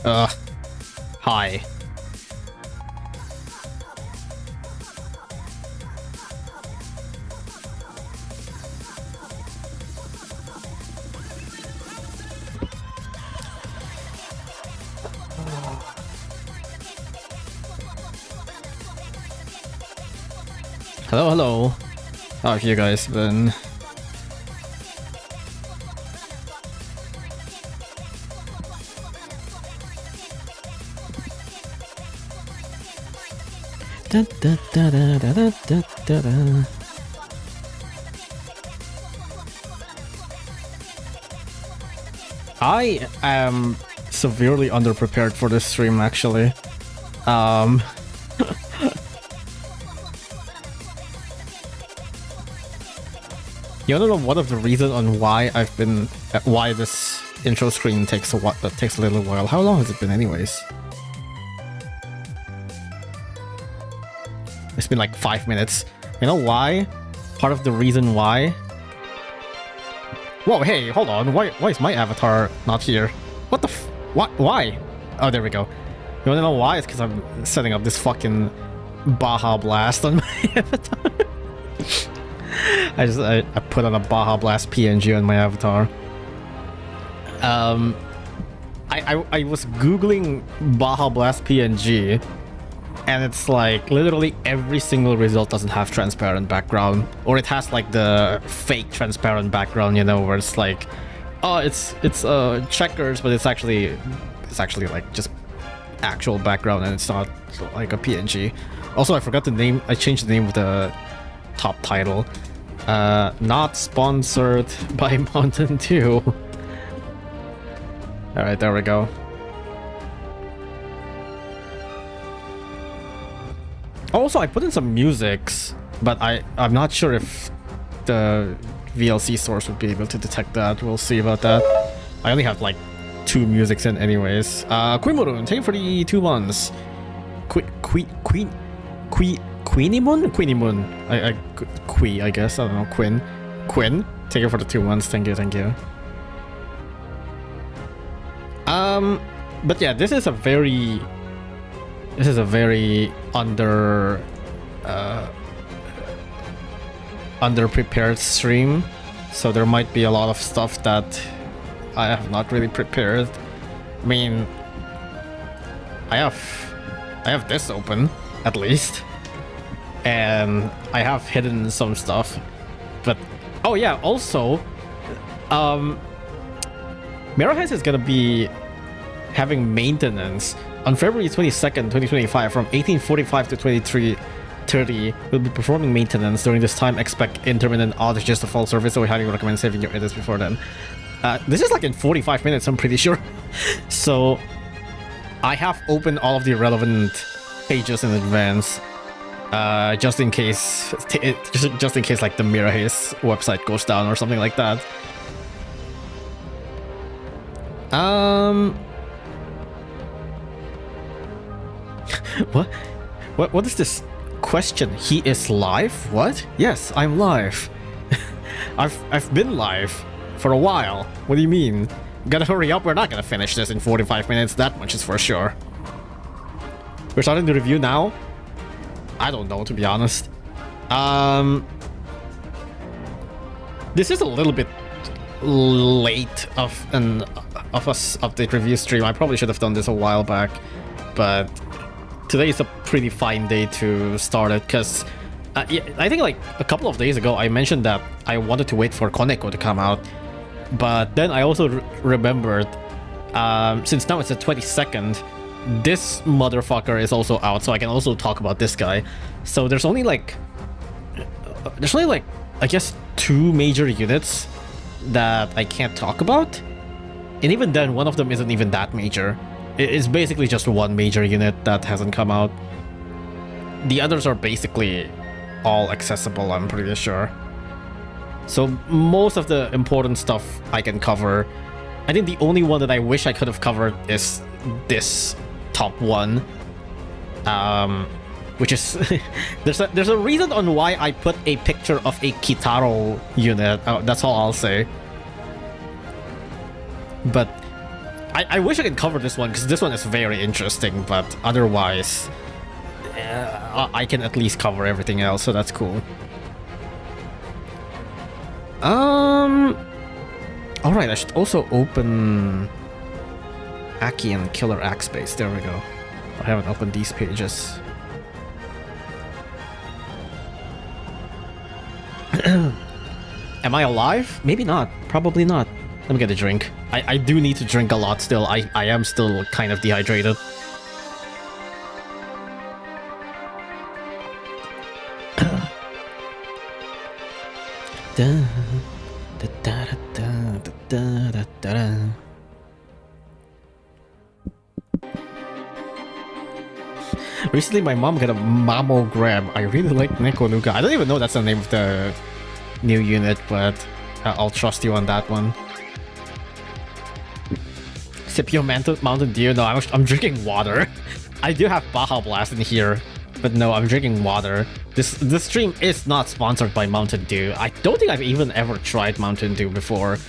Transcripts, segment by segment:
Hi. Hello, hello. How have you guys been? Da, da, da, da, da, da, da, da. I am severely underprepared for this stream, actually. You wanna know one of the reasons on why why this intro screen takes a little while? How long has it been, anyways? It's been like 5 minutes. You know why? Part of the reason why. Whoa, hey, hold on. Why is my avatar not here? What the what? Why? Oh, there we go. You wanna know why? It's because I'm setting up this fucking bahaBLAST on my avatar. I put on a bahaBLAST PNG on my avatar. I was googling bahaBLAST PNG, and it's like literally every single result doesn't have transparent background, or it has like the fake transparent background, you know, where it's like, oh, it's checkers, but it's actually like just actual background, and it's not like a PNG. Also, I forgot the name. I changed the name of the top title. Not sponsored by Mountain Dew. Alright, there we go. Also, I put in some musics, but I'm not sure if the VLC source would be able to detect that. We'll see about that. I only have like 2 musics in anyways. Quimurun, thank you for the 2 months. Queenie Moon? Queenie Moon. I guess. I don't know. Quinn. Thank you for the 2 months. Thank you. But yeah, this is a very underprepared stream, so there might be a lot of stuff that I have not really prepared. I mean, I have this open at least, and I have hidden some stuff. But oh yeah, also Mirrorhead is gonna be having maintenance on February 22nd, 2025 from 1845 to 23:30. We'll be performing maintenance. During this time, expect intermittent outages to fall service, so we highly recommend saving your edits before then. This is like in 45 minutes, I'm pretty sure. So I have opened all of the relevant pages in advance, just in case like the Mirrorhaze website goes down or something like that. What is this question? He is live? What? Yes, I'm live. I've been live for a while. What do you mean? Gotta hurry up, we're not gonna finish this in 45 minutes, that much is for sure. We're starting the review now? I don't know, to be honest. This is a little bit late of a update review stream. I probably should have done this a while back, but today is a pretty fine day to start it, because yeah, I think like a couple of days ago I mentioned that I wanted to wait for Koneko to come out, but then I also remembered, since now it's the 22nd, this motherfucker is also out, so I can also talk about this guy. So there's only like I guess 2 major units that I can't talk about, and even then one of them isn't even that major. It's basically just 1 major unit that hasn't come out. The others are basically all accessible, I'm pretty sure. So most of the important stuff I can cover. I think the only one that I wish I could have covered is this top one, which is there's a reason on why I put a picture of a Kitaro unit. That's all I'll say. But I wish I could cover this one, because this one is very interesting, but otherwise, I can at least cover everything else, so that's cool. Alright, I should also open Aki and Killer Axe Base. There we go. I haven't opened these pages. Am I alive? Maybe not. Probably not. Let me get a drink. I do need to drink a lot still. I am still kind of dehydrated. Recently, my mom got a mammogram. I really like Nekonuga. I don't even know that's the name of the new unit, but I'll trust you on that one. Scipio Mountain Dew? No, I'm drinking water. I do have bahaBLAST in here, but no, I'm drinking water. This stream is not sponsored by Mountain Dew. I don't think I've even ever tried Mountain Dew before.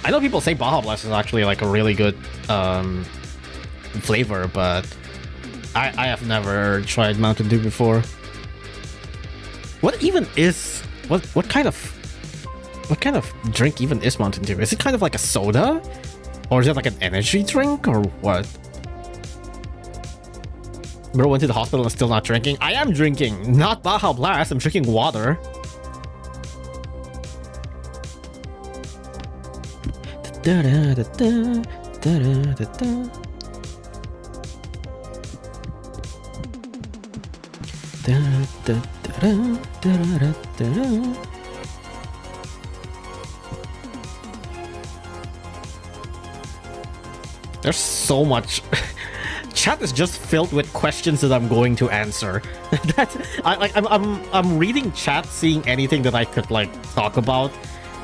I know people say bahaBLAST is actually like a really good flavor, but I have never tried Mountain Dew before. What even is what kind of drink even is Mountain Dew? Is it kind of like a soda? Or is it like an energy drink or what? Bro went to the hospital and still not drinking. I am drinking, not bahaBLAST. I'm drinking water. There's so much. Chat is just filled with questions that I'm going to answer. I'm reading chat, seeing anything that I could like talk about,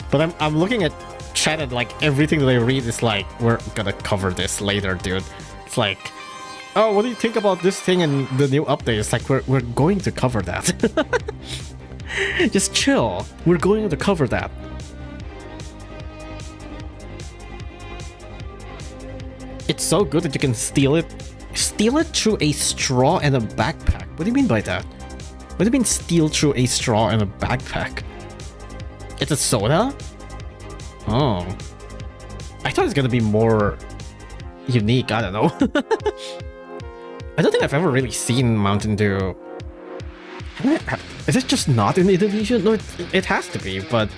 but I'm looking at chat and like everything that I read is like, we're gonna cover this later, dude. It's like, oh, what do you think about this thing and the new update? It's like we're going to cover that. Just chill. We're going to cover that. It's so good that you can steal it. Steal it through a straw and a backpack. What do you mean by that? What do you mean steal through a straw and a backpack? It's a soda? Oh. I thought it's gonna be more unique. I don't know. I don't think I've ever really seen Mountain Dew. Is it just not in Indonesia? No, it has to be, but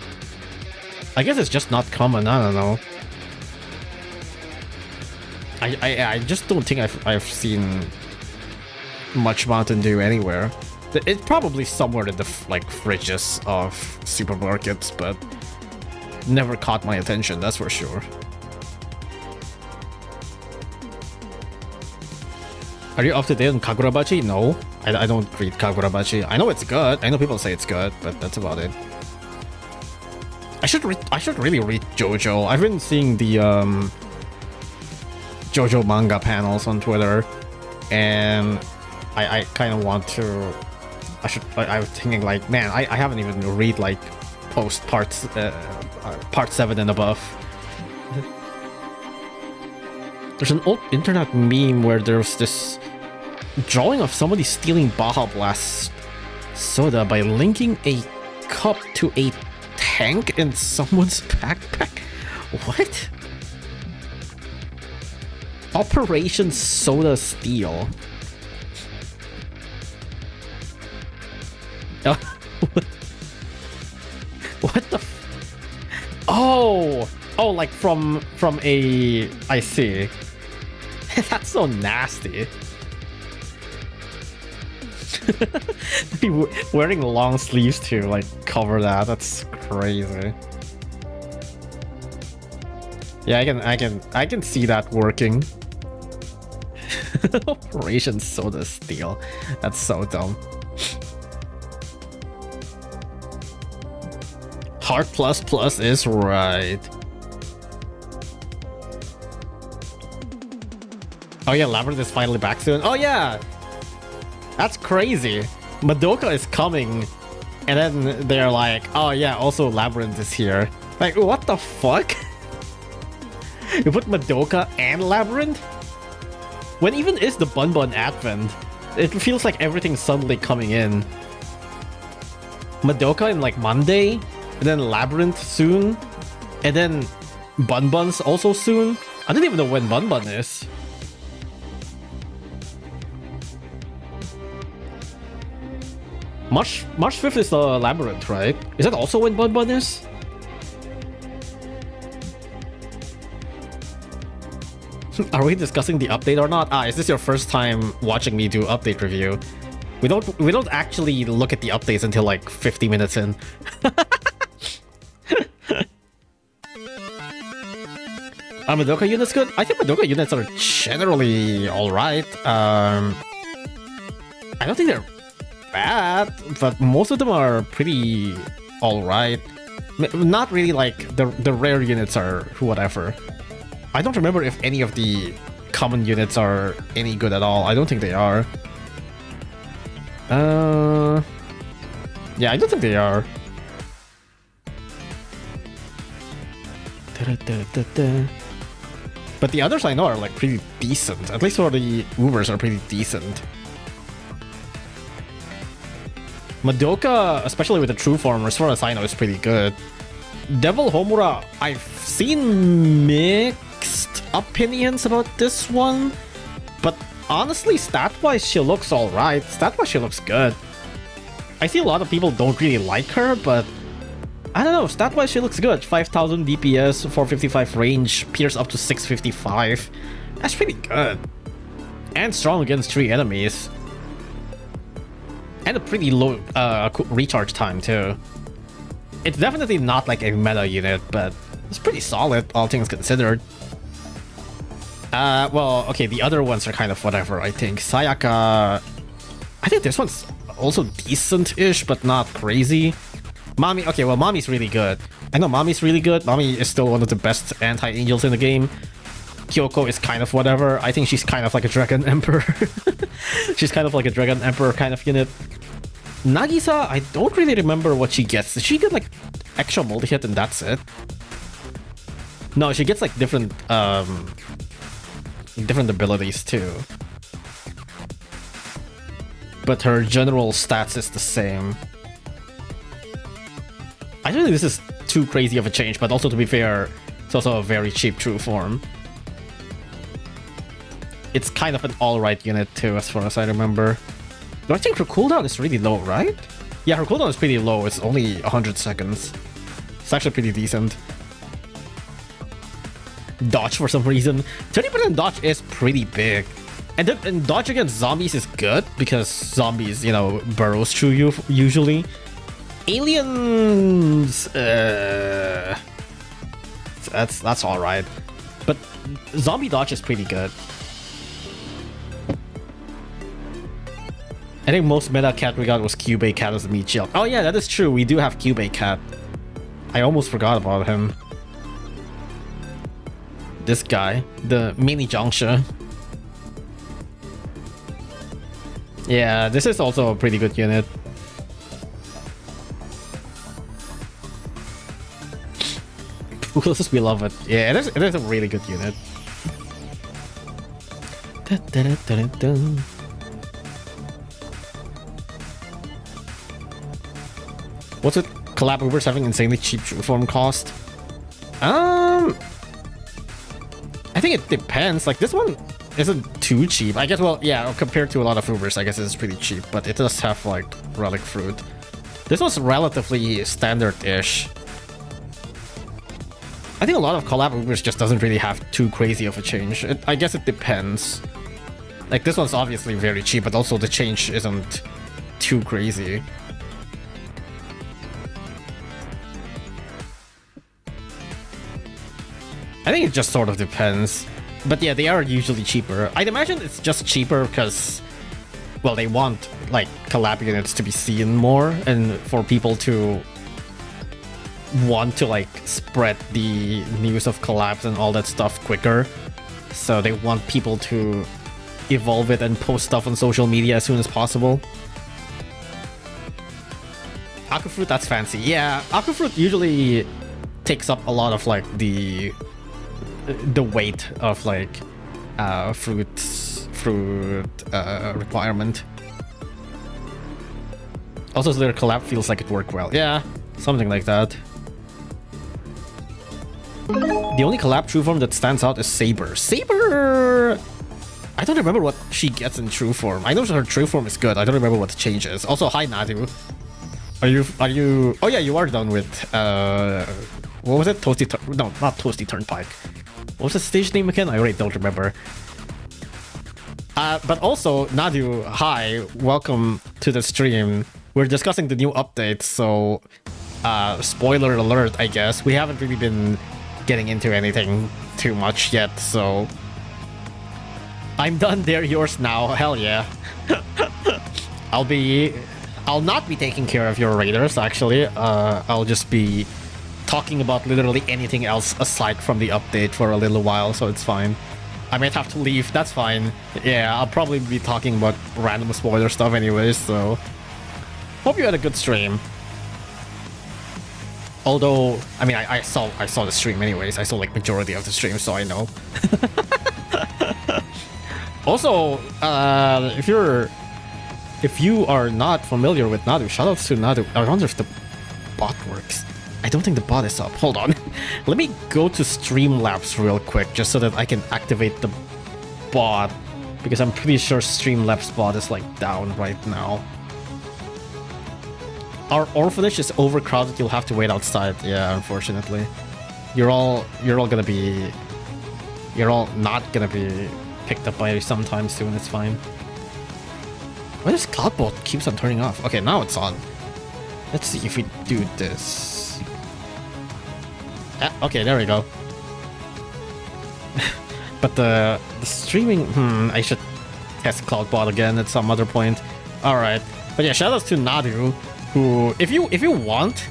I guess it's just not common. I don't know. I just don't think I've seen much Mountain Dew anywhere. It's probably somewhere in the like fridges of supermarkets, but never caught my attention, that's for sure. Are you up to date on Kagurabachi? No, I don't read Kagurabachi. I know it's good. I know people say it's good, but that's about it. I should really read JoJo. I've been seeing the JoJo manga panels on Twitter, and I kind of want to. I was thinking like, man, I haven't even read like post parts part 7 and above. There's an old internet meme where there's this drawing of somebody stealing bahaBLAST soda by linking a cup to a tank in someone's backpack. What? Operation Soda Steal. What the oh, like from a, I see. That's so nasty. Be wearing long sleeves to like cover that. That's crazy. Yeah, I can see that working. Operation Soda Steal. That's so dumb. Heart plus is right. Oh yeah, Labyrinth is finally back soon. Oh yeah! That's crazy. Madoka is coming, and then they're like, oh yeah, also Labyrinth is here. Like, what the fuck? You put Madoka and Labyrinth? When even is the Bun Advent? It feels like everything's suddenly coming in. Madoka in like Monday, and then Labyrinth soon, and then Bun's also soon. I don't even know when Bun is. March 5th is the Labyrinth, right? Is that also when Bun is? Are we discussing the update or not? Is this your first time watching me do update review? We don't actually look at the updates until like 50 minutes in. Are Madoka units good? I think Madoka units are generally alright. I don't think they're bad, but most of them are pretty alright. Not really like the rare units are whatever. I don't remember if any of the common units are any good at all. I don't think they are. Yeah, I don't think they are. But the others I know are like pretty decent. At least for the Ubers are pretty decent. Madoka, especially with the true form, as far as I know, is pretty good. Devil Homura, I've seen mixed opinions about this one, but honestly, stat-wise, she looks alright. Stat-wise, she looks good. I see a lot of people don't really like her, but I don't know, stat-wise, she looks good. 5000 DPS, 455 range, Pierce up to 655. That's pretty good. And strong against 3 enemies. And a pretty low recharge time, too. It's definitely not like a meta unit, but it's pretty solid, all things considered. Well, okay, the other ones are kind of whatever, I think. Sayaka... I think this one's also decent-ish, but not crazy. Mami... Okay, well, Mami's really good. I know Mami's really good. Mami is still one of the best anti-angels in the game. Kyoko is kind of whatever. I think she's kind of like a Dragon Emperor. She's kind of like a Dragon Emperor kind of unit. Nagisa, I don't really remember what she gets. Does she get like extra multi-hit and that's it? No, she gets like different abilities too. But her general stats is the same. I don't think this is too crazy of a change, but also to be fair, it's also a very cheap true form. It's kind of an alright unit too, as far as I remember. Do I think her cooldown is really low, right? Yeah, her cooldown is pretty low. It's only 100 seconds. It's actually pretty decent. Dodge for some reason. 30% dodge is pretty big. And dodge against zombies is good because zombies, you know, burrows through you usually. Aliens... That's alright. But zombie dodge is pretty good. I think most meta cat we got was Cubey Cat as a meat shield. Oh yeah, that is true. We do have Cubey Cat. I almost forgot about him. This guy, the mini Jongsha. Yeah, this is also a pretty good unit. We love it. Yeah, it is a really good unit. What's it? Collab Ubers having insanely cheap true form cost? I think it depends. Like, this one isn't too cheap. I guess, well, yeah, compared to a lot of Ubers, I guess it's pretty cheap, but it does have, like, Relic Fruit. This was relatively standard-ish. I think a lot of collab Ubers just doesn't really have too crazy of a change. I guess it depends. Like, this one's obviously very cheap, but also the change isn't too crazy. I think it just sort of depends. But yeah, they are usually cheaper. I'd imagine it's just cheaper because, well, they want, like, collab units to be seen more and for people to want to, like, spread the news of collabs and all that stuff quicker. So they want people to evolve it and post stuff on social media as soon as possible. Aquafruit, that's fancy. Yeah, Aquafruit usually takes up a lot of, like, the the weight of like fruit requirement. Also, their collab feels like it worked well. Yeah, something like that. The only collab true form that stands out is Saber. Saber! I don't remember what she gets in true form. I know her true form is good. I don't remember what the change is. Also, hi Nadu. Are you? Oh yeah, you are done with what was it? No, not Toasty Turnpike. What was the stage name again? I really don't remember. But also, Nadu, hi, welcome to the stream. We're discussing the new updates, so spoiler alert, I guess. We haven't really been getting into anything too much yet, so I'm done, they're yours now. Hell yeah. I'll not be taking care of your raiders, actually. I'll just be talking about literally anything else aside from the update for a little while, so it's fine. I might have to leave, that's fine. Yeah, I'll probably be talking about random spoiler stuff anyways, so hope you had a good stream. Although, I mean, I saw the stream anyways. I saw like majority of the stream, so I know. Also, if you are not familiar with Nadu, shoutouts to Nadu. I wonder if the bot works. I don't think the bot is up. Hold on. Let me go to Streamlabs real quick, just so that I can activate the bot, because I'm pretty sure Streamlabs bot is like down right now. Our orphanage is overcrowded. You'll have to wait outside. Yeah, unfortunately. You're all not gonna be picked up by sometime soon. It's fine. Why does Cloudbolt keeps on turning off? Okay, now it's on. Let's see if we do this. Okay, there we go. But the streaming, I should test Cloudbot again at some other point. All right, but yeah, shoutouts to Nadu, who, if you want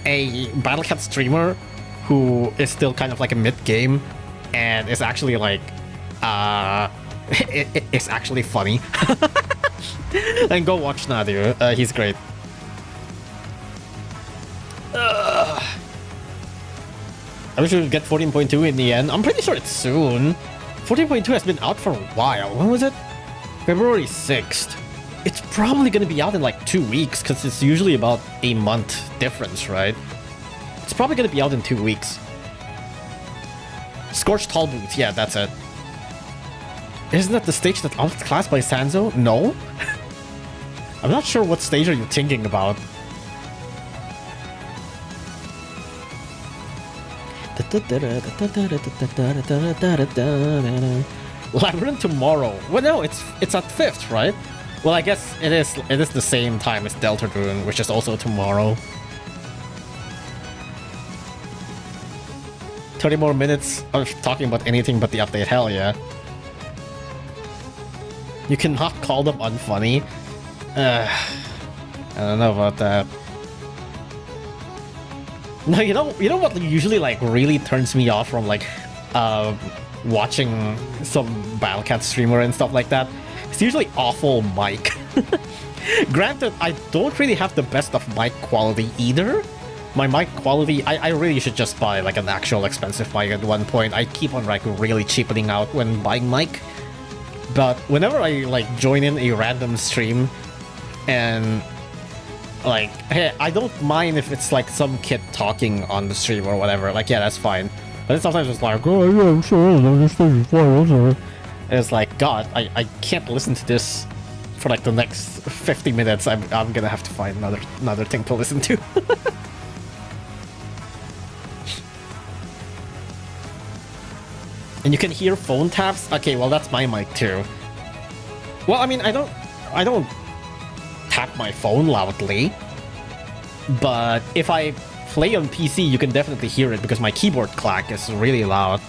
a Battlecat streamer who is still kind of like a mid-game and is actually like it's actually funny, then go watch Nadu. He's great. I wish we would get 14.2 in the end. I'm pretty sure it's soon. 14.2 has been out for a while. When was it? February 6th. It's probably going to be out in like 2 weeks, because it's usually about a month difference, right? It's probably going to be out in 2 weeks. Scorched Tall Boots. Yeah, that's it. Isn't that the stage that outclassed by Sanzo? No? I'm not sure what stage are you thinking about. Labyrinth tomorrow. Well, no, it's at 5th, right? Well, I guess it is the same time as Deltarune, which is also tomorrow. 30 more minutes of talking about anything but the update. Hell yeah. You cannot call them unfunny. I don't know about that. No, you know what usually like really turns me off from like watching some Battlecat streamer and stuff like that? It's usually awful mic. Granted, I don't really have the best of mic quality either. My mic quality, I really should just buy like an actual expensive mic at one point. I keep on like really cheapening out when buying mic. But whenever I like join in a random stream and like, hey, I don't mind if it's like some kid talking on the stream or whatever. Like, yeah, that's fine. But then sometimes it's like, oh yeah, I'm sure this thing is fine. And it's like, God, I can't listen to this for like the next 50 minutes. I'm gonna have to find another thing to listen to. And you can hear phone taps. Okay, well that's my mic too. Well, I mean, I don't tap my phone loudly, but if I play on PC, you can definitely hear it because my keyboard clack is really loud.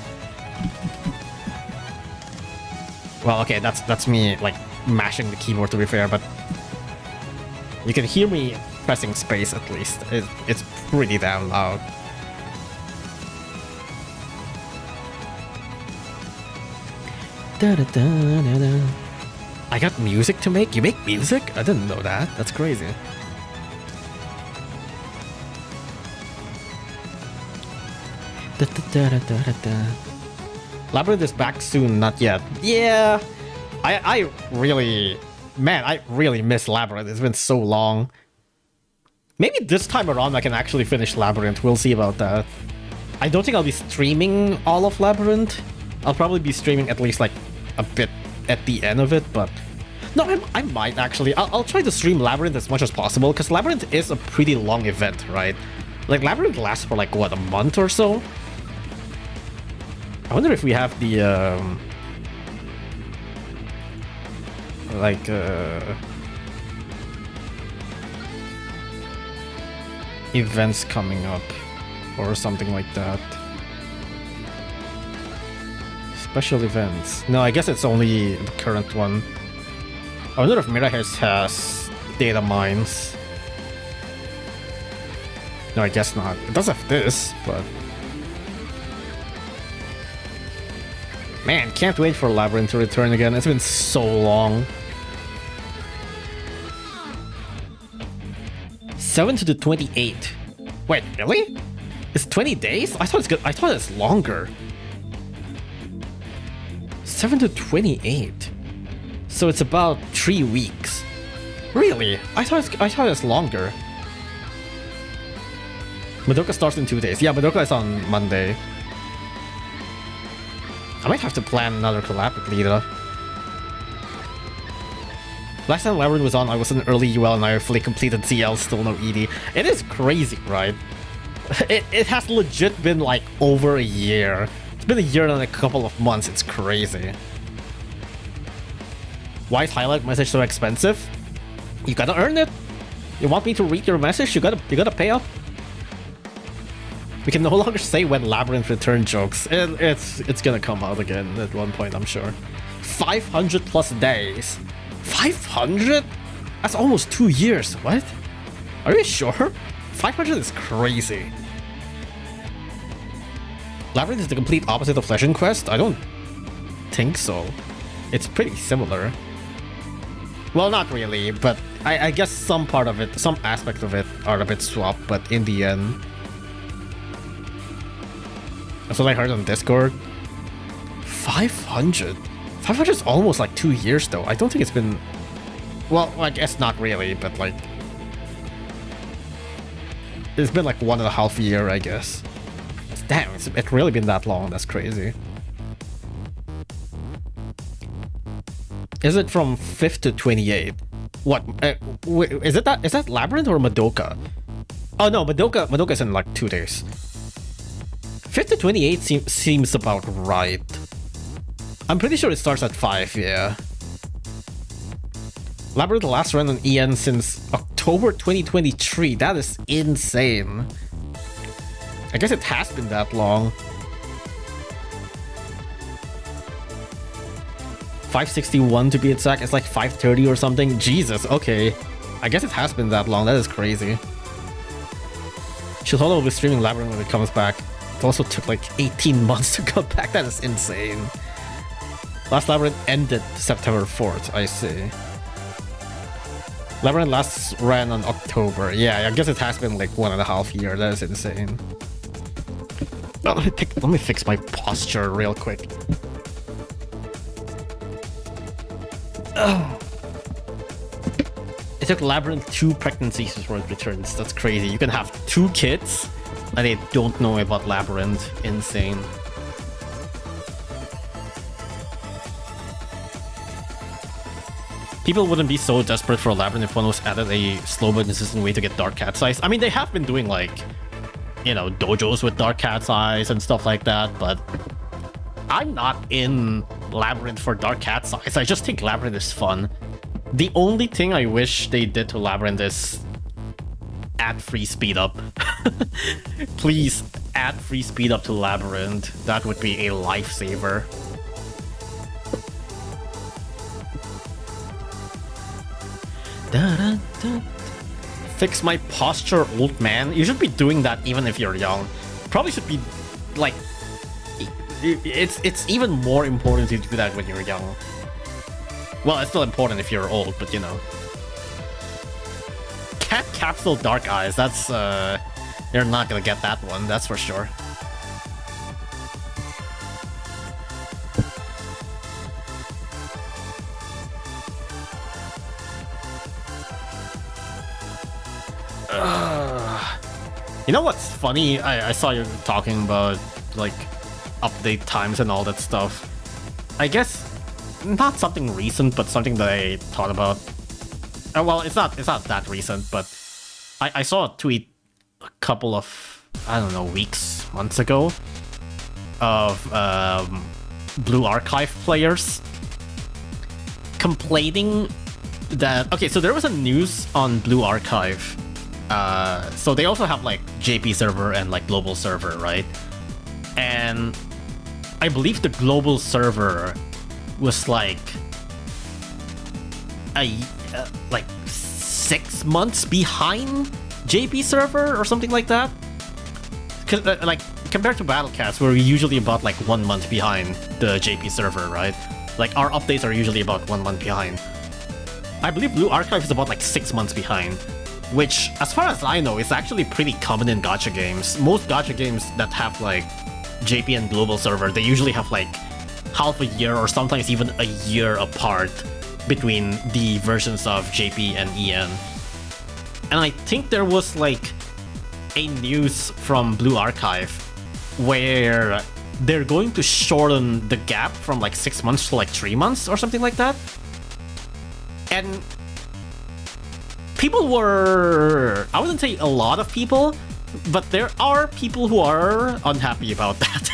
Well, okay, that's me like mashing the keyboard to be fair, but you can hear me pressing space at least. It's pretty damn loud. I got music to make? You make music? I didn't know that. That's crazy. Labyrinth is back soon, not yet. Yeah, I really, man, I really miss Labyrinth. It's been so long. Maybe this time around I can actually finish Labyrinth. We'll see about that. I don't think I'll be streaming all of Labyrinth. I'll probably be streaming at least like a bit at the end of it, but no, I might actually. I'll try to stream Labyrinth as much as possible, because Labyrinth is a pretty long event, right? Like, Labyrinth lasts for like, what, a month or so? I wonder if we have the, events coming up or something like that. Special events. No, I guess it's only the current one. I wonder if Mirahers has data mines. No, I guess not. It does have this, but... Man, can't wait for Labyrinth to return again. It's been so long. 7 to the 28th. Wait, really? It's 20 days? I thought it's good. I thought it's longer. 7 to 28. So it's about 3 weeks. Really? I thought it's longer. Madoka starts in 2 days. Yeah, Madoka is on Monday. I might have to plan another collab with Lita. Last time Labyrinth was on, I was in early UL and I fully completed CL, still no ED. It is crazy, right? It has legit been like over a year. It's been a year and a couple of months. It's crazy. Why is highlight message so expensive? You gotta earn it. You want me to read your message? You gotta pay up. We can no longer say when Labyrinth return jokes. It's gonna come out again at one point, I'm sure. 500 plus days. 500? That's almost 2 years. What? Are you sure? 500 is crazy. Labyrinth is the complete opposite of Legend Quest? I don't think so. It's pretty similar. Well, not really, but I guess some part of it, some aspect of it are a bit swapped, but in the end... That's what I heard on Discord. 500? 500 is almost like 2 years though. I don't think it's been... Well, I guess not really, but like... It's been like 1.5 years, I guess. Damn, it's really been that long. That's crazy. Is it from 5th to 28th? What? Is that Labyrinth or Madoka? Oh no, Madoka is in like 2 days. 5th to 28th seems about right. I'm pretty sure it starts at 5, yeah. Labyrinth last run on EN since October 2023. That is insane. I guess it has been that long. 561 to be exact. It's like 530 or something. Jesus, okay. I guess it has been that long. That is crazy. Shilhola will be streaming Labyrinth when it comes back. It also took like 18 months to come back. That is insane. Last Labyrinth ended September 4th, I see. Labyrinth last ran on October. Yeah, I guess it has been like 1.5 years. That is insane. Oh, let me fix my posture real quick. Oh. It took Labyrinth 2 pregnancies before it returns. That's crazy. You can have 2 kids and they don't know about Labyrinth. Insane. People wouldn't be so desperate for Labyrinth if one was added a slow but consistent way to get Dark Cat's Eyes. I mean, they have been doing like, you know, dojos with Dark Cat's Eyes and stuff like that, but I'm not in Labyrinth for Dark Cat's Eyes. I just think Labyrinth is fun. The only thing I wish they did to Labyrinth is add free speed up. Please add free speed up to Labyrinth. That would be a lifesaver. Fix my posture, old man. You should be doing that even if you're young. Probably should be like... It's even more important to do that when you're young. Well, it's still important if you're old, but you know. Cat Capsule Dark Eyes, that's you're not gonna get that one, that's for sure. You know what's funny? I saw you talking about like update times and all that stuff. I guess not something recent, but something that I thought about. Well, it's not that recent, but I saw a tweet a couple of, I don't know, weeks, months ago of Blue Archive players complaining that, okay, so there was a news on Blue Archive. So they also have like JP server and like global server, right? And I believe the global server was like like 6 months behind JP server or something like that. Cause like compared to BattleCats, we're usually about like 1 month behind the JP server, right? Like our updates are usually about 1 month behind. I believe Blue Archive is about like 6 months behind, which, as far as I know, is actually pretty common in gacha games. Most gacha games that have like JP and global server, they usually have like half a year or sometimes even a year apart between the versions of JP and EN. And I think there was like a news from Blue Archive where they're going to shorten the gap from like 6 months to like 3 months or something like that. And people were, I wouldn't say a lot of people, but there are people who are unhappy about that.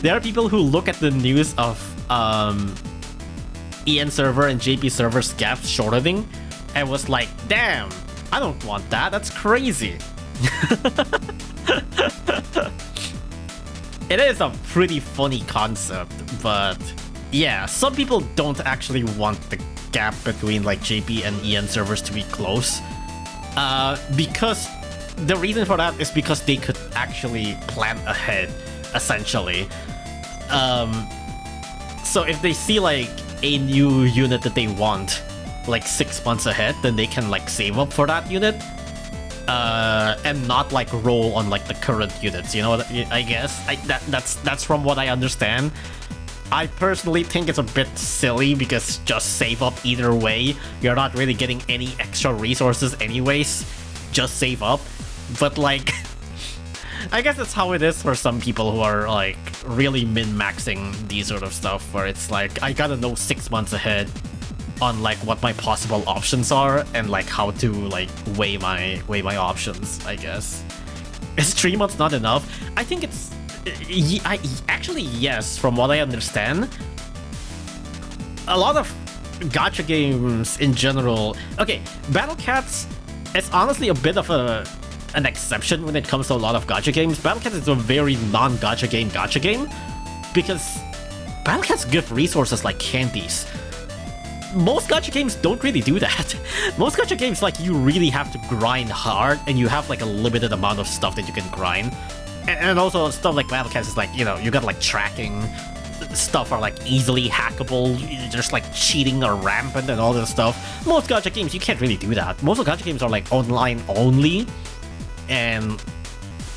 There are people who look at the news of EN server and JP server's gap shortening and was like, damn, I don't want that, that's crazy. It is a pretty funny concept, but yeah, some people don't actually want the gap between like JP and EN servers to be close. Because the reason for that is because they could actually plan ahead, essentially. So if they see like a new unit that they want like 6 months ahead, then they can like save up for that unit. And not like roll on like the current units, you know what I guess? That's from what I understand. I personally think it's a bit silly because just save up either way. You're not really getting any extra resources anyways. Just save up. But like, I guess that's how it is for some people who are like really min-maxing these sort of stuff, where it's like, I gotta know 6 months ahead on like what my possible options are and like how to like weigh my options, I guess. Is 3 months not enough? I think it's actually, yes, from what I understand. A lot of gacha games in general, okay, BattleCats is honestly a bit of an exception when it comes to a lot of gacha games. BattleCats is a very non-gacha game because BattleCats give resources like candies. Most gacha games don't really do that. Most gacha games, like, you really have to grind hard and you have like a limited amount of stuff that you can grind. And also stuff like BattleCats is like, you know, you got like tracking stuff are like easily hackable, just like cheating are rampant and all this stuff. Most gacha games, you can't really do that. Most of gacha games are like online only, and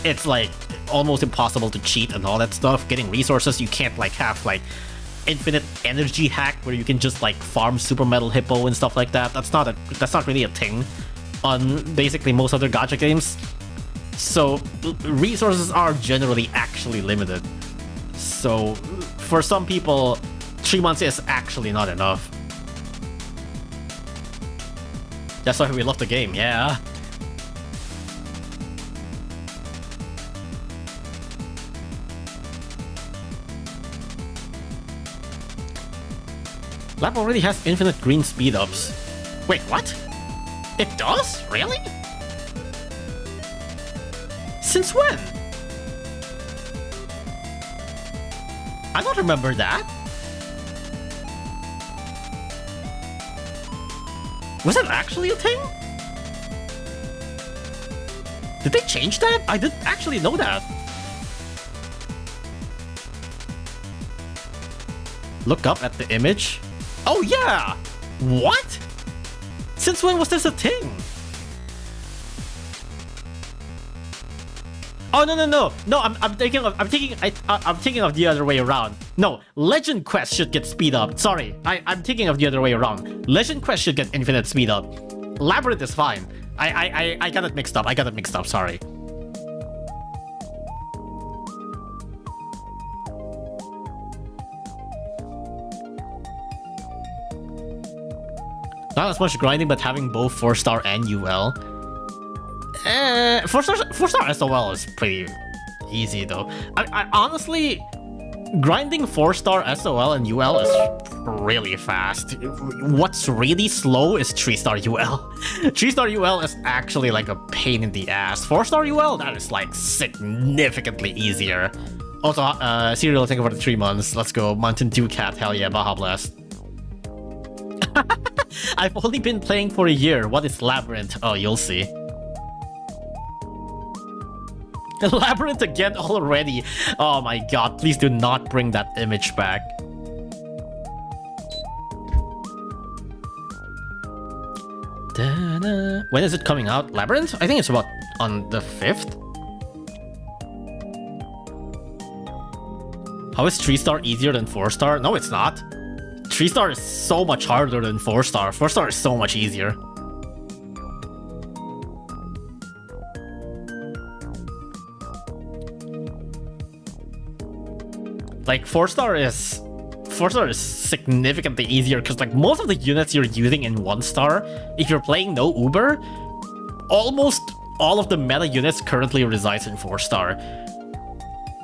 it's like almost impossible to cheat and all that stuff. Getting resources, you can't like have like infinite energy hack where you can just like farm super metal hippo and stuff like that. That's not really a thing on basically most other gacha games. So resources are generally actually limited. So for some people, 3 months is actually not enough. That's why we love the game, yeah. Lab already has infinite green speed-ups. Wait, what? It does? Really? Since when? I don't remember that. Was that actually a thing? Did they change that? I didn't actually know that. Look up at the image. Oh yeah! What? Since when was this a thing? Oh no! I'm thinking of the other way around. No, Legend Quest should get speed up. Sorry, I'm thinking of the other way around. Legend Quest should get infinite speed up. Labyrinth is fine. I got it mixed up. I got it mixed up. Sorry. Not as much grinding, but having both 4-star and UL. 4-star SOL is pretty easy though. I honestly, grinding 4-star SOL and UL is really fast. What's really slow is 3-star UL. 3-star UL is actually like a pain in the ass. 4-star UL, that is like significantly easier. Also, Serial, thank you for the 3 months. Let's go. Mountain Dew Cat, hell yeah, bahaBLAST. I've only been playing for a year. What is Labyrinth? Oh, you'll see. Labyrinth again already. Oh my god, please do not bring that image back. Da-da. When is it coming out? Labyrinth? I think it's about on the 5th. How is 3-star easier than 4-star? No, it's not. 3-star is so much harder than 4-star. 4-star is so much easier. Like 4-star is significantly easier because like most of the units you're using in 1-star, if you're playing no Uber, almost all of the meta units currently resides in 4-star.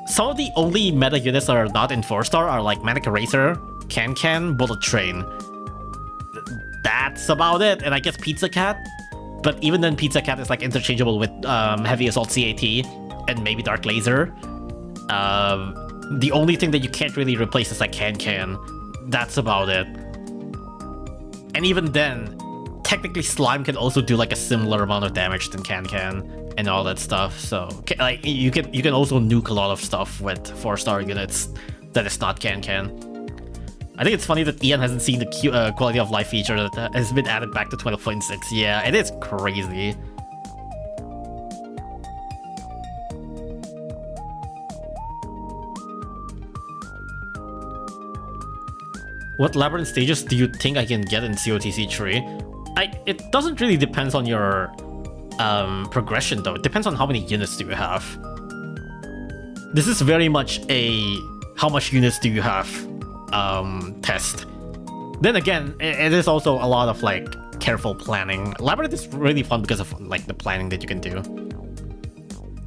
Some of the only meta units that are not in 4-star are like Manic Eraser, Can, Bullet Train. That's about it, and I guess Pizza Cat. But even then, Pizza Cat is like interchangeable with Heavy Assault CAT and maybe Dark Laser. The only thing that you can't really replace is like Can. That's about it. And even then, technically Slime can also do like a similar amount of damage than Can and all that stuff. So like you can also nuke a lot of stuff with 4-star units that is not Can. I think it's funny that Ian hasn't seen the quality of life feature that has been added back to 12.6. Yeah, it is crazy. What Labyrinth stages do you think I can get in COTC 3? It doesn't really depend on your progression though. It depends on how many units do you have. This is very much a how much units do you have test. Then again, it is also a lot of like careful planning. Labyrinth is really fun because of like the planning that you can do.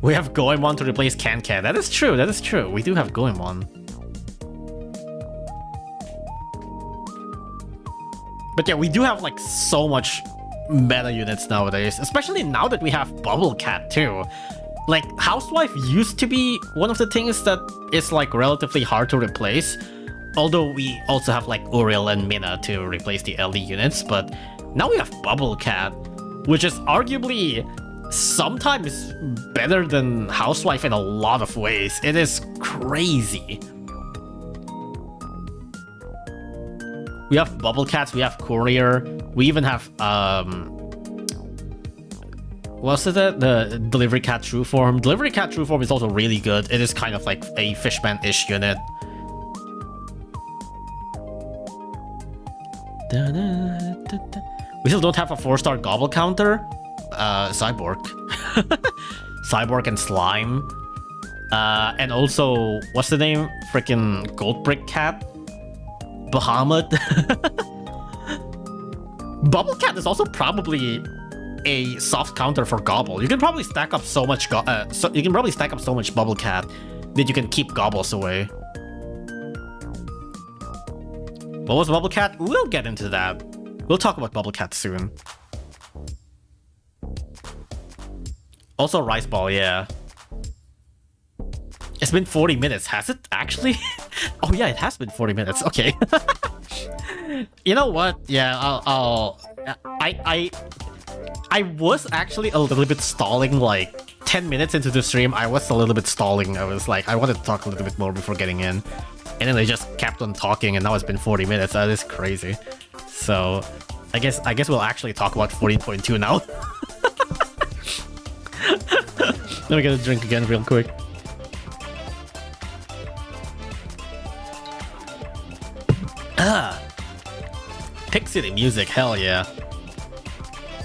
We have Goemon to replace Can. That is true. That is true. We do have Goemon. But yeah, we do have like so much meta units nowadays, especially now that we have Bubble Cat too. Like Housewife used to be one of the things that is like relatively hard to replace, although we also have like Uriel and Mina to replace the LD units. But now we have Bubble Cat, which is arguably sometimes better than Housewife in a lot of ways. It is crazy. We have Bubble Cats, we have Courier, we even have what's it? The Delivery Cat True Form. Delivery Cat True Form is also really good. It is kind of like a Fishman-ish unit. We still don't have a 4-star Gobble counter. Cyborg. Cyborg and Slime. And also, what's the name? Freaking Gold Brick Cat? Bahamut. Bubble Cat is also probably a soft counter for Gobble. You can probably stack up so much Bubble Cat that you can keep Gobbles away. What was Bubble Cat? We'll get into that. We'll talk about Bubble Cat soon. Also Rice Ball, yeah. It's been 40 minutes, has it actually? Oh yeah, it has been 40 minutes. Okay. You know what? Yeah, I was actually a little bit stalling, like 10 minutes into the stream. I was a little bit stalling. I was like, I wanted to talk a little bit more before getting in. And then I just kept on talking, and now it's been 40 minutes. That is crazy. So I guess we'll actually talk about 14.2 now. Let me get a drink again real quick. Pick City music, hell yeah.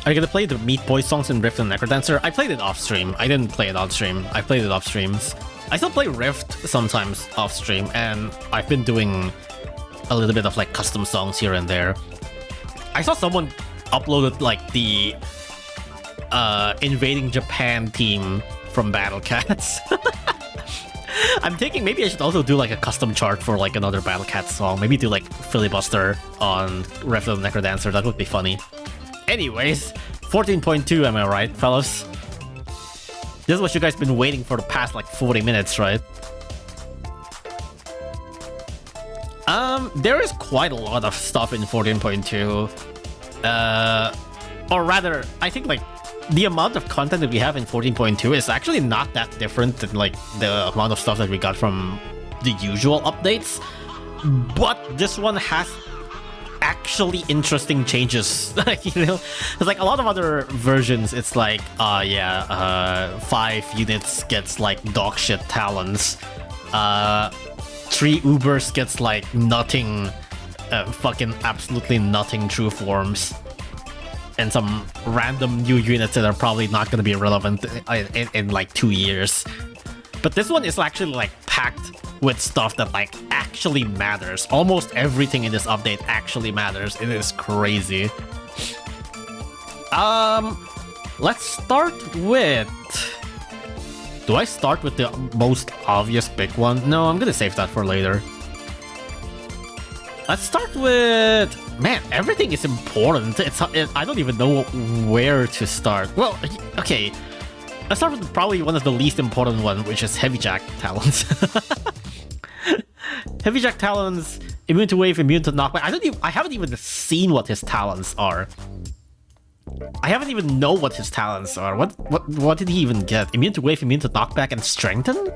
Are you gonna play the Meat Boy songs in Rift and Necrodancer? I played it off stream. I didn't play it on stream. I played it off streams. I still play Rift sometimes off stream, and I've been doing a little bit of like custom songs here and there. I saw someone uploaded like the Invading Japan theme from Battle Cats. I'm thinking maybe I should also do like a custom chart for like another Battle Cats song. Maybe do like Filibuster on Rift of the Necrodancer. That would be funny. Anyways, 14.2, am I right, fellas? This is what you guys been waiting for the past like 40 minutes, right? There is quite a lot of stuff in 14.2. Or rather, I think like the amount of content that we have in 14.2 is actually not that different than like the amount of stuff that we got from the usual updates. But this one has actually interesting changes. You know, it's like a lot of other versions, it's like, 5 units gets like dog shit talents. 3 Ubers gets like nothing, fucking absolutely nothing true forms. And some random new units that are probably not going to be relevant in like 2 years. But this one is actually like packed with stuff that like actually matters. Almost everything in this update actually matters. It is crazy. Let's start with... Do I start with the most obvious big one? No, I'm gonna save that for later. Let's start with... Man, everything is important. I don't even know where to start. Well, okay. Let's start with probably one of the least important one, which is Heavy Jack talents. Heavy Jack talents, immune to wave, immune to knockback. I haven't even seen what his talents are. I haven't even know what his talents are. What did he even get? Immune to wave, immune to knockback, and strengthen?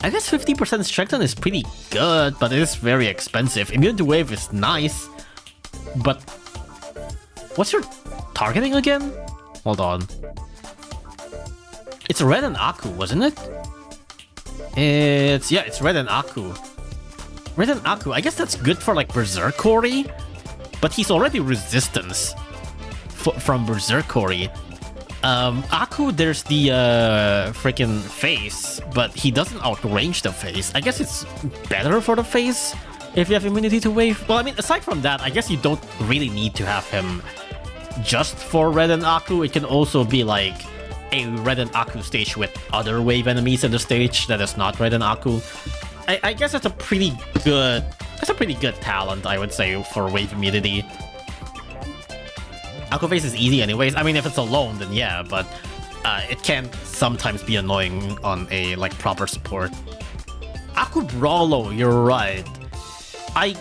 I guess 50% strengthen is pretty good, but it is very expensive. Immune to wave is nice, but what's your targeting again? Hold on. It's Red and Aku, wasn't it? It's Red and Aku. Red and Aku, I guess that's good for like Berserkori, but he's already resistance from Berserkori. Aku, there's the freaking face, but he doesn't outrange the face. I guess it's better for the face if you have immunity to wave. Well, I mean, aside from that, I guess you don't really need to have him just for Red and Aku. It can also be like a Red and Aku stage with other wave enemies in the stage that is not Red and Aku. I guess it's a pretty good talent, I would say, for wave immunity. Aku face is easy anyways. I mean, if it's alone, then yeah, but it can sometimes be annoying on a like proper support. Aku Brawlo, you're right. I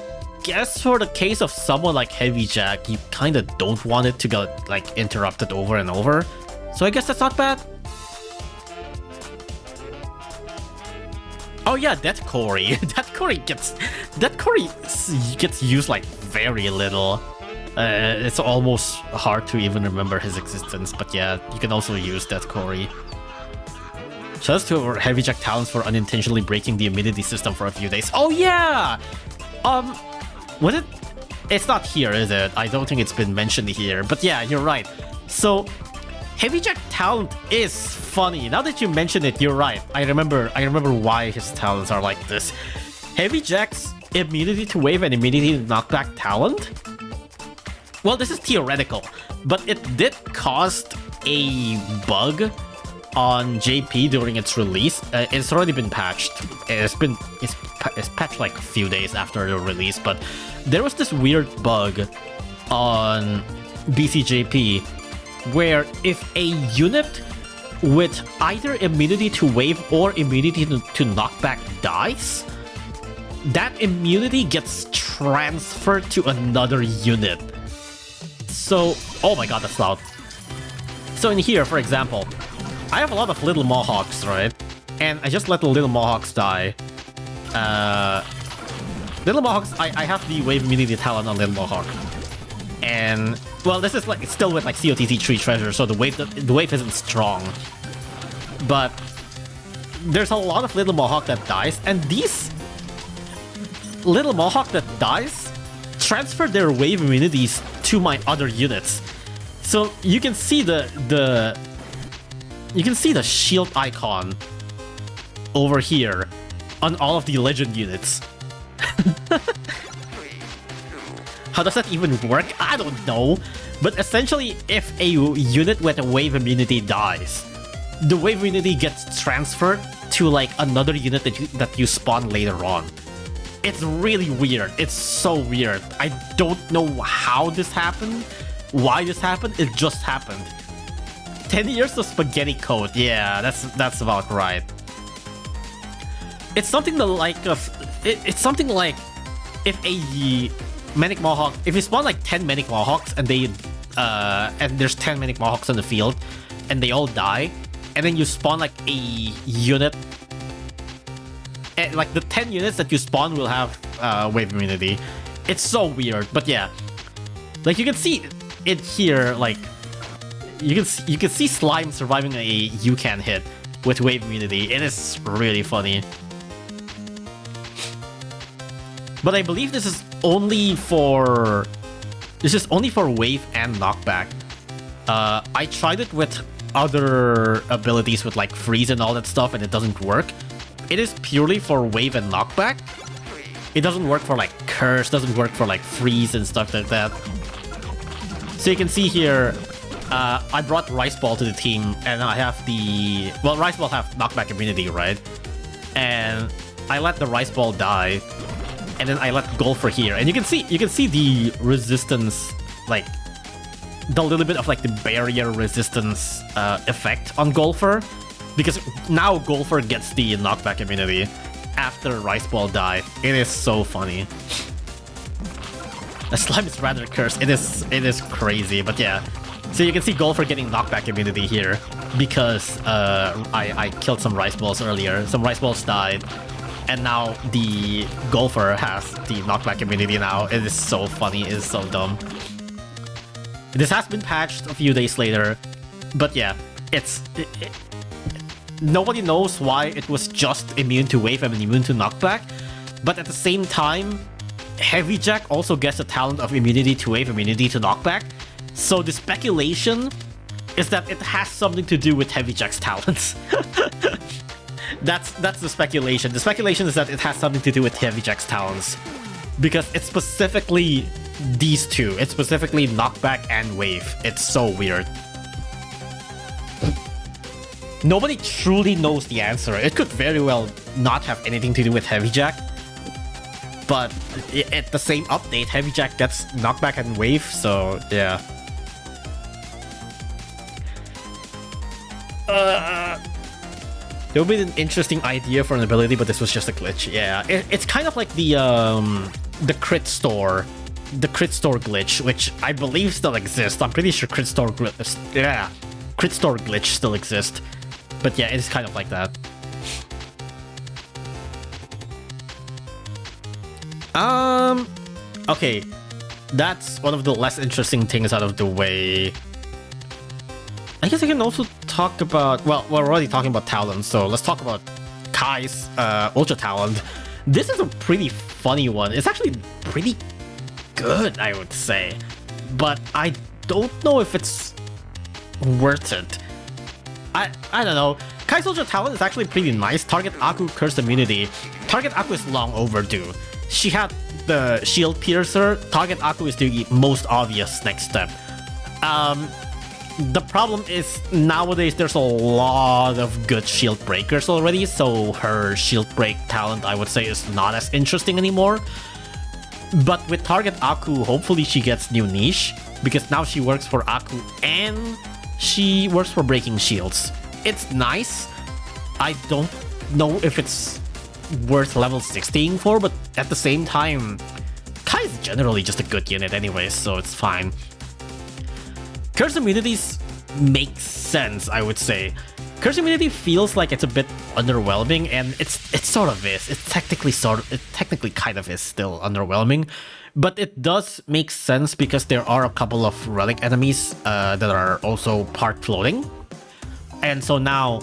guess for the case of someone like Heavy Jack, you kind of don't want it to go like interrupted over and over. So I guess that's not bad. Oh yeah, Death Cory. Death Cory gets used like very little. It's almost hard to even remember his existence, but yeah, you can also use Death Cory. Shoutouts to our Heavy Jack talents for unintentionally breaking the immunity system for a few days. Oh yeah! Was it? It's not here, is it? I don't think it's been mentioned here, but yeah, you're right. So, Heavy Jack talent is funny. Now that you mention it, you're right. I remember why his talents are like this. Heavy Jack's immunity to wave and immunity to knockback talent? Well, this is theoretical, but it did cause a bug on JP during its release. It's already been patched. It's patched like a few days after the release, but there was this weird bug on BCJP where if a unit with either immunity to wave or immunity to knockback dies, that immunity gets transferred to another unit. So, oh my god, that's loud. So in here, for example, I have a lot of little Mohawks, right? And I just let the little Mohawks die. Little Mohawks, I have the wave immunity talent on Little Mohawk. And, well, this is like, it's still with like COTC 3 treasure, so the wave isn't strong. But there's a lot of Little Mohawk that dies, and these Little Mohawk that dies transfer their wave immunities to my other units. So you can see the shield icon over here on all of the legend units. How does that even work? I don't know. But essentially, if a unit with a wave immunity dies, the wave immunity gets transferred to like another unit that you spawn later on. It's really weird. It's so weird. I don't know how this happened, why this happened. It just happened. 10 years of spaghetti code. Yeah, that's about right. It's something it's something like if a Manic Mohawk, if you spawn like 10 Manic Mohawks and there's 10 Manic Mohawks on the field and they all die, and then you spawn like a unit, and like the 10 units that you spawn will have wave immunity. It's so weird, but yeah, like you can see it here. Like you can see Slime surviving a UCAN hit with wave immunity. It is really funny. But I believe this is only for wave and knockback. I tried it with other abilities with like freeze and all that stuff, and it doesn't work. It is purely for wave and knockback. It doesn't work for like curse, doesn't work for like freeze and stuff like that. So you can see here, I brought Rice Ball to the team, and I have the... Well, Rice Ball have knockback immunity, right? And I let the Rice Ball die, and then I let Golfer here. And you can see the resistance, like, the little bit of like the barrier resistance effect on Golfer, because now Golfer gets the knockback immunity after Rice Ball died. It is so funny. The Slime is rather cursed. It is crazy, but yeah. So you can see Golfer getting knockback immunity here because I killed some Rice Balls earlier. Some Rice Balls died, and now the Golfer has the knockback immunity now. It is so funny. It is so dumb. This has been patched a few days later, but yeah, nobody knows why it was just immune to wave and immune to knockback, but at the same time, Heavy Jack also gets the talent of immunity to wave, immunity to knockback. So the speculation is that it has something to do with Heavy Jack's talents. That's the speculation. The speculation is that it has something to do with Heavy Jack's talents, because it's specifically these two. It's specifically knockback and wave. It's so weird. Nobody truly knows the answer. It could very well not have anything to do with Heavy Jack, but at the same update, Heavy Jack gets knockback and wave, so yeah. It would be an interesting idea for an ability, but this was just a glitch. Yeah, it's kind of like the crit store glitch, which I believe still exists. I'm pretty sure crit store glitch still exists. But yeah, it's kind of like that. Okay, that's one of the less interesting things out of the way. I guess I can also talk about... Well, we're already talking about talent, so let's talk about Kai's Ultra Talent. This is a pretty funny one. It's actually pretty good, I would say. But I don't know if it's worth it. I don't know. Kai's Ultra Talent is actually pretty nice. Target Aku Curse Immunity. Target Aku is long overdue. She had the Shield Piercer. Target Aku is the most obvious next step. The problem is nowadays there's a lot of good shield breakers already, so her shield break talent, I would say, is not as interesting anymore. But with Target Aku, hopefully she gets new niche, because now she works for Aku and she works for breaking shields. It's nice. I don't know if it's worth level 16 for, but at the same time, Kai is generally just a good unit anyway, so it's fine. Curse immunities make sense, I would say. Curse immunity feels like it's a bit underwhelming, and it sort of is. It technically kind of is still underwhelming, but it does make sense because there are a couple of relic enemies that are also part floating, and so now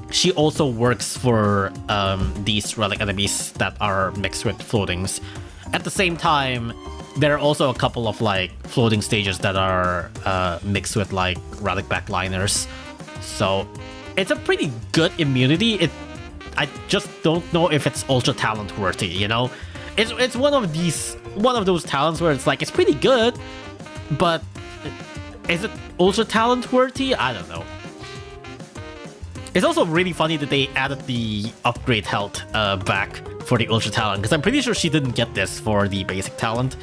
she also works for these relic enemies that are mixed with floatings. At the same time, there are also a couple of like floating stages that are mixed with like relic backliners. So it's a pretty good immunity. I just don't know if it's ultra talent worthy, you know? It's one of those talents where it's like it's pretty good, but is it ultra talent worthy? I don't know. It's also really funny that they added the upgrade health back for the ultra talent, because I'm pretty sure she didn't get this for the basic talent.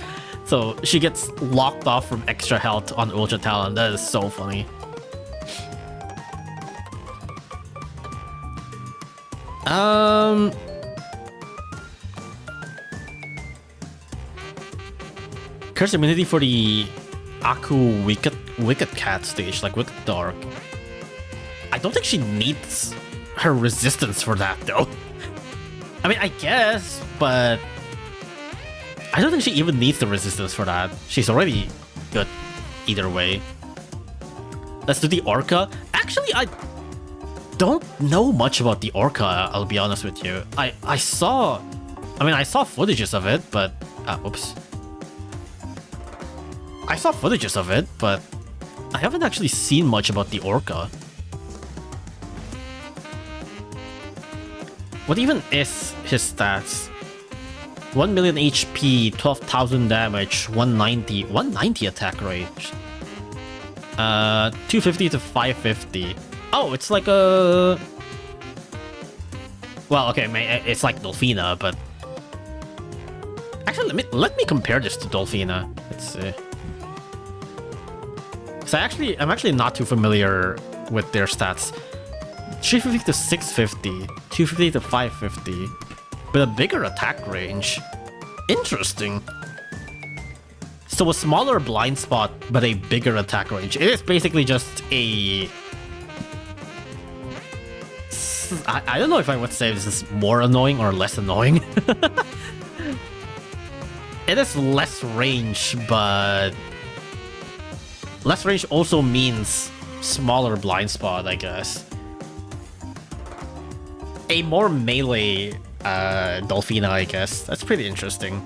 So she gets locked off from extra health on ultra talent. That is so funny. Curse immunity for the Aku Wicked Cat stage, like Wicked Dark. I don't think she needs her resistance for that, though. I mean, I guess, but I don't think she even needs the resistance for that. She's already good either way. Let's do the Orca. Actually, I don't know much about the Orca, I'll be honest with you. I saw footages of it, but... oops. I saw footages of it, but I haven't actually seen much about the Orca. What even is his stats? 1 million HP, 12,000 damage, 190 attack range. 250 to 550. Oh, it's like a... Well, okay, it's like Dolphina, but... Actually, let me compare this to Dolphina. Let's see. So I'm actually not too familiar with their stats. 350 to 650, 250 to 550, with a bigger attack range. Interesting. So a smaller blind spot, but a bigger attack range. It is basically just a... I don't know if I would say this is more annoying or less annoying. It is less range, but... Less range also means smaller blind spot, I guess. A more melee Dolphina, I guess. That's pretty interesting.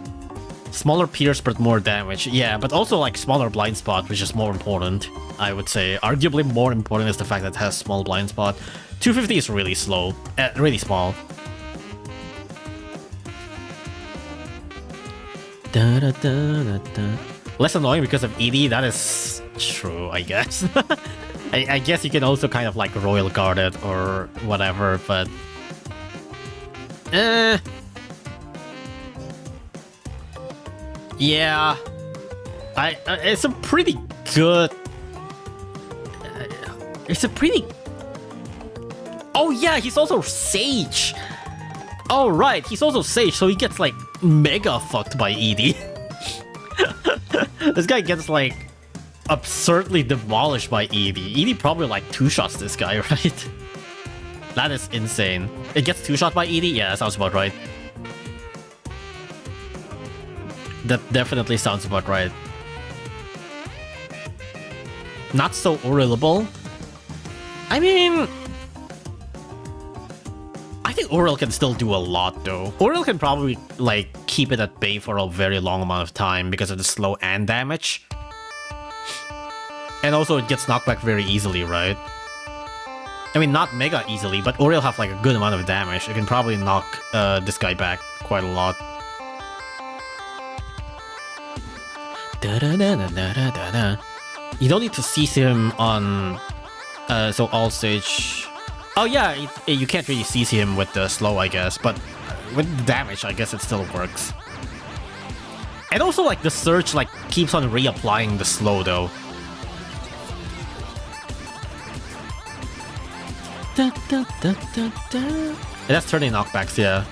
Smaller pierce, but more damage. Yeah, but also like smaller blind spot, which is more important, I would say. Arguably more important is the fact that it has small blind spot. 250 is really slow. Really small. Da, da, da, da, da. Less annoying because of ED, that is true, I guess. I guess you can also kind of like Royal Guard it or whatever, but... Yeah. It's a pretty good... It's a pretty... Oh yeah, he's also Sage! Oh right, he's also Sage, so he gets like mega fucked by ED. This guy gets like absurdly demolished by ED. ED probably like two-shots this guy, right? That is insane. It gets two-shot by ED? Yeah, that sounds about right. That definitely sounds about right. Not so Urielable. I mean... I think Uriel can still do a lot, though. Uriel can probably, like, keep it at bay for a very long amount of time because of the slow and damage. And also, it gets knocked back very easily, right? I mean, not mega easily, but Uriel have, like, a good amount of damage. It can probably knock this guy back quite a lot. You don't need to seize him on... so all stage... Oh yeah, you can't really seize him with the slow, I guess, but with the damage, I guess it still works. And also, like, the surge, like, keeps on reapplying the slow, though. And that's turning knockbacks, yeah.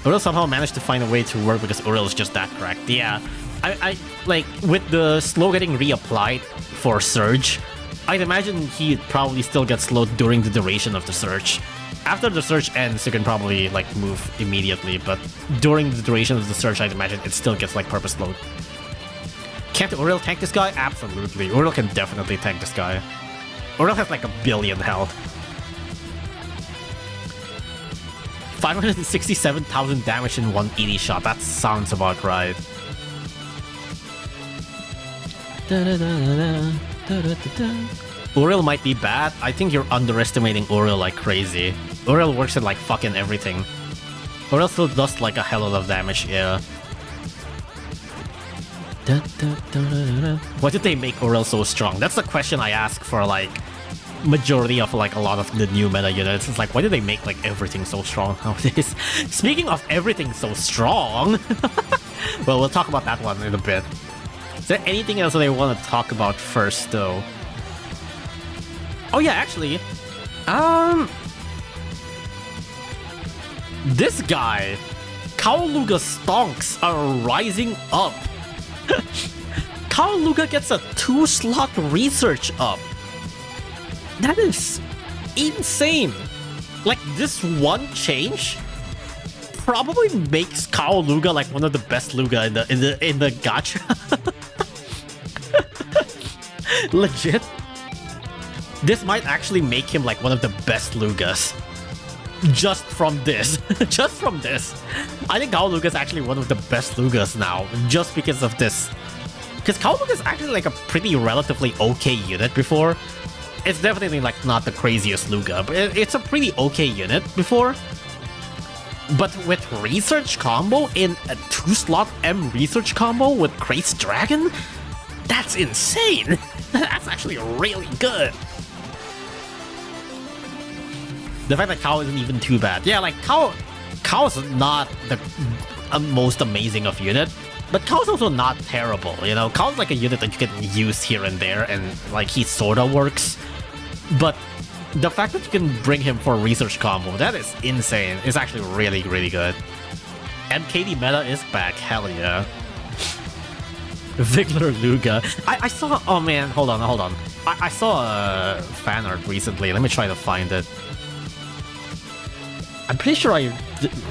Uriel somehow managed to find a way to work because Uriel is just that cracked. Yeah, I like, with the slow getting reapplied for surge, I'd imagine he'd probably still get slowed during the duration of the surge. After the surge ends, you can probably, like, move immediately, but during the duration of the surge, I'd imagine it still gets, like, purpose slowed. Can't Uriel tank this guy? Absolutely. Uriel can definitely tank this guy. Uriel has, like, 1 billion health. 567,000 damage in one ED shot. That sounds about right. Uriel might be bad. I think you're underestimating Uriel like crazy. Uriel works at like fucking everything. Uriel still does like a hell of a lot of damage, yeah. Why did they make Uriel so strong? That's the question I ask for like majority of like a lot of the new meta units. It's like, why did they make like everything so strong nowadays? Speaking of everything so strong, well, we'll talk about that one in a bit. Is there anything else that I want to talk about first, though? Oh yeah, actually, this guy, Kaoluga stonks are rising up. Kaoluga gets a 2-slot research up. That is insane. Like, this one change probably makes Kaoluga like one of the best Luga in the gacha. Legit. This might actually make him like one of the best Lugas. Just from this. Just from this. I think Kaoluga is actually one of the best Lugas now, just because of this. Because Kaoluga is actually like a pretty relatively okay unit before. It's definitely like not the craziest Luga, but it's a pretty okay unit before. But with research combo in a 2-slot M research combo with Crazy Dragon, that's insane. That's actually really good. The fact that Kao isn't even too bad. Yeah, like Kao is not the most amazing of unit, but Kao is also not terrible, you know? Kao is like a unit that you can use here and there, and like he sorta works. But the fact that you can bring him for research combo, that is insane. It's actually really, really good. MKD meta is back, hell yeah. Vigler Luga. I saw, oh man, hold on. I saw a fan art recently. Let me try to find it. I'm pretty sure I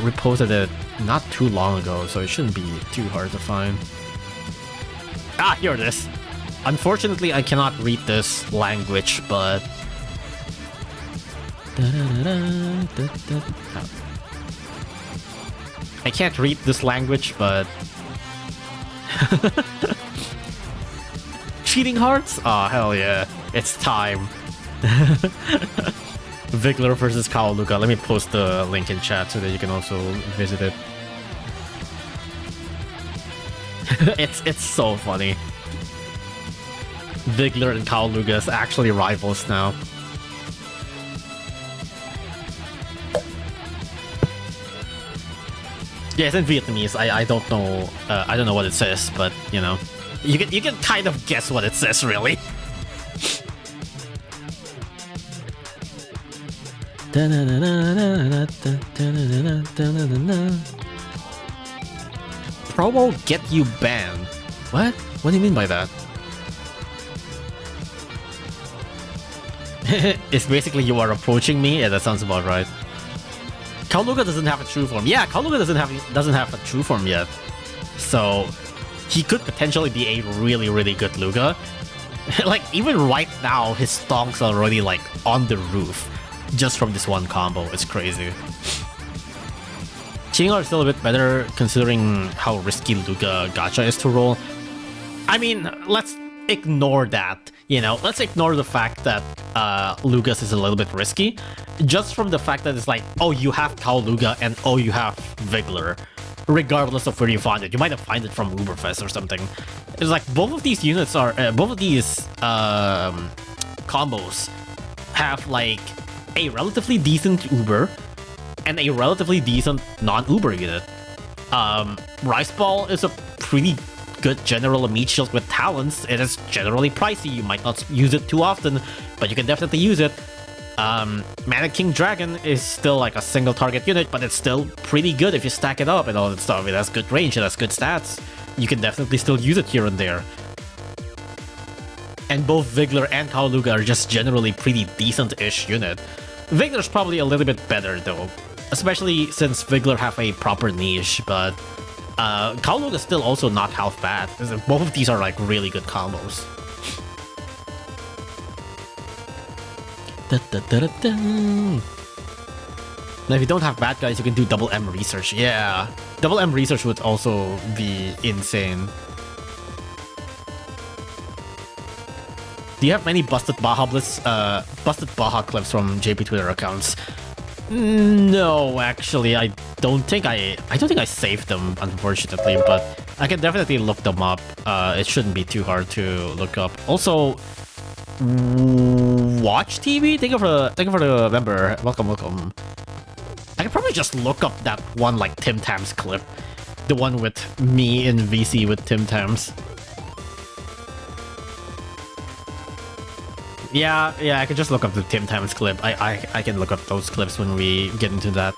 reposted it not too long ago, so it shouldn't be too hard to find. Ah, here it is. Unfortunately, I cannot read this language, but... I can't read this language, but... Cheating hearts? Oh, hell yeah. It's time. Vigler versus Kaoluga. Let me post the link in chat so that you can also visit it. It's so funny. Vigler and Kaoluga is actually rivals now. Yeah, it's in Vietnamese. I don't know. I don't know what it says, but you know, you can kind of guess what it says, really. Promo get you banned. What? What do you mean by that? It's basically you are approaching me. Yeah, that sounds about right. Kaoluga doesn't have a true form. Yeah, Kaoluga doesn't have a true form yet. So he could potentially be a really, really good Luga. Like, even right now, his stonks are already like on the roof. Just from this one combo. It's crazy. Chingar is still a bit better considering how risky Luga gacha is to roll. I mean, let's ignore that. You know, let's ignore the fact that Lugas is a little bit risky. Just from the fact that it's like, oh, you have Kaoluga and oh, you have Vigler. Regardless of where you find it. You might have found it from Uberfest or something. It's like both of these units are, both of these combos have like a relatively decent Uber and a relatively decent non-Uber unit. Rice Ball is a pretty good general meat shield with talents. It is generally pricey. You might not use it too often, but you can definitely use it. Mana King Dragon is still like a single target unit, but it's still pretty good if you stack it up and all that stuff. It has good range, it has good stats. You can definitely still use it here and there. And both Vigler and Kaoluga are just generally pretty decent-ish unit. Vigler's probably a little bit better though, especially since Vigler have a proper niche, but Kaoluga is still also not half bad. Both of these are like really good combos. Now if you don't have bad guys, you can do double M research. Yeah, double M research would also be insane. Do you have many busted busted Baja clips from JP Twitter accounts? No, actually, I don't think I saved them, unfortunately, but I can definitely look them up. It shouldn't be too hard to look up. Also, Watch TV. Thank you for the member. Welcome. I can probably just look up that one like Tim Tams clip, the one with me in VC with Tim Tams. Yeah, I can just look up the Tim Tams clip. I can look up those clips when we get into that.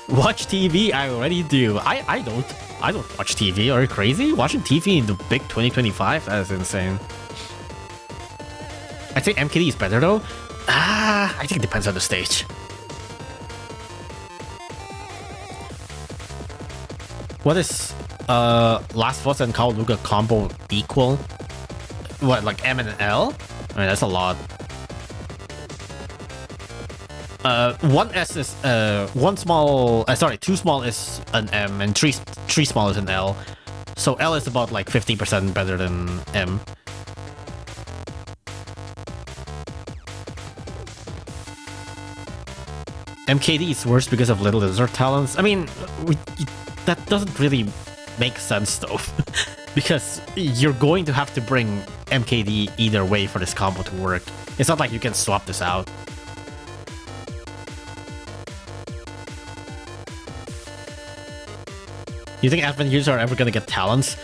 Watch TV? I already do. I don't watch TV. Are you crazy? Watching TV in the big 2025? That's insane. I think MKD is better though. I think it depends on the stage. What is Last Boss and Kaoluga combo equal? What, like M and L? I mean, that's a lot. 1S is two small is an M and three small is an L. So L is about like 50% better than M. MKD is worse because of Little Lizard talents. I mean, that doesn't really make sense though. Because you're going to have to bring MKD either way for this combo to work. It's not like you can swap this out. You think advent users are ever gonna get talents?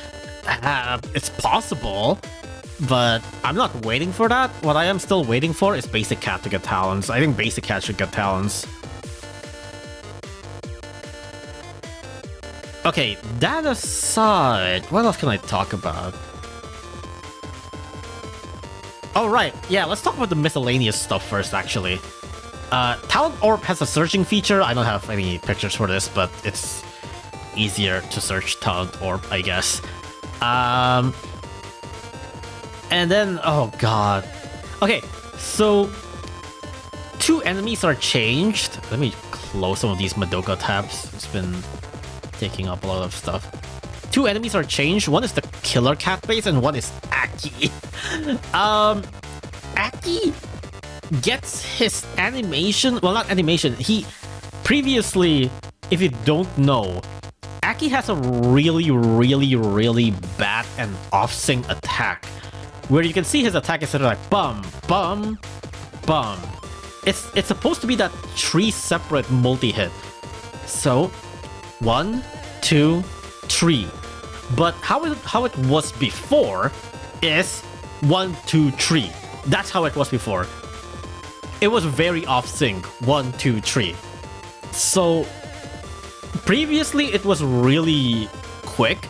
It's possible, but I'm not waiting for that. What I am still waiting for is Basic Cat to get talents. I think Basic Cat should get talents. Okay, that aside, what else can I talk about? Oh, right. Yeah, let's talk about the miscellaneous stuff first, actually. Talent Orb has a searching feature. I don't have any pictures for this, but it's easier to search Talent Orb, I guess. And then, oh god. Okay, so 2 enemies are changed. Let me close some of these Madoka tabs. It's been taking up a lot of stuff. 2 enemies are changed. One is the Killer Cat base and one is Aki. Aki gets his animation. Well, not animation. He previously, if you don't know, Aki has a really bad and off-sync attack, where you can see his attack is sort of like bum, bum, bum. It's supposed to be that 3 separate multi-hit. So 1, 2, 3. But how it was before is 1, 2, 3. That's how it was before. It was very off-sync. 1, 2, 3. So previously it was really quick,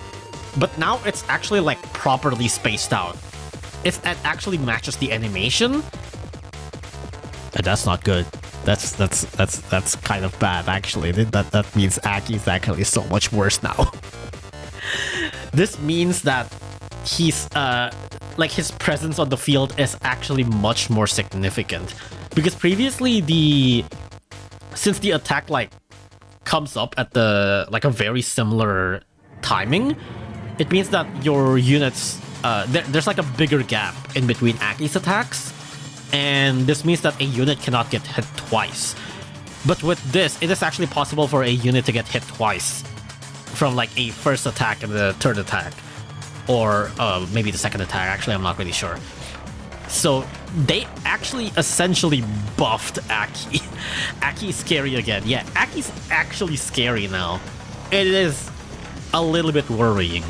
but now it's actually like properly spaced out. It actually matches the animation. And that's not good. That's kind of bad, actually. That means Aki is actually so much worse now. This means that he's like his presence on the field is actually much more significant, because previously since the attack like comes up at the like a very similar timing, it means that your units there's like a bigger gap in between Aki's attacks. And this means that a unit cannot get hit twice. But with this, it is actually possible for a unit to get hit twice from like a first attack and the third attack. Or maybe the second attack, actually, I'm not really sure. So they actually essentially buffed Aki. Aki is scary again. Yeah, Aki's actually scary now. It is a little bit worrying.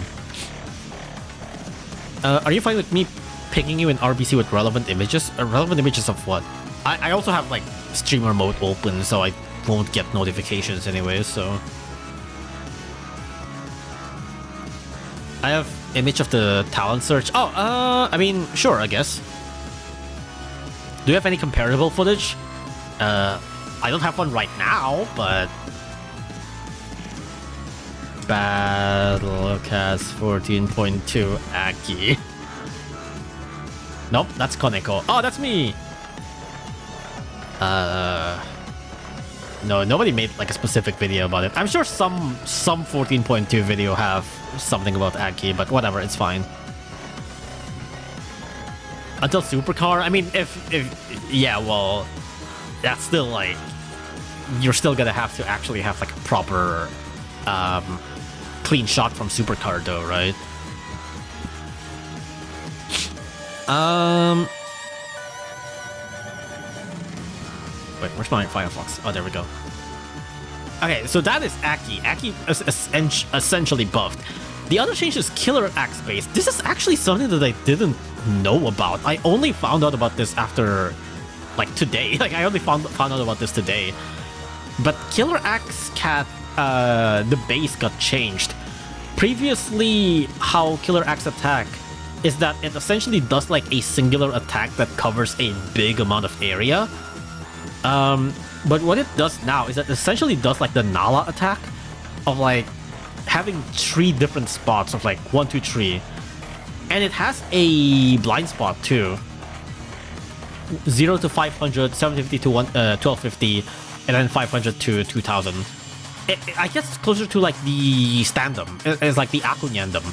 Are you fine with me picking you in RBC with relevant images? Relevant images of what? I also have like streamer mode open, so I won't get notifications anyway, so I have image of the talent search. Oh, I mean, sure, I guess. Do you have any comparable footage? I don't have one right now, but Battlecast 14.2 Aki. Nope, that's Koneko. Oh, that's me! No, nobody made like a specific video about it. I'm sure some 14.2 video have something about Aki, but whatever, it's fine. until supercar. I mean, if yeah, well, that's still like you're still gonna have to actually have like a proper clean shot from supercar though, right? Wait, where's my Firefox? Oh, there we go. Okay, so that is Aki. Aki is essentially buffed. The other change is Killer Axe base. This is actually something that I didn't know about. I only found out about this after, like, today. Like, I only found out about this today. But Killer Axe the base got changed. Previously, how Killer Axe attack is that it essentially does, like, a singular attack that covers a big amount of area. But what it does now is that it essentially does, like, the Nala attack of, like, having 3 different spots of like 1, 2, 3, and it has a blind spot too. 0 to 500, 750 to 1250, and then 500 to 2000. I guess it's closer to like the Standum. It's like the Akunyandum,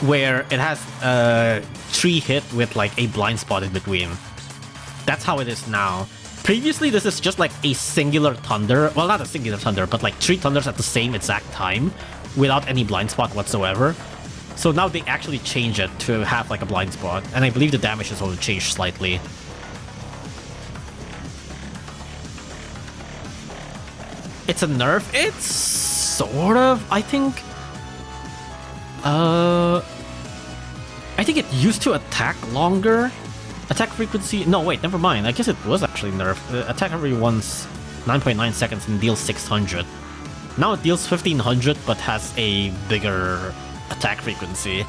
where it has 3 hit with like a blind spot in between. That's how it is now. Previously, this is just like a singular thunder. Well, not a singular thunder, but like 3 thunders at the same exact time without any blind spot whatsoever. So now they actually change it to have like a blind spot. And I believe the damage has also changed slightly. It's a nerf? It's sort of, I think. I think it used to attack longer. Attack frequency... No, wait, never mind. I guess it was actually nerfed. Attack every once 9.9 seconds and deals 600. Now it deals 1500 but has a bigger attack frequency.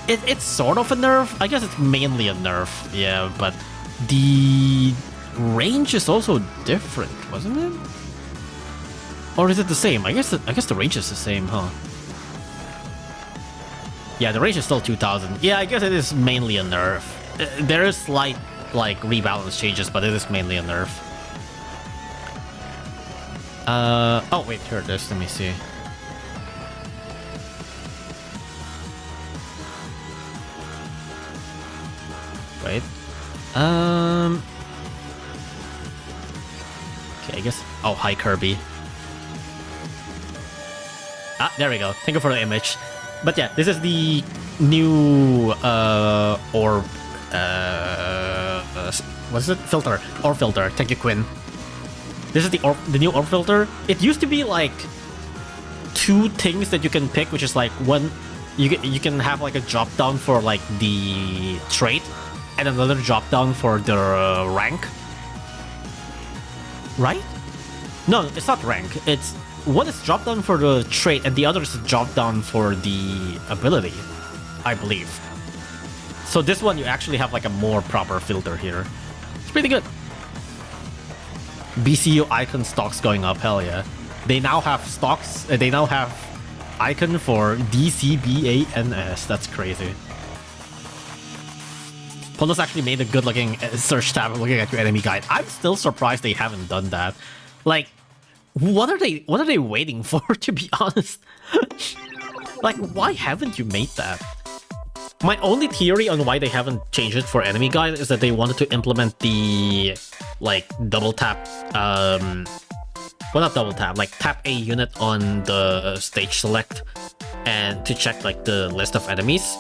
It's sort of a nerf. I guess it's mainly a nerf, yeah, but the range is also different, wasn't it? Or is it the same? I guess the range is the same, huh? Yeah, the range is still 2000. Yeah, I guess it is mainly a nerf. There is slight, like, rebalance changes, but it is mainly a nerf. Oh, wait, here it is. Let me see. Wait. Okay, I guess... Oh, hi, Kirby. Ah, there we go. Thank you for the image. But yeah, this is the new, orb... what's it? Filter. Orb filter. Thank you, Quinn. This is the new orb filter. It used to be like 2 things that you can pick, which is like one, you can have like a drop down for like the trait, and another drop down for the rank. Right? No, it's not rank. It's one is drop down for the trait, and the other is a drop down for the ability, I believe. So this one, you actually have like a more proper filter here. It's pretty good. BCU icon stocks going up, hell yeah. They now have stocks, they now have icon for DCBANS. That's crazy. Polos actually made a good looking search tab looking at your enemy guide. I'm still surprised they haven't done that. Like, what are they waiting for, to be honest? Like, why haven't you made that? My only theory on why they haven't changed it for enemy guide is that they wanted to implement the, like, double tap, well, not double tap, like tap a unit on the stage select and to check, like, the list of enemies.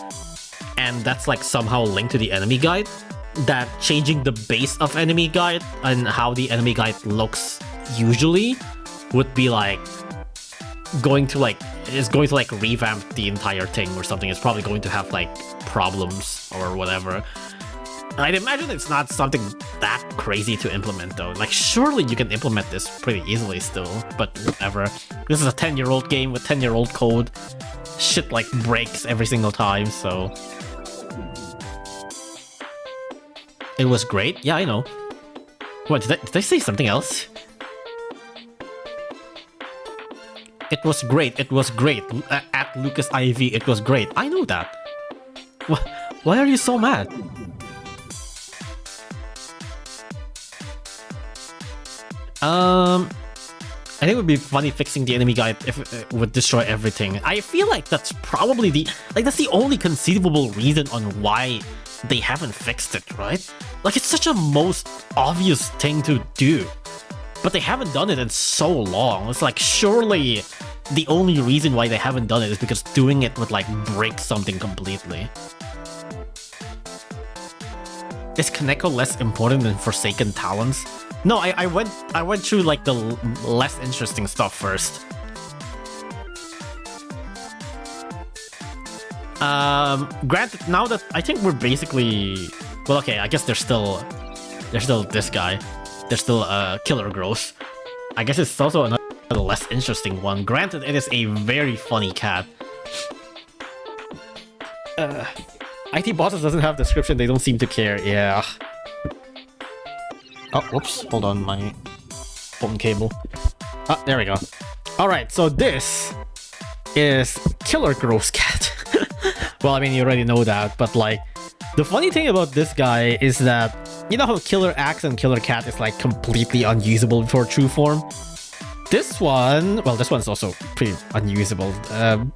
And that's, like, somehow linked to the enemy guide. That changing the base of enemy guide and how the enemy guide looks usually would be, like, going to revamp the entire thing or something. It's probably going to have like problems or whatever. I'd imagine it's not something that crazy to implement though. Like, surely you can implement this pretty easily still, but whatever. This is a 10-year-old game with 10-year-old code. Shit like breaks every single time, so it was great. Yeah, I know. What, did I say something else? It was great. It was great. At Lucas IV, it was great. I know that. Why are you so mad? I think it would be funny fixing the enemy guide if it would destroy everything. I feel like that's probably that's the only conceivable reason on why they haven't fixed it, right? Like, it's such a most obvious thing to do, but they haven't done it in so long. It's like, surely the only reason why they haven't done it is because doing it would like break something completely. Is Kaneko less important than Forsaken Talons? No, I went through like the less interesting stuff first. Granted, now that I think we're basically, well, okay, I guess there's still this guy. There's still Killer Gross. I guess it's also another less interesting one. Granted, it is a very funny cat. IT bosses doesn't have description, they don't seem to care, yeah. Oh, whoops, hold on, my phone cable. Ah, there we go. Alright, so this is Killer Gross Cat. Well, I mean, you already know that, but like, the funny thing about this guy is that, you know how Killer Axe and Killer Cat is like completely unusable before true form? This one, well, this one's also pretty unusable.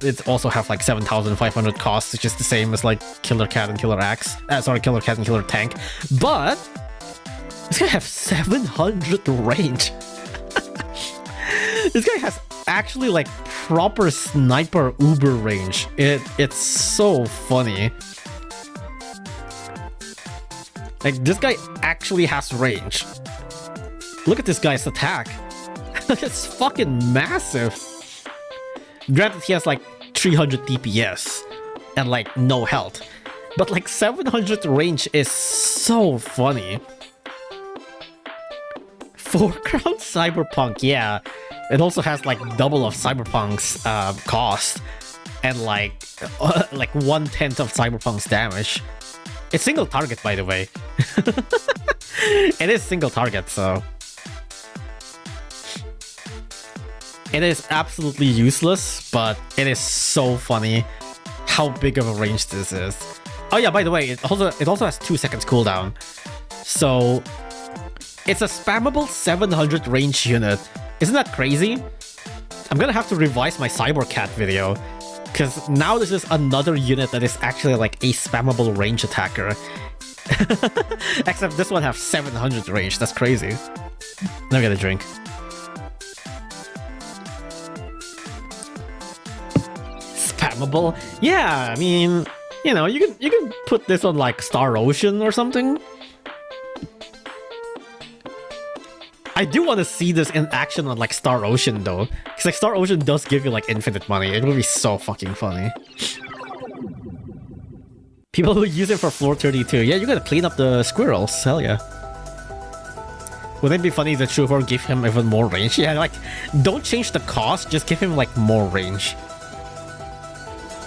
It also have like 7,500 cost, which is the same as like Killer Cat and Killer Axe. Sorry, Killer Cat and Killer Tank. But this guy has 700 range. This guy has actually like proper sniper uber range. It's so funny. Like, this guy actually has range. Look at this guy's attack. It's fucking massive. Granted, he has like 300 DPS and like no health, but like 700 range is so funny. Foreground Cyberpunk, yeah. It also has like double of Cyberpunk's cost and like 1/10 of Cyberpunk's damage. It's single target, by the way. It is single target, so it is absolutely useless, but it is so funny how big of a range this is. Oh yeah, by the way, it also has 2 seconds cooldown. So it's a spammable 700 range unit. Isn't that crazy? I'm gonna have to revise my Cybercat video, because now this is another unit that is actually like a spammable range attacker. Except this one has 700 range, that's crazy. Let me get a drink. Spammable? Yeah, I mean, you know, you can put this on like Star Ocean or something. I do want to see this in action on like Star Ocean though, because like Star Ocean does give you like infinite money. It would be so fucking funny. People who use it for floor 32. Yeah, you gotta clean up the squirrels. Hell yeah. Wouldn't it be funny if the true form give him even more range? Yeah, like, don't change the cost, just give him like more range.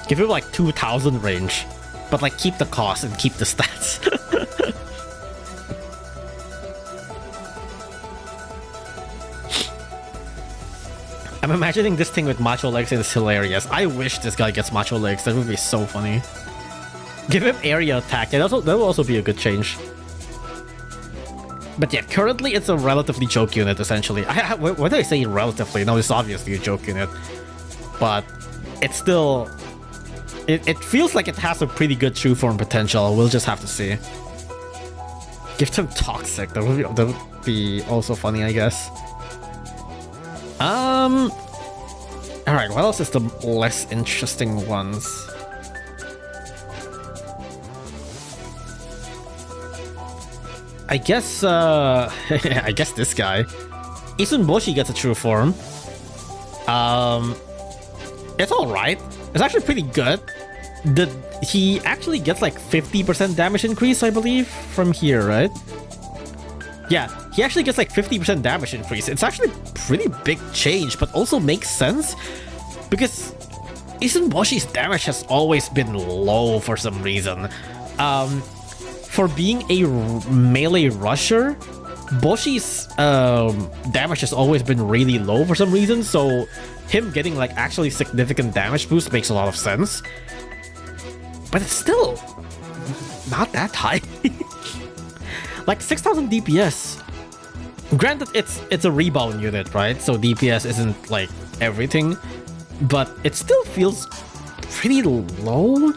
Give him like 2,000 range, but like keep the cost and keep the stats. I'm imagining this thing with macho legs is hilarious. I wish this guy gets macho legs. That would be so funny. Give him area attack. Yeah, that will also be a good change. But yeah, currently it's a relatively joke unit, essentially. Why did I say relatively? No, it's obviously a joke unit. But it's still... It feels like it has a pretty good true form potential. We'll just have to see. Give them Toxic. That would be also funny, I guess. Alright, what else is the less interesting ones? I guess, I guess this guy. Isunboshi gets a true form. It's alright. It's actually pretty good. He actually gets like 50% damage increase, I believe, from here, right? Yeah, he actually gets like 50% damage increase. It's actually pretty big change, but also makes sense because Isunboshi's damage has always been low for some reason. For being a melee rusher, Boshi's damage has always been really low for some reason, so him getting like actually significant damage boost makes a lot of sense. But it's still not that high. Like 6,000 DPS. Granted, it's a rebound unit, right? So DPS isn't like everything, but it still feels pretty low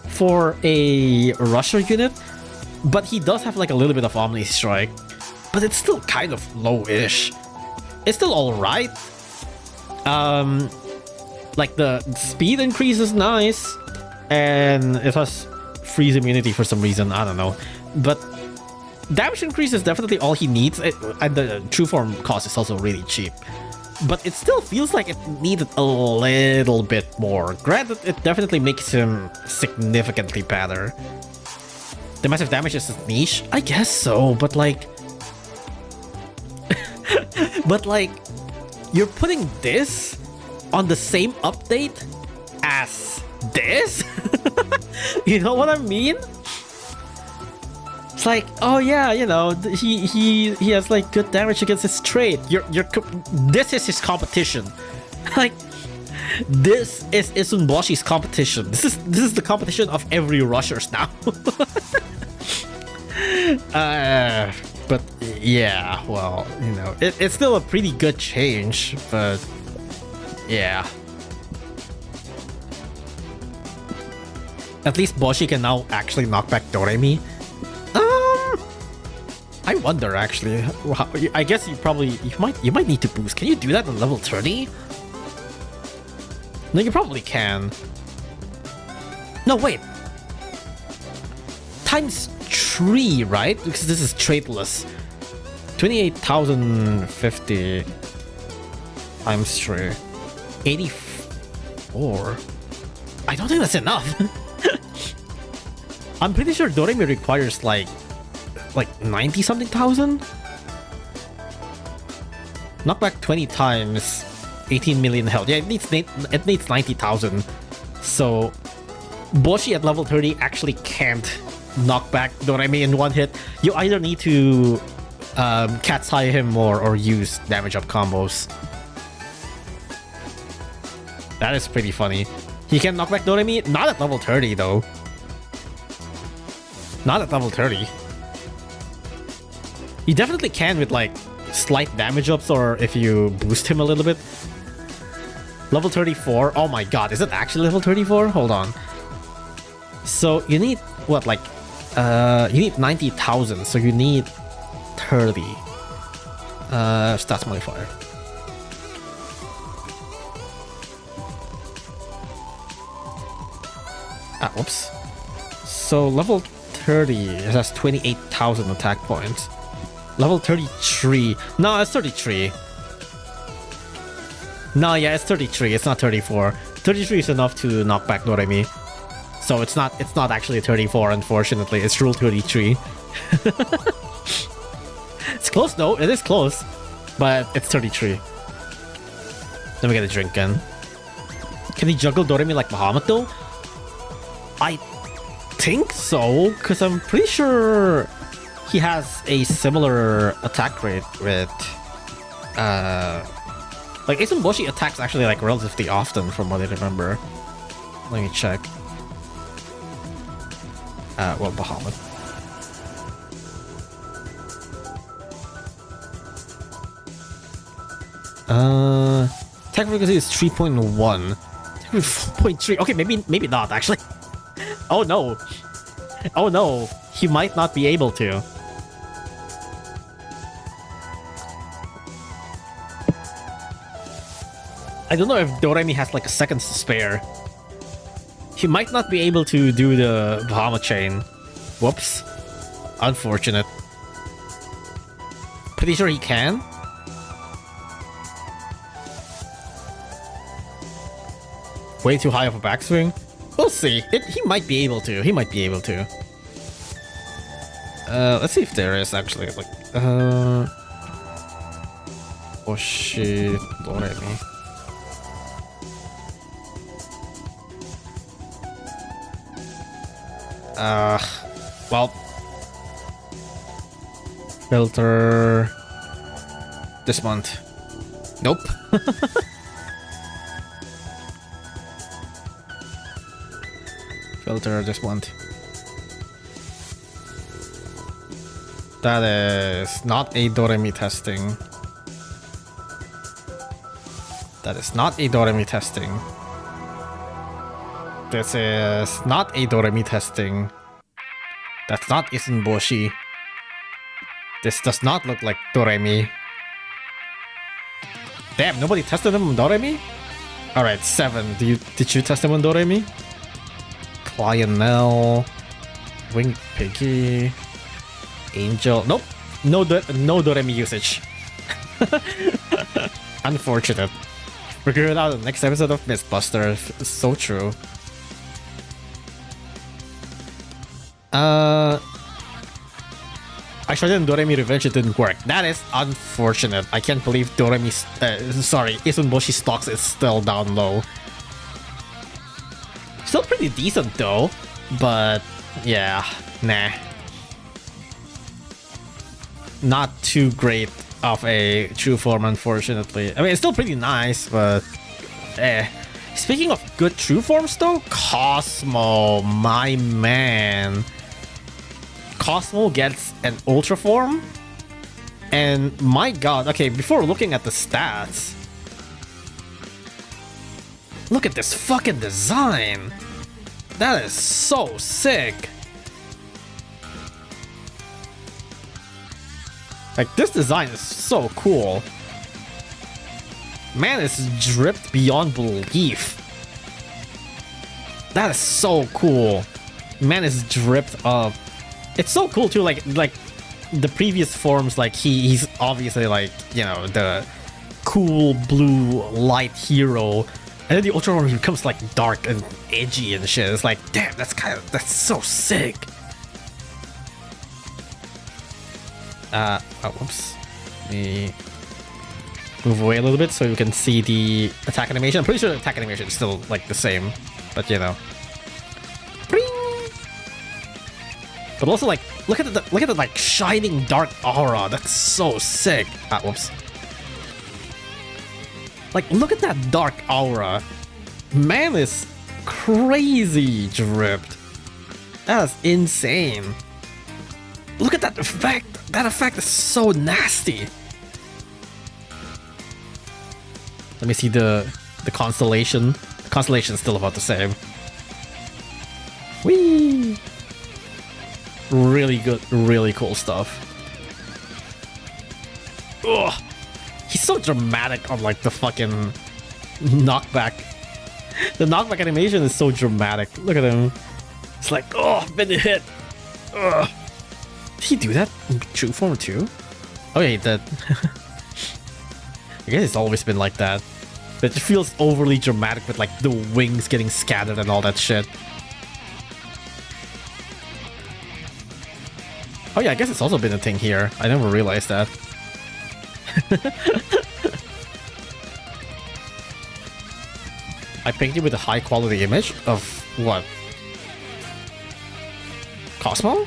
for a rusher unit. But he does have like a little bit of Omni Strike. But it's still kind of low-ish. It's still alright. Like the speed increase is nice. And it has freeze immunity for some reason. I don't know. But damage increase is definitely all he needs. And the true form cost is also really cheap. But it still feels like it needed a little bit more. Granted, it definitely makes him significantly better. The massive damage is niche? I guess so, but like... but like... You're putting this on the same update as this? You know what I mean? It's like, oh yeah, you know, he has like good damage against his trade. This is his competition. Like, this is Isunboshi's competition. This is the competition of every rushers now. But yeah, well, you know, it's still a pretty good change, but yeah. At least Boshi can now actually knock back Doremi. I wonder actually. I guess you might need to boost. Can you do that on level 30? No, you probably can. No, wait. Times 3, right? Because this is tradeless. 28,050 times 3. 84. I don't think that's enough. I'm pretty sure Doremi requires like 90 something thousand. Knockback 20 times 18 million health. Yeah, it needs 90,000. So Boshi at level 30 actually can't knock back Doremi in one hit. You either need to cat's eye him more or use damage up combos. That is pretty funny. He can knock back Doremi, not at level 30 though. Not at level 30. You definitely can with like slight damage ups or if you boost him a little bit. Level 34. Oh my god, is it actually level 34? Hold on. So you need what, like you need 90,000, so you need 30 stats modifier. Whoops. So level 30, it has 28,000 attack points. Level 33. No, it's 33. No, yeah, it's 33. It's not 34. 33 is enough to knock back Doremi. So it's not actually 34, unfortunately. It's rule 33. It's close though. It is close. But it's 33. Let me get a drink again. Can he juggle Doremi like Bahamut though? I think so, because I'm pretty sure he has a similar attack rate with like Isunboshi attacks actually like relatively often from what I remember. Let me check. Well, Bahamut. Attack frequency is 3.1. 4.3. Okay, maybe not actually. Oh no. Oh no. He might not be able to. I don't know if Doremi has like a seconds to spare. He might not be able to do the Bahamut chain. Whoops. Unfortunate. Pretty sure he can. Way too high of a backswing. We'll see. He might be able to. He might be able to. Let's see if there is actually like oh shit, Doremi. Well, filter this month. Nope. Filter this month. That is not a Doremi testing. That is not a Doremi testing. This is not a Doremi testing. That's not Isunboshi. This does not look like Doremi. Damn, nobody tested him on Doremi? Alright, 7. Did you test him on Doremi? Lionel, Winged Piggy, Angel. Nope, no Doremi usage. Unfortunate. Figure it out in the next episode of Mythbuster. It's so true. I tried it in Doremi Revenge, it didn't work. That is unfortunate. I can't believe Isunboshi stocks is still down low. Still pretty decent though, but yeah, nah. Not too great of a true form, unfortunately. I mean, it's still pretty nice, but eh. Speaking of good true forms though, Cosmo, my man. Cosmo gets an ultra form, and my god, okay, before looking at the stats, look at this fucking design. That is so sick. Like, this design is so cool. Man, it's dripped beyond belief. That is so cool. Man, it's dripped up. It's so cool too, like the previous forms, like he's obviously like, you know, the cool blue light hero. And then the ultra form becomes like dark and edgy and shit. It's like, damn, that's so sick. Oh, whoops. Let me move away a little bit so you can see the attack animation. I'm pretty sure the attack animation is still like the same, but you know. Bring! But also, like, look at the like shining dark aura. That's so sick. Ah, whoops. Like, look at that dark aura. Man is crazy dripped. That is insane. Look at that effect. That effect is so nasty. Let me see the constellation. The constellation is still about the same. Whee! Really good, really cool stuff. Ugh. He's so dramatic on like the fucking knockback. The knockback animation is so dramatic. Look at him. It's like, oh, been hit. Ugh. Did he do that in true form too? Oh yeah, he did. I guess it's always been like that. But it feels overly dramatic with like the wings getting scattered and all that shit. Oh yeah, I guess it's also been a thing here. I never realized that. I painted with a high quality image of what? Cosmo?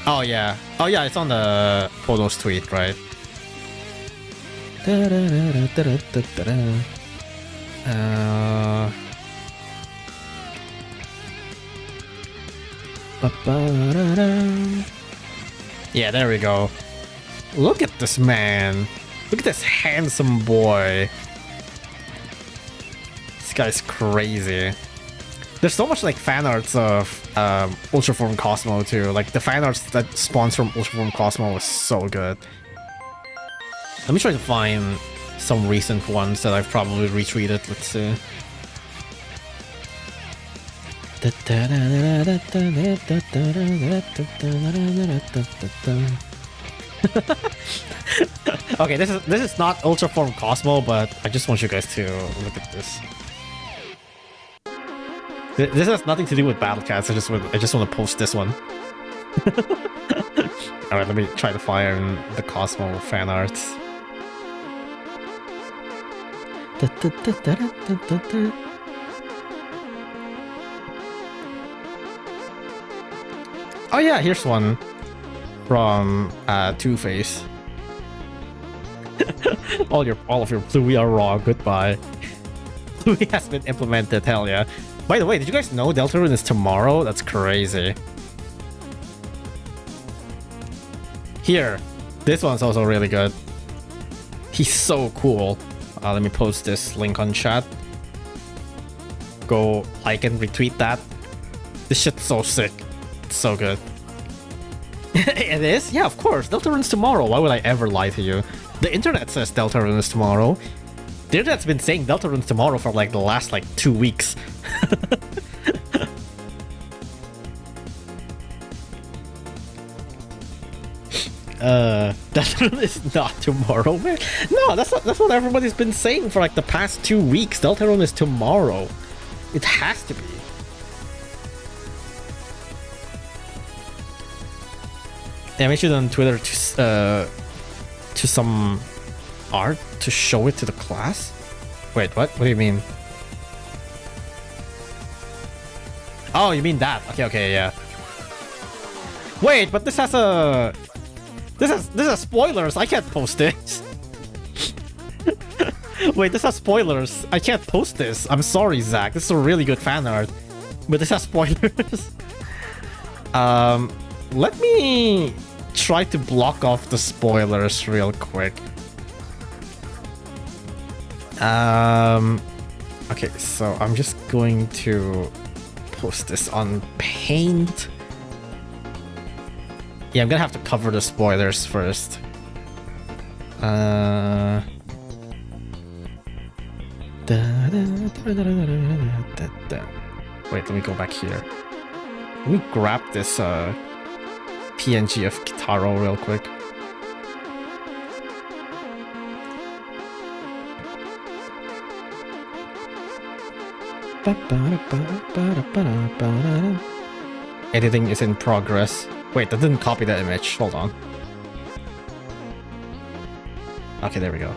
Oh yeah. Oh yeah, it's on the Podo's tweet, right? Yeah, there we go. Look at this man. Look at this handsome boy. This guy's crazy. There's so much like fan arts of Ultraform Cosmo too. Like the fan arts that spawns from Ultraform Cosmo was so good. Let me try to find some recent ones that I've probably retweeted. Let's see. Okay, this is not Ultraform Cosmo, but I just want you guys to look at this. This has nothing to do with Battlecats. I just want to post this one. All right, let me try to find the Cosmo fan arts. Oh yeah, here's one from Two-Face. all of your Bluey are raw. Goodbye. Bluey has been implemented. Hell yeah. By the way, did you guys know Deltarune is tomorrow? That's crazy. Here, this one's also really good. He's so cool. Let me post this link on chat. Go like and retweet that. This shit's so sick. It's so good. It is? Yeah, of course. Deltarune's tomorrow. Why would I ever lie to you? The internet says Deltarune is tomorrow. The internet's been saying Deltarune's tomorrow for like the last like 2 weeks. Deltarune is not tomorrow, man. No, that's what everybody's been saying for like the past 2 weeks. Deltarune is tomorrow. It has to be. I mentioned on Twitter to some art to show it to the class. Wait, what? What do you mean? Oh, you mean that? Okay, yeah. Wait, but this has a this has spoilers. I can't post this. Wait, this has spoilers. I can't post this. I'm sorry, Zach. This is a really good fan art, but this has spoilers. Let me try to block off the spoilers real quick. Okay, so I'm just going to post this on Paint. Yeah, I'm gonna have to cover the spoilers first. Wait, let me go back here. Let me grab this PNG of Kitaro real quick. Editing is in progress. Wait, that didn't copy that image. Hold on. Okay, there we go.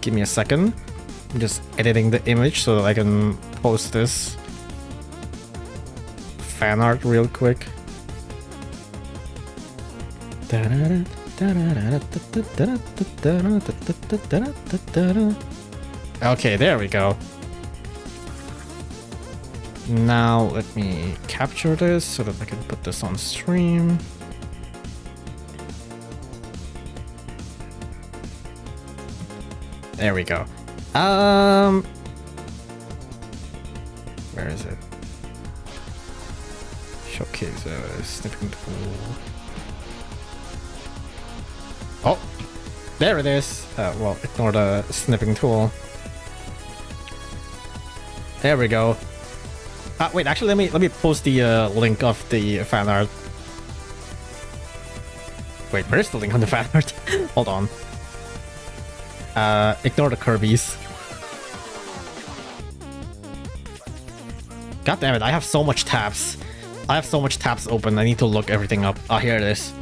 Give me a second. I'm just editing the image so that I can post this fan art real quick. Okay, there we go. Now let me capture this so that I can put this on stream. There we go. Where is it? Showcase snipping tool. Oh, there it is. Well, ignore the snipping tool. There we go. Wait, actually, let me post the link of the fan art. Wait, where's the link on the fan art? Hold on. Ignore the Kirby's. God damn it, I have so much tabs. I have so much tabs open, I need to look everything up. Oh, here it is.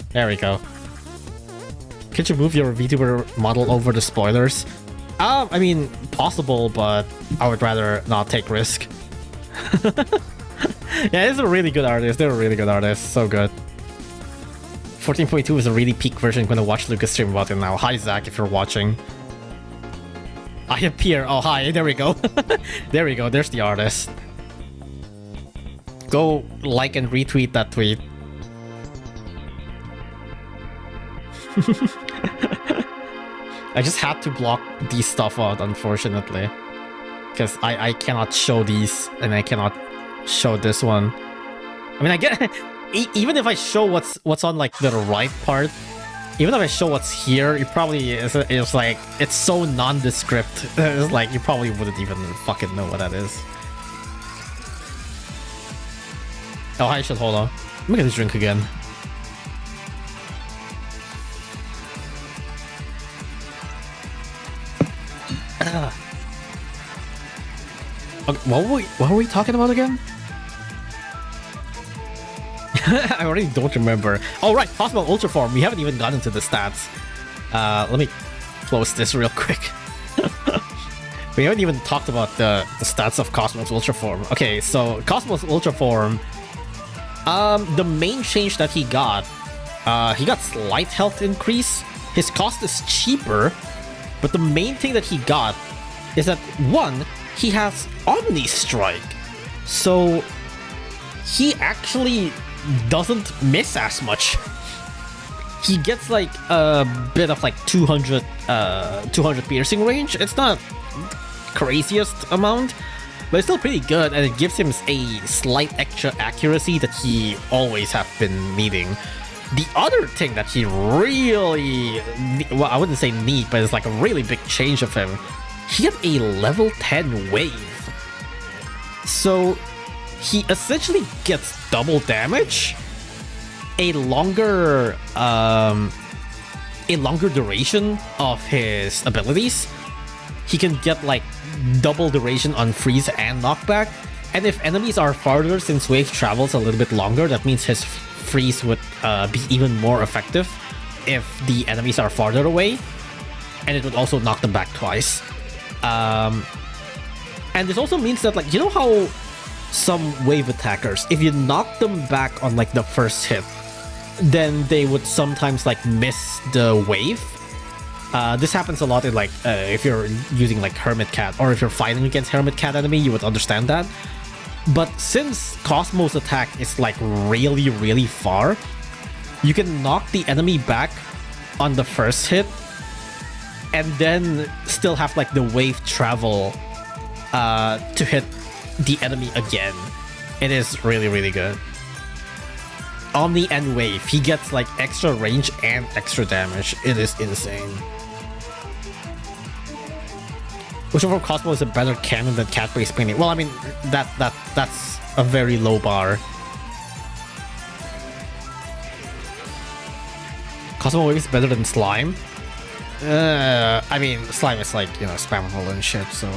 There we go. Could you move your VTuber model over the spoilers? I mean, possible, but I would rather not take risk. Yeah, it's a really good artist. They're a really good artist. So good. 14.2 is a really peak version. I'm gonna watch Lucas stream about it now. Hi, Zach, if you're watching. I appear. Oh, hi. There we go. There we go. There's the artist. Go like and retweet that tweet. I just had to block these stuff out, unfortunately. Because I cannot show these, and I cannot show this one. I mean, I get... Even if I show what's on, like, the right part, even if I show what's here, it probably is like... It's so nondescript. It's like, you probably wouldn't even fucking know what that is. Oh, I should hold on. Let me get this drink again. Okay, what were we talking about again? I already don't remember. Oh right, Cosmo Ultra Form. We haven't even gotten to the stats. Let me close this real quick. We haven't even talked about the stats of Cosmos Ultra Form. Okay, so Cosmos Ultra Form. The main change that he got slight health increase. His cost is cheaper, but the main thing that he got is that one, he has Omni Strike, so he actually doesn't miss as much. he gets like a bit of like 200 piercing range. It's not craziest amount, but it's still pretty good, and it gives him a slight extra accuracy that he always have been needing. The other thing that he really, well, I wouldn't say neat, but it's like a really big change of him. He had a level 10 wave. So he essentially gets double damage, a longer duration of his abilities. He can get like double duration on freeze and knockback, and if enemies are farther, since wave travels a little bit longer, that means his freeze would be even more effective if the enemies are farther away, and it would also knock them back twice. And this also means that, like, you know how some wave attackers, if you knock them back on like the first hit, then they would sometimes like miss the wave. This happens a lot in like if you're using like Hermit Cat, or if you're fighting against Hermit Cat enemy, you would understand that. But since Cosmo's attack is like really, really far, you can knock the enemy back on the first hit and then still have like the wave travel to hit the enemy again. It is really, really good. Omni and Wave, he gets like extra range and extra damage. It is insane. Which of Cosmo is a better cannon than cat-based painting? Well, I mean, that's a very low bar. Cosmo Wave is better than Slime? I mean, Slime is like, you know, spammable and shit, so...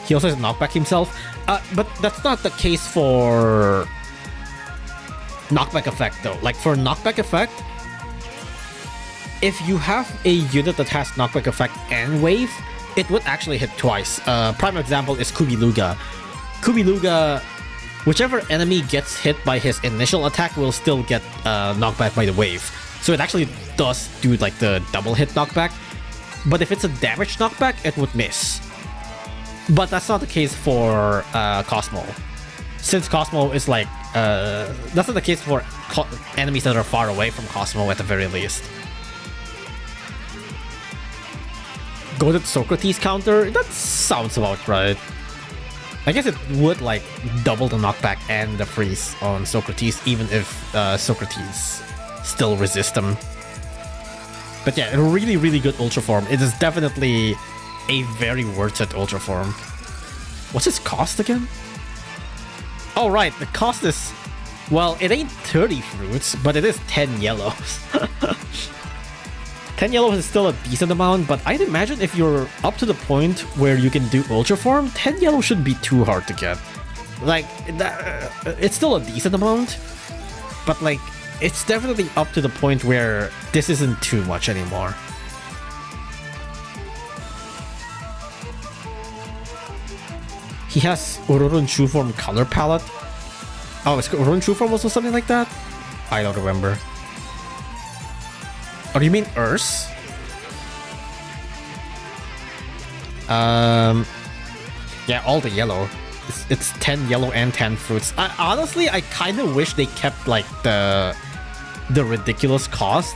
He also has knockback himself. But that's not the case for knockback effect, though. Like, for knockback effect, if you have a unit that has knockback effect and wave, it would actually hit twice. Prime example is Kubiluga. Kubiluga, whichever enemy gets hit by his initial attack will still get knockback by the wave. So it actually does do like the double hit knockback. But if it's a damage knockback, it would miss. But that's not the case for Cosmo. Since Cosmo is like... that's not the case for enemies that are far away from Cosmo at the very least. Go to Socrates counter? That sounds about right. I guess it would like double the knockback and the freeze on Socrates, even if Socrates still resist them. But yeah, a really, really good Ultra Form. It is definitely a very worth it Ultra Form. What's its cost again? Oh right, the cost is... Well, it ain't 30 fruits, but it is 10 yellows. 10 yellows is still a decent amount, but I'd imagine if you're up to the point where you can do Ultra Form, 10 yellow shouldn't be too hard to get. Like, it's still a decent amount, but like, it's definitely up to the point where this isn't too much anymore. He has Ururun True Form color palette. Oh, is Ururun True Form also something like that? I don't remember. Oh, do you mean Urs? Yeah, all the yellow. It's 10 yellow and 10 fruits. Honestly, I kind of wish they kept like the ridiculous cost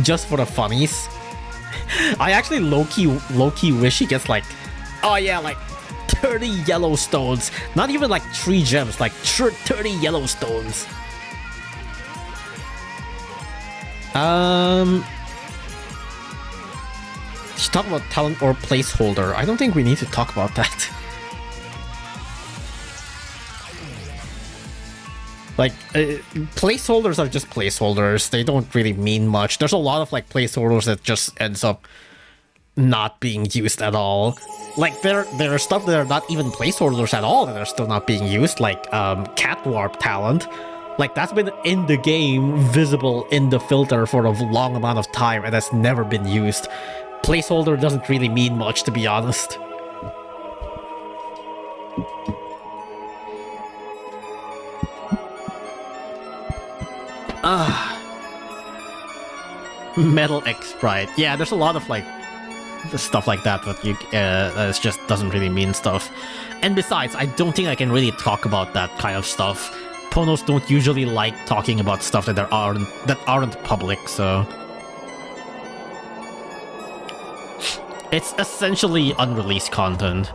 just for the funnies. I actually low-key wish he gets like, oh yeah, like 30 yellow stones. Not even like 3 gems, like 30 yellow stones. Should talk about talent or placeholder. I don't think we need to talk about that. Like, placeholders are just placeholders. They don't really mean much. There's a lot of like placeholders that just ends up not being used at all. Like, there are stuff that are not even placeholders at all that are still not being used, like Cat Warp talent. Like, that's been in the game, visible in the filter for a long amount of time, and that's never been used. Placeholder doesn't really mean much, to be honest. Metal X Sprite. Yeah, there's a lot of like stuff like that you it just doesn't really mean stuff. And besides, I don't think I can really talk about that kind of stuff. Ponos don't usually like talking about stuff that aren't public, so it's essentially unreleased content.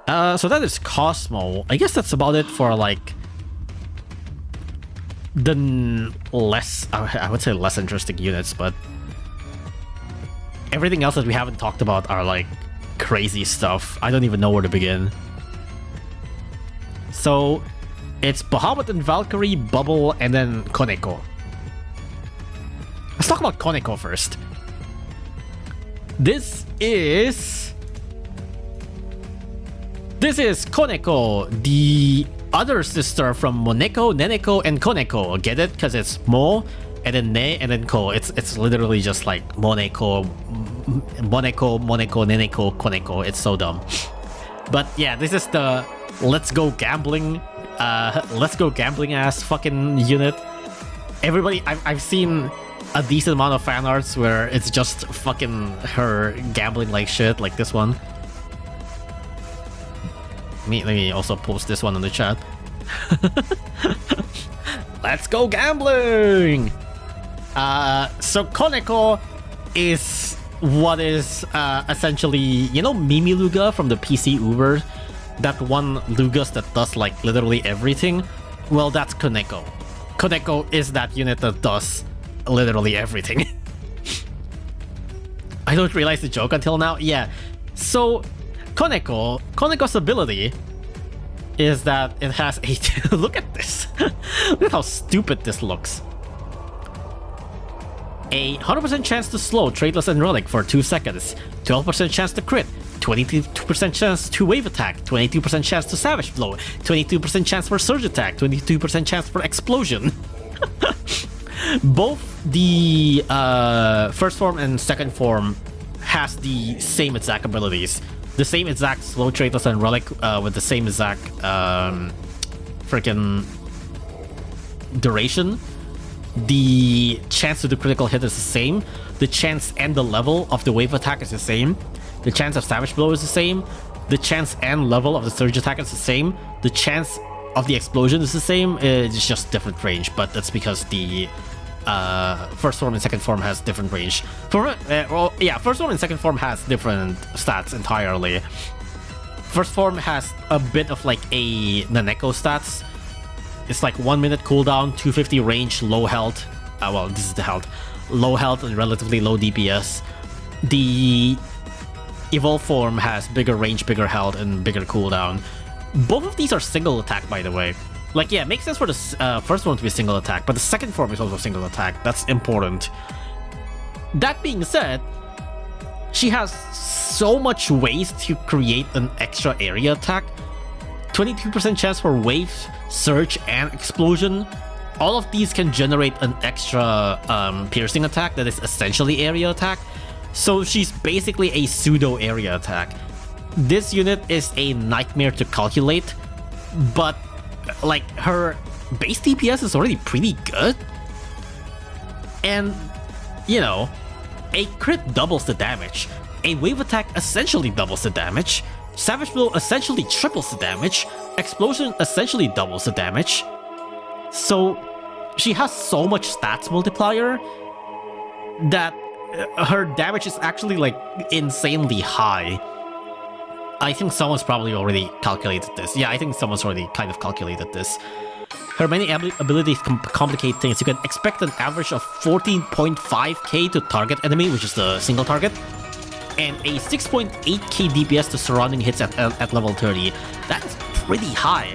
So that is Cosmo. I guess that's about it for like the less, I would say less interesting units, but everything else that we haven't talked about are like crazy stuff. I don't even know where to begin. So it's Bahamut and Valkyrie, Bubble, and then Koneko. Let's talk about Koneko first. This is Koneko, the other sister from Moneko, Neneko, and Koneko. Get it? Because it's Mo, and then Ne, and then Ko. It's literally just like Moneko, Neneko, Koneko. It's so dumb. But yeah, this is the let's go gambling ass fucking unit. Everybody, I've seen a decent amount of fan arts where it's just fucking her gambling like shit, like this one. Let me also post this one in the chat. Let's go gambling! So Koneko is what is essentially, you know, Mimi Luga from the PC Uber? That one Lugas that does like literally everything? Well, that's Koneko. Koneko is that unit that does literally everything. I don't realize the joke until now. Yeah. So Koneko's ability is that it has a look at this. Look at how stupid this looks. A 100% chance to slow Traitless and Relic for 2 seconds, 12% chance to crit, 22% chance to wave attack, 22% chance to savage blow, 22% chance for surge attack, 22% chance for explosion. Both the first form and second form has the same exact abilities. The same exact slow Traitless and Relic with the same exact freaking duration. The chance to do critical hit is the same. The chance and the level of the wave attack is the same. The chance of savage blow is the same. The chance and level of the surge attack is the same. The chance of the explosion is the same. It's just different range, but that's because the first form and second form has different range. First form and second form has different stats entirely. First form has a bit of like a Naneko stats. It's like 1 minute cooldown, 250 range, low health. Well, this is the health. Low health and relatively low DPS. The evolve form has bigger range, bigger health, and bigger cooldown. Both of these are single attack, by the way. Like, yeah, it makes sense for the first one to be single attack, but the second form is also single attack. That's important. That being said, she has so much ways to create an extra area attack. 22% chance for wave, surge, and explosion. All of these can generate an extra piercing attack that is essentially area attack. So she's basically a pseudo area attack. This unit is a nightmare to calculate, but like her base DPS is already pretty good. And, you know, a crit doubles the damage. A wave attack essentially doubles the damage. Savage Blow essentially triples the damage. Explosion essentially doubles the damage. So she has so much stats multiplier that her damage is actually like insanely high. I think someone's probably already calculated this. Yeah, I think someone's already kind of calculated this. Her many abilities complicate things. You can expect an average of 14.5k to target enemy, which is the single target, and a 6.8k DPS to surrounding hits at level 30. That's pretty high.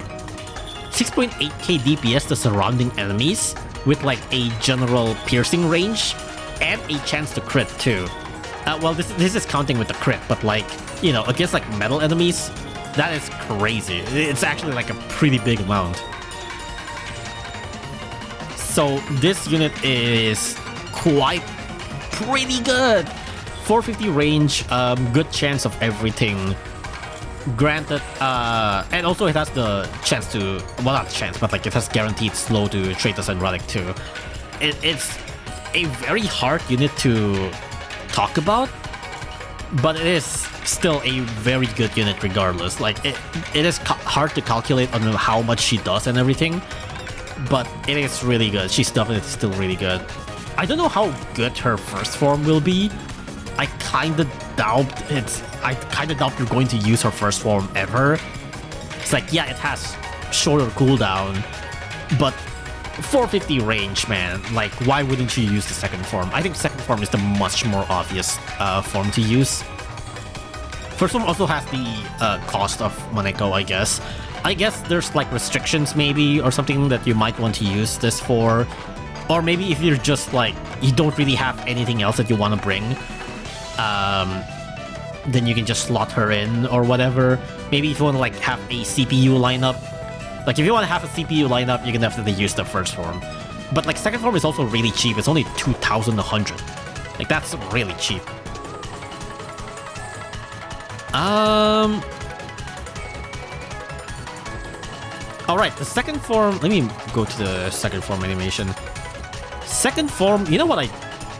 6.8k DPS to surrounding enemies with like a general piercing range and a chance to crit too. Well, this is counting with the crit, but like, you know, against like metal enemies, that is crazy. It's actually like a pretty big amount. So this unit is quite pretty good. 450 range, good chance of everything. Granted, and also it has the chance to, well, not chance, but like it has guaranteed slow to Traitless and Relic too. It's a very hard unit to talk about but it is still a very good unit regardless. Like, it is hard to calculate on how much she does and everything, but it is really good. She's definitely still really good. I don't know how good her first form will be. I kind of doubt you're going to use her first form ever. It's like, yeah, it has shorter cooldown, but 450 range, man. Like, why wouldn't you use the second form? I think second form is the much more obvious form to use. First form also has the cost of Moneko, I guess. I guess there's like restrictions maybe or something that you might want to use this for. Or maybe if you're just like, you don't really have anything else that you want to bring, then you can just slot her in or whatever. Maybe if you want to like have a CPU lineup. Like if you want to have a CPU lineup, you can definitely use the first form. But like second form is also really cheap. It's only 2,100. Like that's really cheap. Alright, the second form, let me go to the second form animation. Second form, you know what I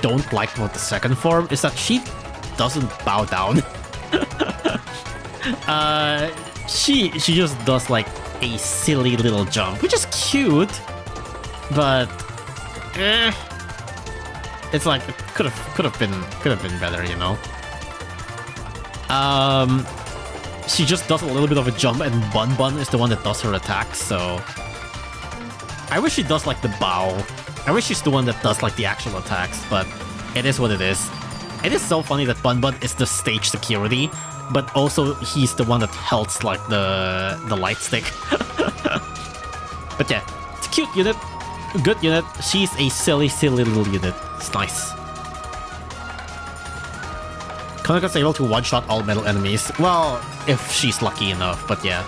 don't like about the second form is that she doesn't bow down. She just does like a silly little jump, which is cute, but it's like it could have been better, you know. She just does a little bit of a jump, and Bun is the one that does her attacks. So I wish she does like the bow. I wish she's the one that does like the actual attacks, but it is what it is. It is so funny that Bun is the stage security, but also he's the one that holds like the light stick. But yeah, it's a cute unit, good unit. She's a silly little unit. It's nice. Konoko's able to one-shot all metal enemies. Well, if she's lucky enough, but yeah.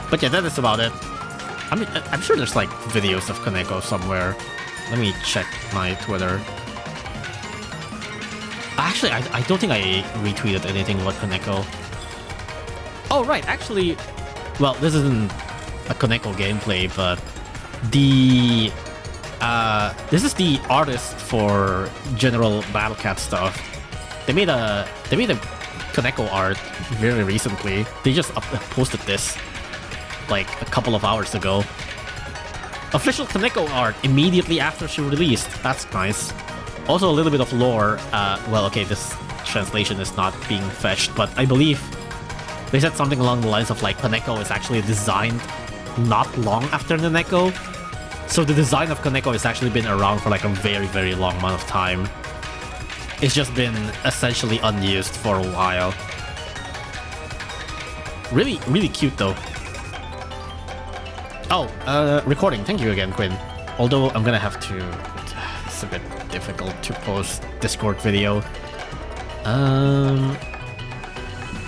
But yeah, that is about it. I mean, I'm sure there's like videos of Kaneko somewhere. Let me check my Twitter. Actually, I don't think I retweeted anything about Kaneko. Oh, right, actually, well, this isn't a Kaneko gameplay, but the this is the artist for general Battle Cat stuff. They made a Kaneko art very recently. They just posted this like a couple of hours ago. Official Kaneko art immediately after she released. That's nice. Also a little bit of lore. Well, okay, this translation is not being fetched, but I believe they said something along the lines of like Kaneko is actually designed not long after Naneko. So the design of Kaneko has actually been around for like a very long amount of time. It's just been essentially unused for a while. Really cute though. Oh, recording. Thank you again, Quinn. Although I'm gonna have to... It's a bit difficult to post Discord video.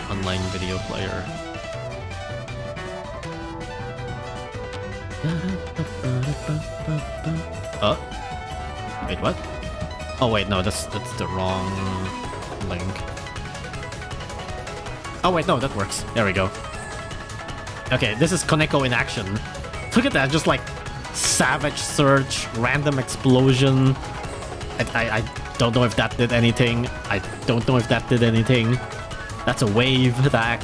Online video player. Wait, what? Oh wait, no, that's the wrong link. Oh wait, no, that works. There we go. Okay, this is Kaneko in action. Look at that, just like savage surge, random explosion. I don't know if that did anything. I don't know if that did anything. That's a wave attack.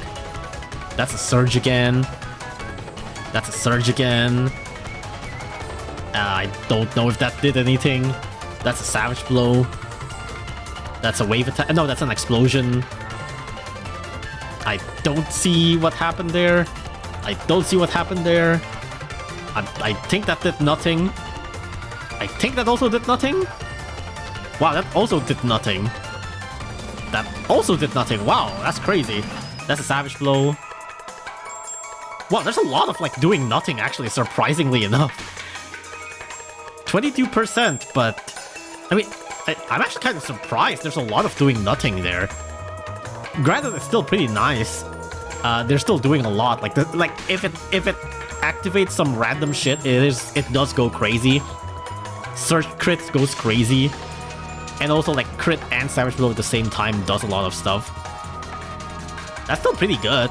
That's a surge again. That's a surge again. I don't know if that did anything. That's a savage blow. That's a wave attack. No, that's an explosion. I don't see what happened there. I don't see what happened there. I think that did nothing. I think that also did nothing. Wow, that also did nothing. That also did nothing. Wow, that's crazy. That's a savage blow. Wow, there's a lot of like doing nothing actually, surprisingly enough. 22%, but I mean, I'm actually kind of surprised there's a lot of doing nothing there. Granted, it's still pretty nice. They're still doing a lot. Like, if it activates some random shit, it does go crazy. Surge crit goes crazy, and also like crit and savage blow at the same time does a lot of stuff. That's still pretty good.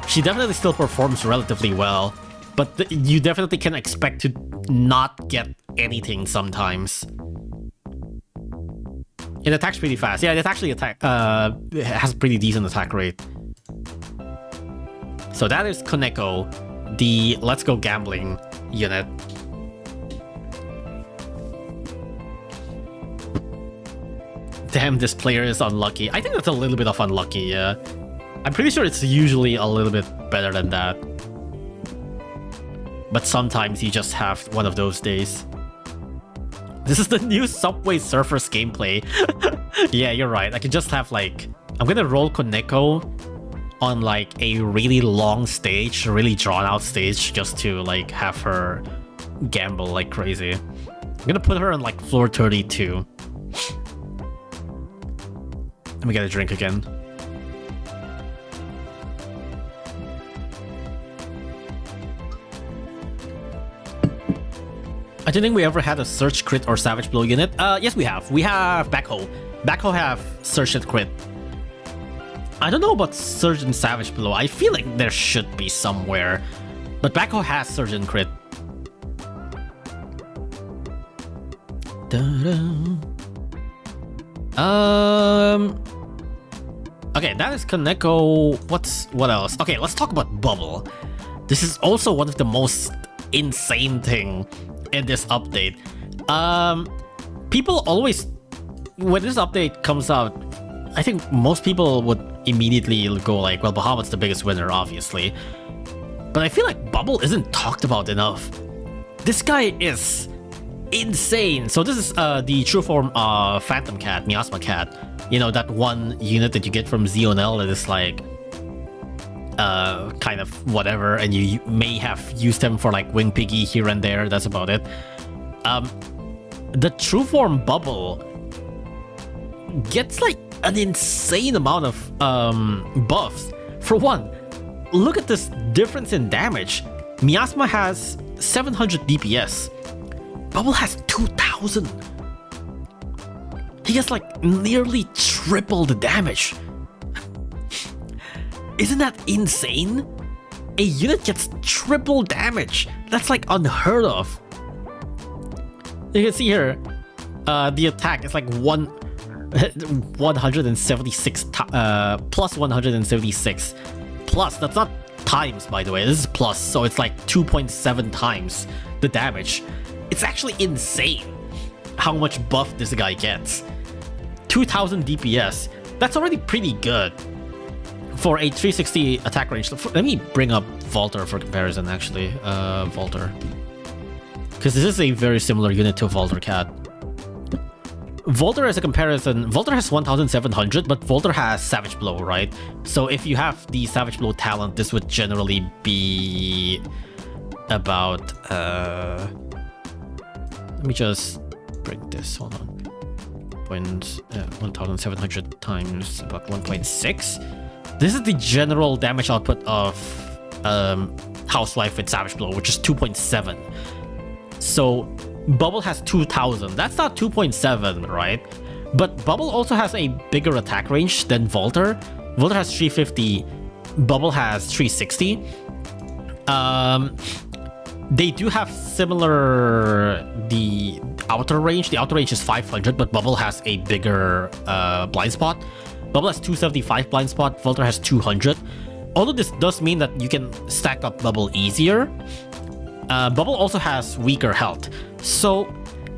She definitely still performs relatively well, but you definitely can expect to not get anything sometimes. It attacks pretty fast. Yeah, it actually it has a pretty decent attack rate. So that is Koneko, the Let's Go Gambling unit. Damn, this player is unlucky. I think that's a little bit of unlucky, yeah. I'm pretty sure it's usually a little bit better than that. But sometimes you just have one of those days. This is the new Subway Surfers gameplay. Yeah, you're right. I could just have like... I'm gonna roll Koneko on like a really long stage, a really drawn out stage, just to like have her gamble like crazy. I'm gonna put her on like floor 32. Let me get a drink again. I don't think we ever had a Surge Crit or Savage Blow unit. Yes, we have. We have bahaBLAST. bahaBLAST have Surge and Crit. I don't know about Surge and Savage Blow. I feel like there should be somewhere. But bahaBLAST has Surge and Crit. Okay, that is Koneko. What else? Okay, let's talk about Bubble. This is also one of the most insane thing in this update. People always, when this update comes out, I think most people would immediately go like, well, bahaBLAST's the biggest winner, obviously. But I feel like Bubble isn't talked about enough. This guy is insane. So this is the true form of Phantom Cat, Miasma Cat. You know, that one unit that you get from Zionel that is like kind of whatever, and you may have used him for like Wing Piggy here and there. That's about it. The true form Bubble gets like an insane amount of buffs. For one, look at this difference in damage. Miasma has 700 DPS. Bubble has 2000. He gets like nearly triple the damage. Isn't that insane? A unit gets triple damage. That's like unheard of. You can see here, the attack is like 176 plus 176 plus. That's not times, by the way. This is plus, so it's like 2.7 times the damage. It's actually insane how much buff this guy gets. 2000 DPS. That's already pretty good for a 360 attack range. Let me bring up Volter for comparison, actually. Volter. Because this is a very similar unit to Volter Cat. Volter as a comparison, Volter has 1700, but Volter has Savage Blow, right? So if you have the Savage Blow talent, this would generally be about... let me just bring this, hold on. 1700 times about 1.6. This is the general damage output of Housewife with Savage Blow, which is 2.7. So Bubble has 2000. That's not 2.7, right? But Bubble also has a bigger attack range than Volter. Volter has 350. Bubble has 360. They do have similar the outer range. The outer range is 500, but Bubble has a bigger blind spot. Bubble has 275 blind spot. Volter has 200. Although this does mean that you can stack up Bubble easier. Bubble also has weaker health. So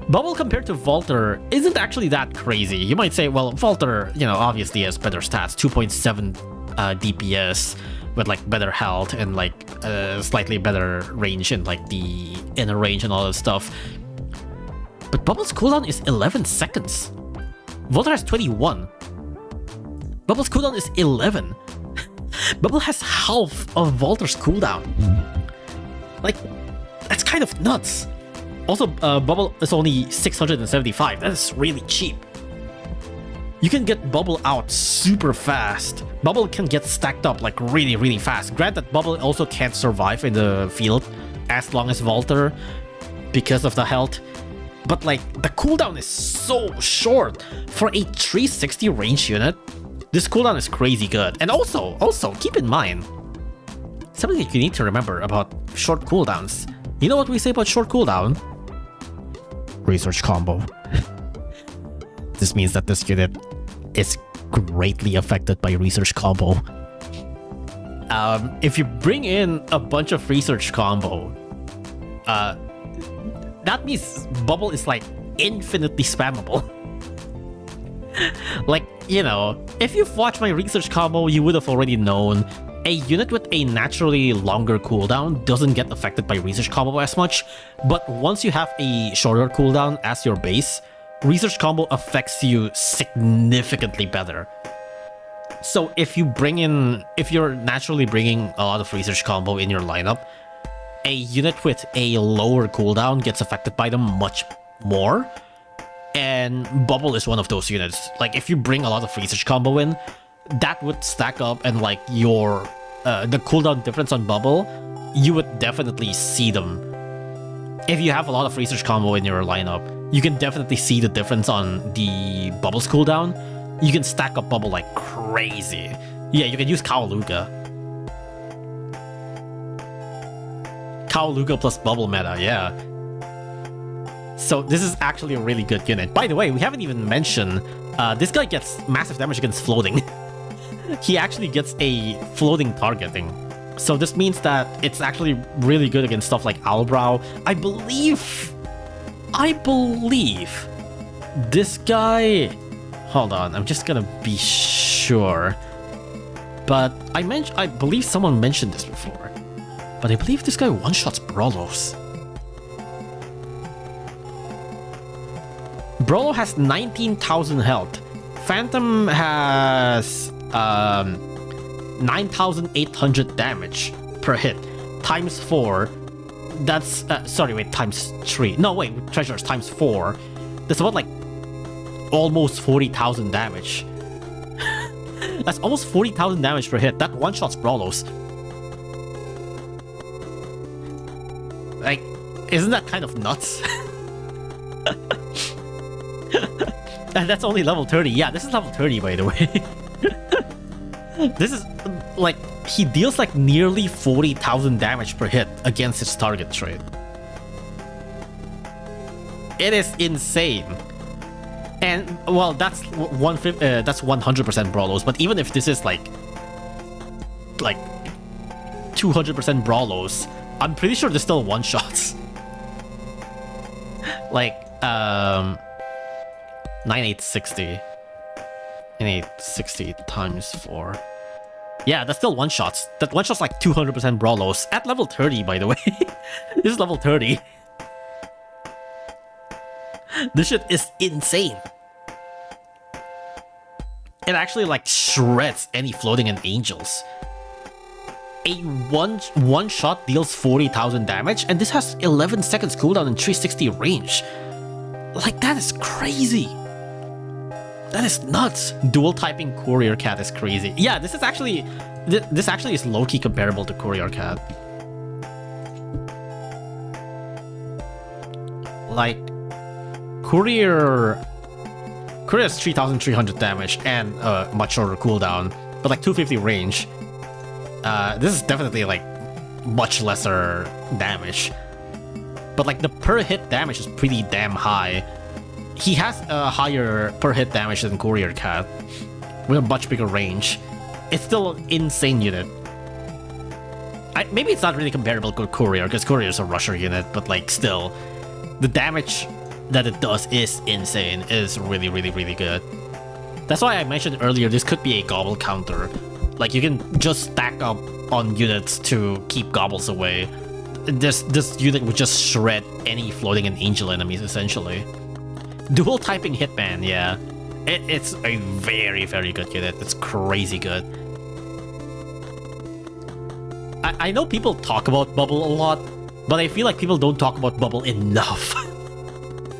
Bubble compared to Volter isn't actually that crazy. You might say, well, Volter, you know, obviously has better stats, 2.7 DPS with like better health and like slightly better range and like the inner range and all that stuff. But Bubble's cooldown is 11 seconds. Volter has 21. Bubble's cooldown is 11. Bubble has half of Volter's cooldown. Like, that's kind of nuts. Also, Bubble is only 675. That is really cheap. You can get Bubble out super fast. Bubble can get stacked up like really, really fast. Granted, Bubble also can't survive in the field as long as Volter because of the health. But like, the cooldown is so short. For a 360 range unit, this cooldown is crazy good. And also, keep in mind, something that you need to remember about short cooldowns. You know what we say about short cooldown? Research combo. this means that this unit is greatly affected by Research Combo. If you bring in a bunch of Research Combo, that means Bubble is like infinitely spammable. Like, you know, if you've watched my Research Combo, you would have already known a unit with a naturally longer cooldown doesn't get affected by Research Combo as much, but once you have a shorter cooldown as your base, Research Combo affects you significantly better. So if you're naturally bringing a lot of Research Combo in your lineup, a unit with a lower cooldown gets affected by them much more, and Bubble is one of those units. Like, if you bring a lot of Research Combo in, that would stack up, and like your the cooldown difference on Bubble, you would definitely see them. If you have a lot of Research Combo in your lineup, you can definitely see the difference on the Bubble's cooldown. You can stack up Bubble like crazy. Yeah, you can use Kawaluga. Kawaluga plus Bubble meta, yeah. So this is actually a really good unit. By the way, we haven't even mentioned, this guy gets massive damage against floating. He actually gets a floating targeting. So this means that it's actually really good against stuff like Owlbrow. I believe this guy... Hold on, I'm just gonna be sure. But I believe someone mentioned this before. But I believe this guy one-shots Brawlos. Brawlo has 19,000 health. Phantom has 9,800 damage per hit. Times 4. That's... sorry, wait, times 3. No, wait, Treasures times 4. That's about like almost 40,000 damage. That's almost 40,000 damage per hit. That one-shots Brawlos. Like, isn't that kind of nuts? That's only level 30. Yeah, this is level 30, by the way. This is, like, he deals like nearly 40,000 damage per hit against his target trait. It is insane. And, well, that's 100% Brawlos, but even if this is like 200% Brawlos, I'm pretty sure there's still one-shots. Like, 9860. 9860 times 4. Yeah, that's still one-shots. That one-shot's like 200% Brawlos. At level 30, by the way. This is level 30. This shit is insane. It actually like shreds any floating and angels. A one shot deals 40,000 damage, and this has 11 seconds cooldown and 360 range. Like, that is crazy. That is nuts. Dual typing Courier Cat is crazy. Yeah, this is actually this actually is low-key comparable to Courier Cat. Like, Courier has 3,300 damage and much shorter cooldown, but like 250 range. This is definitely like much lesser damage, but like the per hit damage is pretty damn high. He has a higher per hit damage than Courier Cat with a much bigger range. It's still an insane unit. Maybe it's not really comparable to Courier, because Courier is a rusher unit, but like still, the damage that it does is insane. It is really, really, really good. That's why I mentioned earlier this could be a gobble counter. Like, you can just stack up on units to keep gobbles away. This unit would just shred any floating and angel enemies, essentially. Dual typing Hitman, yeah. It's a very, very good unit. It's crazy good. I know people talk about Bubble a lot, but I feel like people don't talk about Bubble enough.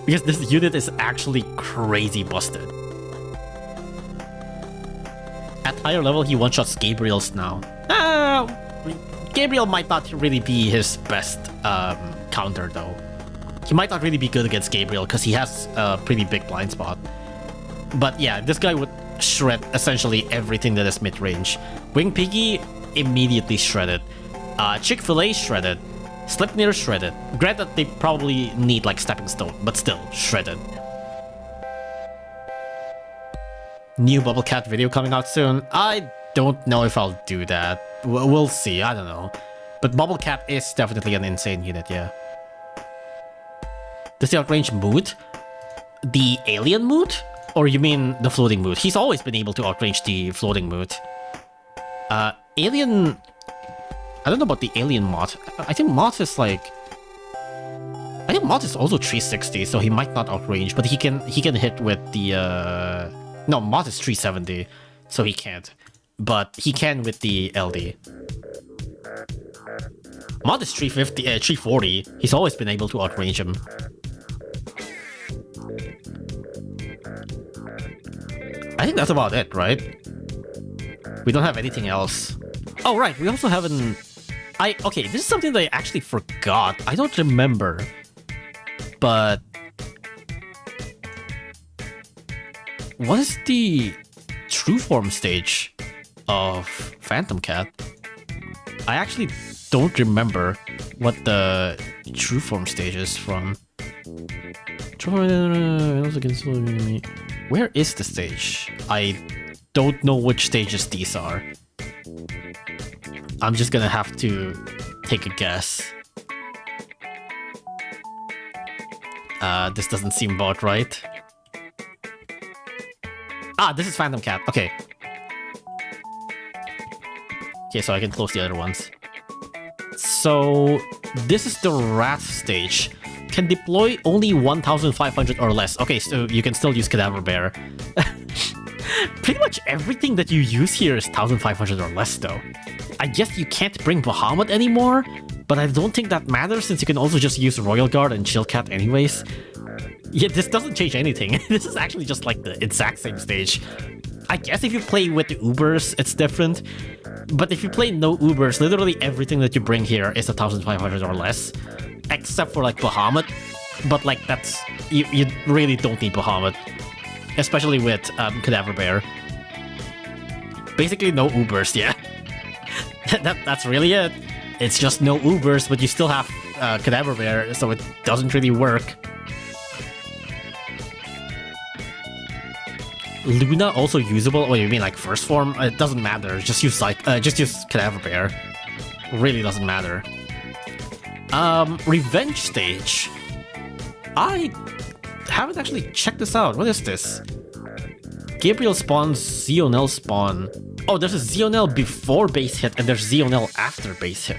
Because this unit is actually crazy busted. At higher level, he one-shots Gabriel's now. Gabriel might not really be his best counter, though. He might not really be good against Gabriel, because he has a pretty big blind spot. But yeah, this guy would shred essentially everything that is mid-range. Wing Piggy, immediately shredded. Chick-fil-A, shredded. Slipnir, shredded. Granted, they probably need like Stepping Stone, but still, shredded. New Bubble Cat video coming out soon. I don't know if I'll do that. We'll see, I don't know. But Bubble Cat is definitely an insane unit, yeah. Does he outrange Mood? The alien Mood? Or you mean the floating Mood? He's always been able to outrange the floating Mood. Alien... I don't know about the alien Moth. I think Moth is like... I think Moth is also 360, so he might not outrange, but he can hit with the... No, Moth is 370, so he can't. But he can with the LD. Moth is 350, 340. He's always been able to outrange him. I think that's about it, right? We don't have anything else. Oh, right, we also haven't... Okay, this is something that I actually forgot. I don't remember. But... what is the true form stage of Phantom Cat? I actually don't remember what the true form stage is from. Where is the stage? I don't know which stages these are. I'm just gonna have to take a guess. This doesn't seem about right. Ah, this is Phantom Cat. Okay. Okay, so I can close the other ones. So, this is the Wrath stage. Can deploy only 1,500 or less. Okay, so you can still use Cadaver Bear. Pretty much everything that you use here is 1,500 or less, though. I guess you can't bring Bahamut anymore, but I don't think that matters since you can also just use Royal Guard and Chill Cat anyways. Yeah, this doesn't change anything. This is actually just like the exact same stage. I guess if you play with the Ubers, it's different. But if you play no Ubers, literally everything that you bring here is 1,500 or less. Except for like Bahamut. But like that's... You really don't need Bahamut. Especially with Cadaver Bear. Basically no Ubers, yeah. That's really it. It's just no Ubers, but you still have Cadaver Bear, so it doesn't really work. Luna also usable? Oh, you mean like first form? It doesn't matter. Just use Cadaver Bear. Really doesn't matter. Revenge stage. I haven't actually checked this out. What is this? Gabriel spawns Zionel spawn. Oh, there's a Zionel before base hit and there's Zionel after base hit.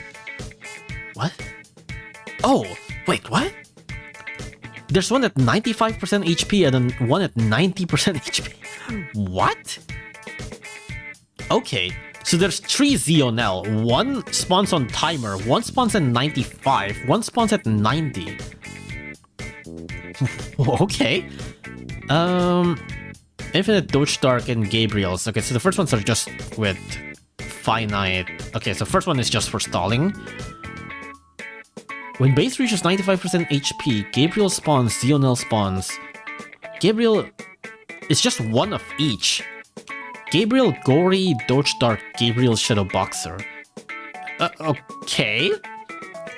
What? Oh, wait, what? There's one at 95% HP and then one at 90% HP. What? Okay, so there's 3 Zionel. One spawns on timer, one spawns at 95, one spawns at 90. Okay. Infinite Doge Dark and Gabriel's. Okay, so the first ones are just with finite. Okay, so first one is just for stalling. When base reaches 95% HP, Gabriel spawns, Zionel spawns. Gabriel is just one of each. Gabriel, Gory, Doge Dark, Gabriel, Shadow Boxer. Okay.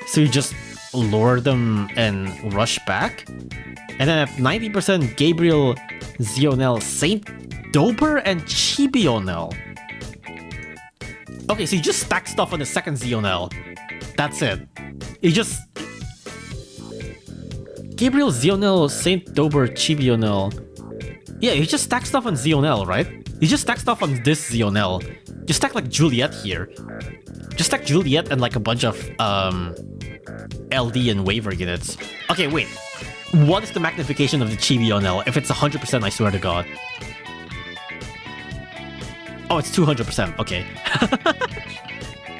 So you just lure them and rush back? And then at 90%, Gabriel, Zionel, Saint Dober, and Chibionel. Okay, so you just stack stuff on the second Zionel. That's it. You just... Gabriel, Zionel, Saint Dober, Chibionel. Yeah, you just stack stuff on Zionel, right? You just stack stuff on this Zionel. You stack like Juliet here. Just stack Juliet and like a bunch of LD and waiver units. Okay, wait. What is the magnification of the Chibionel? If it's 100%, I swear to God. Oh, it's 200%. Okay.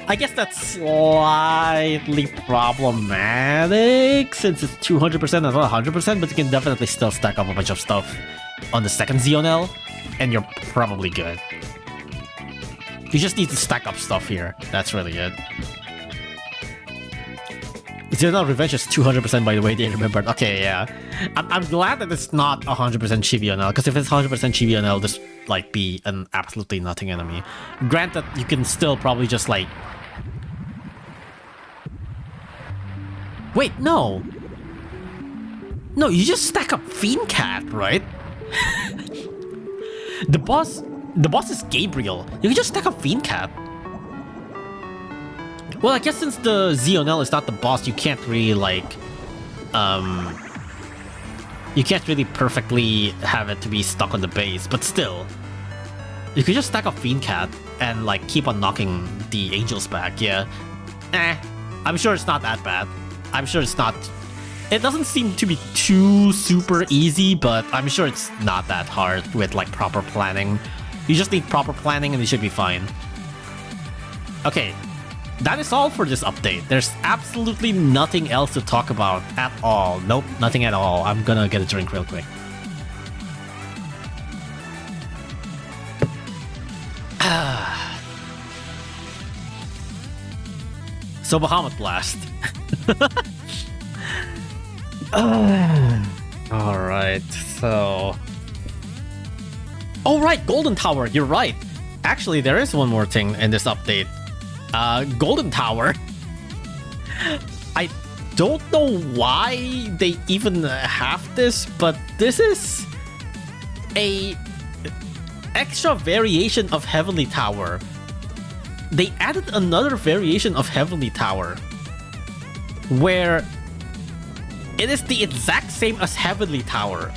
I guess that's slightly problematic since it's 200% and not 100%, but you can definitely still stack up a bunch of stuff on the second Zionel, and you're probably good. You just need to stack up stuff here. That's really it. Zionel Revenge is 200% by the way they remembered. Okay, yeah. I'm glad that it's not 100% Chibionel, because if it's 100% Chibionel, this like be an absolutely nothing enemy. Granted, you can still probably just like... Wait, no! No, you just stack up Fiend Cat, right? The boss is Gabriel. You can just stack up Fiend Cat. Well, I guess since the Zionel is not the boss, you can't really like you can't really perfectly have it to be stuck on the base, but still. You could just stack up Fiend Cat and like keep on knocking the angels back, yeah. I'm sure it's not that bad. I'm sure it's not. It doesn't seem to be too super easy, but I'm sure it's not that hard with like proper planning. You just need proper planning and you should be fine. Okay, that is all for this update. There's absolutely nothing else to talk about at all. Nope, nothing at all. I'm gonna get a drink real quick. So bahaBLAST. Alright, so... Oh right, Golden Tower, you're right. Actually, there is one more thing in this update. Golden Tower. I don't know why they even have this, but this is a extra variation of Heavenly Tower. They added another variation of Heavenly Tower where it is the exact same as Heavenly Tower,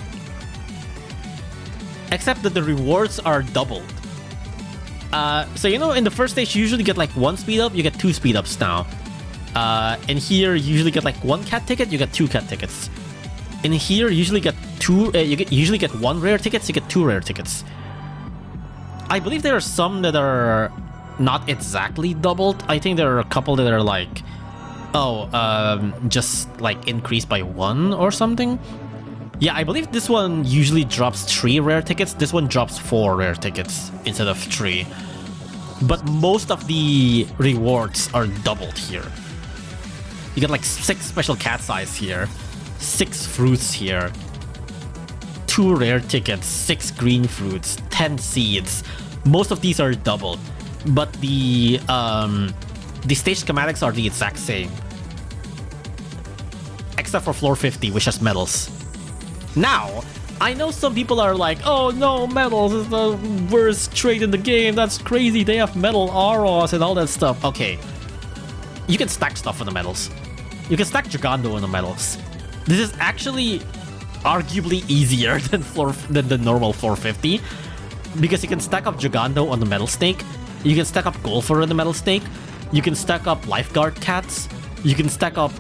except that the rewards are doubled. So you know, in the first stage you usually get like 1 speed up, you get 2 speed ups now. And here you usually get like 1 cat ticket, you get 2 cat tickets. In here you usually get usually get 1 rare tickets, you get 2 rare tickets. I believe there are some that are not exactly doubled. I think there are a couple that are like, just like increased by 1 or something. Yeah, I believe this one usually drops 3 rare tickets. This one drops 4 rare tickets instead of 3. But most of the rewards are doubled here. You get like 6 special cat's eyes here, 6 fruits here, 2 rare tickets, 6 green fruits, 10 seeds. Most of these are doubled, but the stage schematics are the exact same, except for floor 50, which has medals. Now, I know some people are like, oh no, medals is the worst trait in the game, that's crazy, they have metal auras and all that stuff. Okay, you can stack stuff on the medals. You can stack Gigando on the medals. This is actually arguably easier than the normal 450, because you can stack up Gigando on the metal snake, you can stack up Golfer on the metal snake, you can stack up lifeguard cats, you can stack up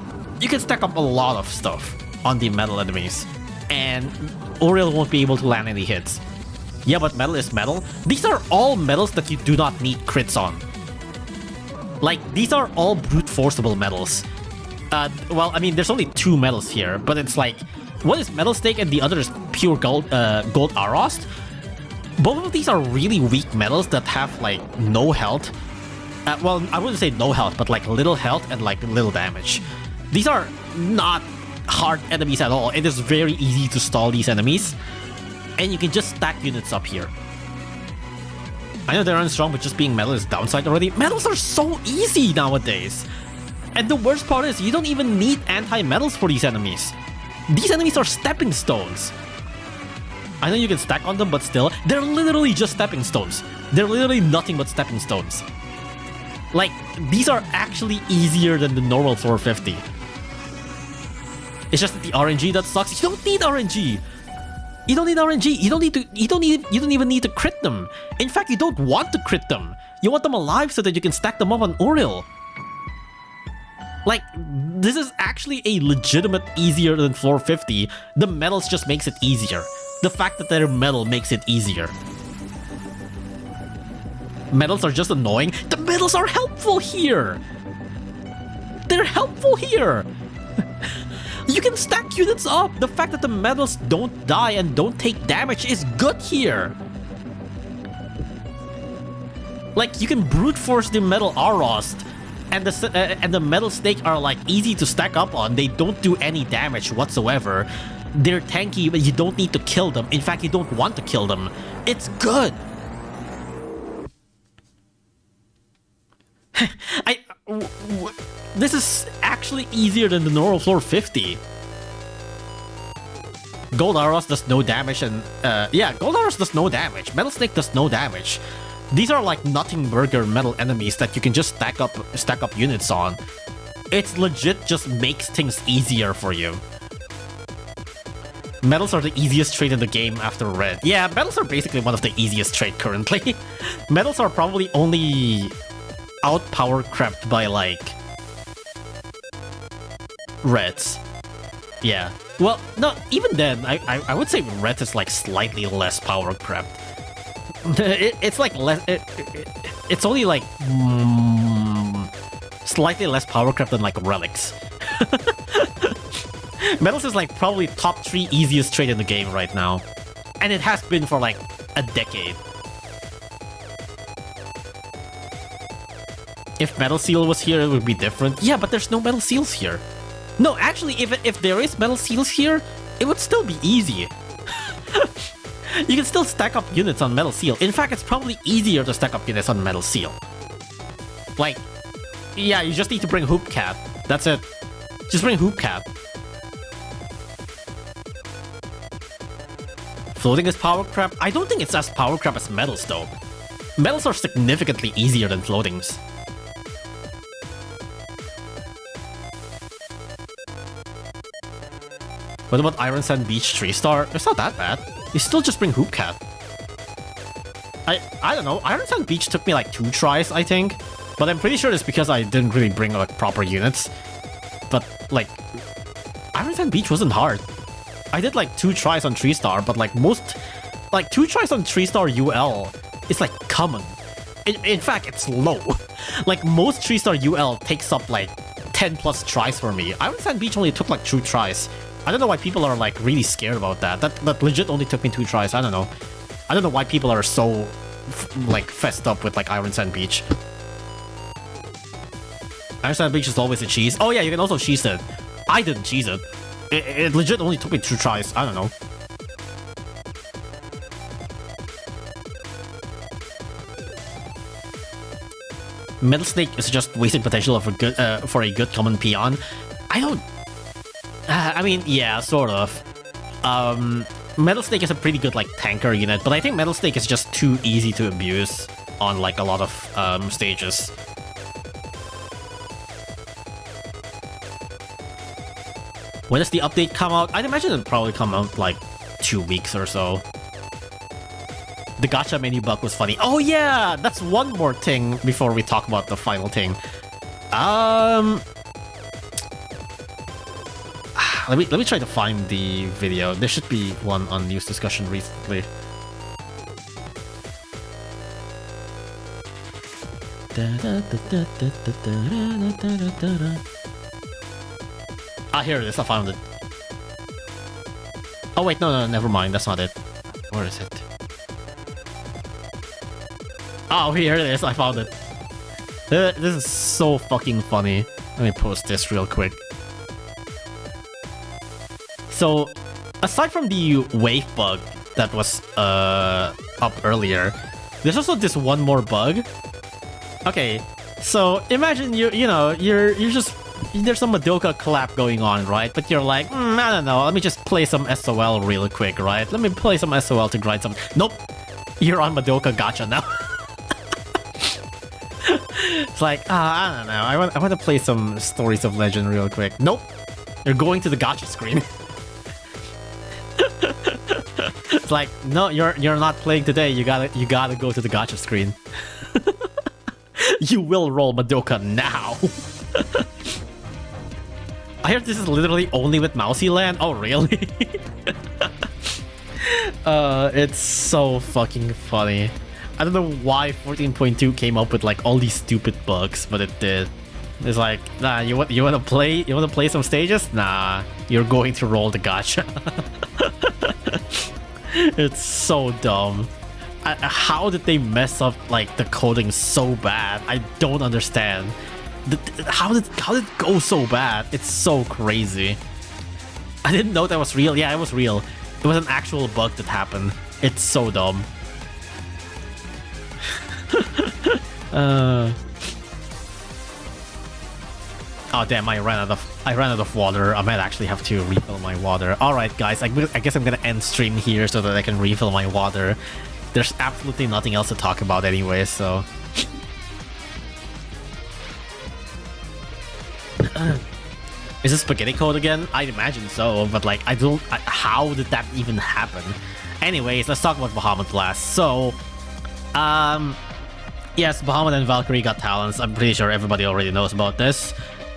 a lot of stuff on the metal enemies, and Oriel won't be able to land any hits. Yeah, but metal is metal. These are all metals that you do not need crits on. Like, these are all brute forceable metals. Well, I mean, there's only 2 metals here, but it's like, one is metal snake and the other is pure gold Arost. Both of these are really weak metals that have like no health. Well, I wouldn't say no health, but like little health and like little damage. These are not hard enemies at all. It is very easy to stall these enemies, and you can just stack units up here. I know they're unstrong, but just being metal is downside already. Metals are so easy nowadays. And the worst part is you don't even need anti-metals for these enemies. These enemies are stepping stones. I know you can stack on them, but still, they're literally just stepping stones. They're literally nothing but stepping stones. Like, these are actually easier than the normal 450. It's just that the RNG that sucks. You don't need RNG. You don't need RNG. You don't even need to crit them. In fact, you don't want to crit them. You want them alive so that you can stack them up on Oriel. Like, this is actually a legitimate easier than 450. The metals just makes it easier. The fact that they're metal makes it easier. Metals are just annoying. The metals are helpful here. They're helpful here. You can stack units up. The fact that the metals don't die and don't take damage is good here. Like, you can brute force the metal Arost, and the metal snake are like easy to stack up on. They don't do any damage whatsoever. They're tanky, but you don't need to kill them. In fact, you don't want to kill them. It's good. This is actually easier than the normal floor 50. Goldaros does no damage, and yeah, Goldaros does no damage. Metal Snake does no damage. These are like nothing burger metal enemies that you can just stack up units on. It's legit just makes things easier for you. Metals are the easiest trait in the game after red. Yeah, metals are basically one of the easiest trait currently. Metals are probably only out power crept by like reds. Yeah. Well, no, even then, I would say red is like slightly less power crept. It's like less. It's only like slightly less power crept than like relics. Metals is like probably top 3 easiest trait in the game right now, and it has been for like a decade. If Metal Seal was here, it would be different. Yeah, but there's no Metal Seals here. No, actually, if there is Metal Seals here, it would still be easy. You can still stack up units on Metal Seal. In fact, it's probably easier to stack up units on Metal Seal. Like, yeah, you just need to bring Hoop Cat. That's it. Just bring Hoop Cat. Floating is power crap. I don't think it's as power crap as metals though. Metals are significantly easier than floatings. What about Iron Sand Beach 3-star? It's not that bad. You still just bring Hoop Cat. I don't know. Iron Sand Beach took me like 2 tries, I think. But I'm pretty sure it's because I didn't really bring like proper units. But like, Iron Sand Beach wasn't hard. I did like 2 tries on 3-star, but like most, like 2 tries on 3-star UL is like common. In fact, it's low. Like most 3-star UL takes up like 10 plus tries for me. Iron Sand Beach only took like 2 tries. I don't know why people are like really scared about that. That legit only took me 2 tries. I don't know. I don't know why people are so like fessed up with like Iron Sand Beach. Iron Sand Beach is always a cheese. Oh yeah, you can also cheese it. I didn't cheese it. It legit only took me 2 tries. I don't know. Metal Snake is just wasted potential of a good for a good common peon. I don't. I mean, yeah, sort of. Metal Snake is a pretty good like tanker unit, but I think Metal Snake is just too easy to abuse on like a lot of stages. When does the update come out? I'd imagine it'll probably come out like 2 weeks or so. The gacha menu bug was funny. Oh yeah, that's one more thing before we talk about the final thing. Let me try to find the video. There should be one on news discussion recently. Ah, here it is. I found it. Oh wait, no, never mind. That's not it. Where is it? Oh, here it is. I found it. This is so fucking funny. Let me post this real quick. So, aside from the wave bug that was up earlier, there's also this one more bug. Okay, so imagine you're just there's some Madoka collab going on, right? But you're like, I don't know, let me just play some SOL real quick, right? Let me play some SOL to grind some. Nope, you're on Madoka gacha now. It's like, I don't know, I want to play some Stories of Legend real quick. Nope, you're going to the gacha screen. It's like, no, you're not playing today. You gotta go to the gacha screen. You will roll Madoka now. I heard this is literally only with Mousy Land. Oh, really? It's so fucking funny. I don't know why 14.2 came up with like all these stupid bugs, but it did. It's like, nah, you want to play some stages? Nah, you're going to roll the gacha. It's so dumb. How did they mess up like the coding so bad? I don't understand. How did it go so bad? It's so crazy. I didn't know that was real. Yeah, it was real. It was an actual bug that happened. It's so dumb. Oh damn! I ran out of water. I might actually have to refill my water. All right, guys. I guess I'm gonna end stream here so that I can refill my water. There's absolutely nothing else to talk about anyway. So. Is this spaghetti code again? I'd imagine so, but like how did that even happen? Anyways, let's talk about bahaBLAST. So, yes, bahaMut and Valkyrie got talents. I'm pretty sure everybody already knows about this.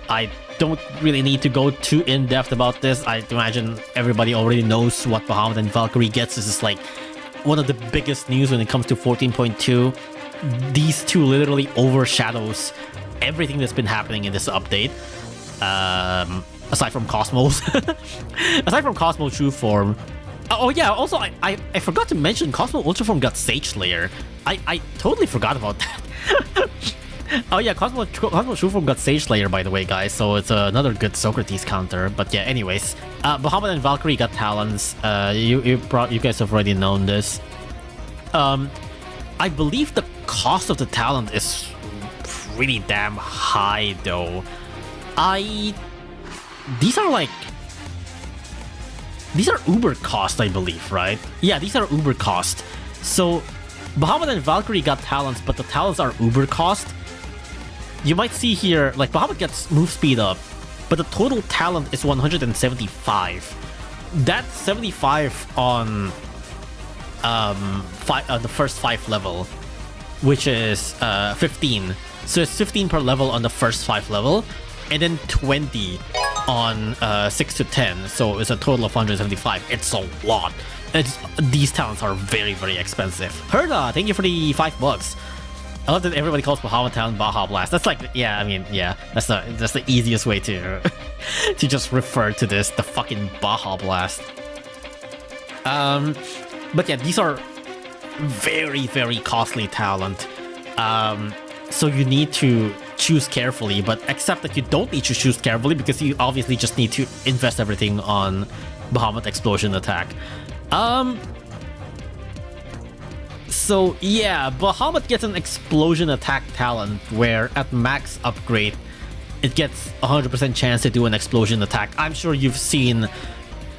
I don't really need to go too in-depth about this. I imagine everybody already knows what bahaMut and Valkyrie gets. This is like one of the biggest news when it comes to 14.2. These two literally overshadows everything that's been happening in this update. Aside from Cosmos. Aside from Cosmo True Form. Oh yeah, also I forgot to mention Cosmo Ultra Form got Sage Slayer. I totally forgot about that. Oh yeah, Cosmo True Form got Sage Slayer, by the way, guys, so it's another good Socrates counter. But yeah, anyways, bahaMut and Valkyrie got talents. You guys have already known this. I believe the cost of the talent is pretty damn high though. These are Uber cost, I believe, right? Yeah, these are Uber cost. So bahaMut and Valkyrie got talents, but the talents are Uber cost. You might see here, like, bahaMut gets move speed up, but the total talent is 175. That's 75 on the first 5 level, which is 15. So it's 15 per level on the first 5 level, and then 20 on 6 to 10. So it's a total of 175. It's a lot. These talents are very, very expensive. Herda, thank you for the $5. I love that everybody calls bahaMut talent bahaBLAST. That's like, yeah, I mean, yeah, that's the easiest way to to just refer to this, the fucking bahaBLAST. But yeah, these are very, very costly talent. So you need to choose carefully, but except that you don't need to choose carefully because you obviously just need to invest everything on bahaMut Explosion Attack. So yeah, bahaMut gets an Explosion Attack talent where at max upgrade, it gets 100% chance to do an Explosion Attack. I'm sure you've seen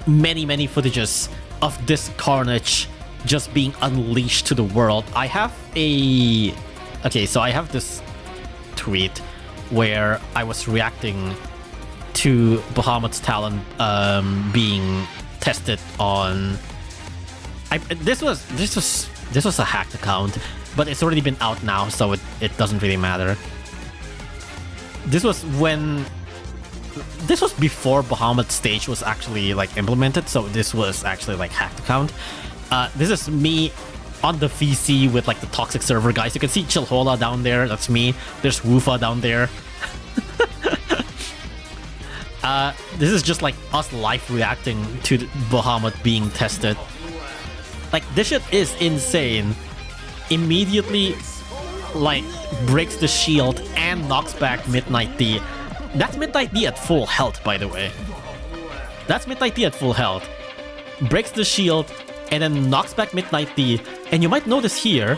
many, many footages of this carnage just being unleashed to the world. I have this tweet where I was reacting to bahaMut's talent being tested on. This was a hacked account, but it's already been out now, so it doesn't really matter. This was before bahaMut stage was actually like implemented, so this was actually like hacked account. This is me on the VC with like the toxic server guys. You can see Chilhola down there, that's me. There's Woofa down there. This is just like us live reacting to bahaMut being tested. Like, this shit is insane. Immediately, like, breaks the shield and knocks back Midnight D. That's Midnight D at full health, by the way. That's Midnight D at full health. Breaks the shield and then knocks back Midnight D. And you might notice here,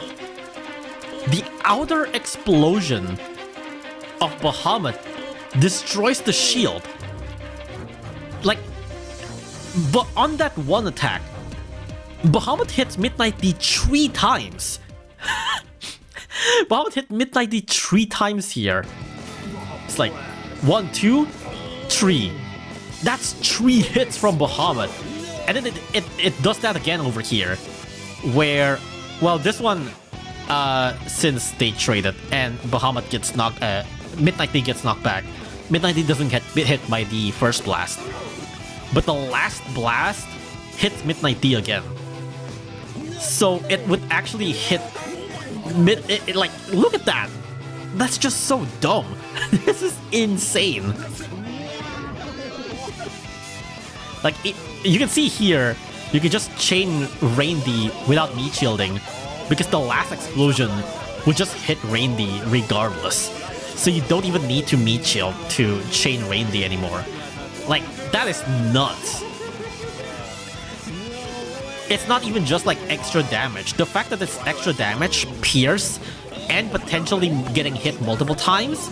the outer explosion of bahaMut destroys the shield. Like, but on that one attack, bahaMut hits Midnight D 3 times. bahaMut hit Midnight D 3 times here. It's like 1, 2, 3. That's 3 hits from bahaMut. And then it does that again over here. Where, well, this one, since they traded and bahaMut gets knocked, Midnight D gets knocked back. Midnight D doesn't get hit by the first blast. But the last blast hits Midnight D again. So it would actually hit like, look at that. That's just so dumb. This is insane. Like, you can see here, you can just chain Rain D without meat shielding because the last explosion would just hit Rain D regardless. So you don't even need to meat shield to chain Rain D anymore. Like, that is nuts. It's not even just like extra damage. The fact that it's extra damage, pierce, and potentially getting hit multiple times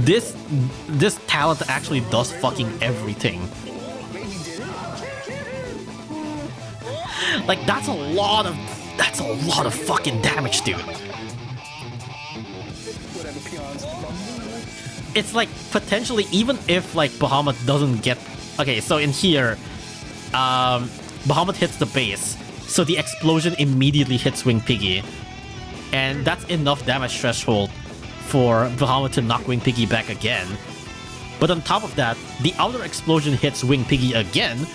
this talent actually does fucking everything. Like that's a lot of fucking damage, dude. It's like potentially, even if like bahaMLAST doesn't get, okay, so in here bahaMLAST hits the base, so the explosion immediately hits Wing Piggy, and that's enough damage threshold for bahaMLAST to knock Wing Piggy back again. But on top of that, the outer explosion hits Wing Piggy again,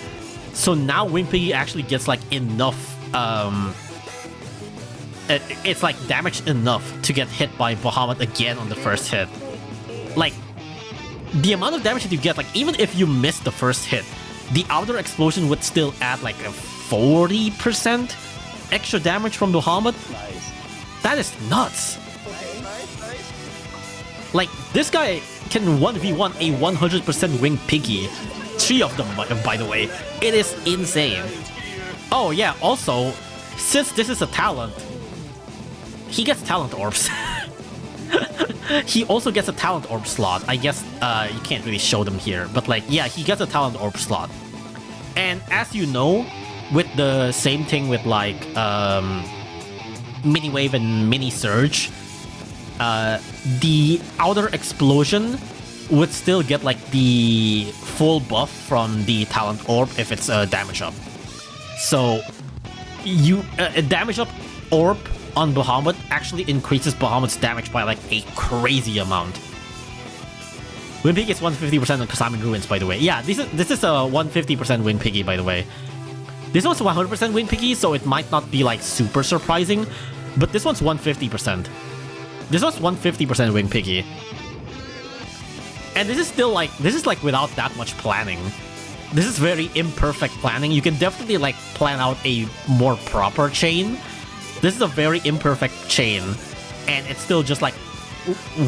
so now Wing Piggy actually gets like enough it's like damage enough to get hit by bahaMLAST again on the first hit. Like, the amount of damage that you get, like, even if you miss the first hit, the outer explosion would still add, like, a 40% extra damage from bahaMLAST. Nice. That is nuts. Like, this guy can 1v1 a 100% Wing Piggy. 3 of them, by the way. It is insane. Oh, yeah, also, since this is a talent, he gets talent orbs. He also gets a talent orb slot. I guess you can't really show them here, but like, yeah, he gets a talent orb slot. And as you know, with the same thing with like mini wave and mini surge, the outer explosion would still get like the full buff from the talent orb if it's a damage up. So you a damage up orb on bahaMLAST actually increases bahaMLAST's damage by like a crazy amount. Wing Piggy is 150% on Kasamin Ruins, by the way. Yeah, this is a 150% Wing Piggy, by the way. This one's 100% Wing Piggy, so it might not be like super surprising, but this one's 150%. This one's 150% Wing Piggy. And this is still like, this is like without that much planning. This is very imperfect planning. You can definitely like plan out a more proper chain. This is a very imperfect chain, and it's still just like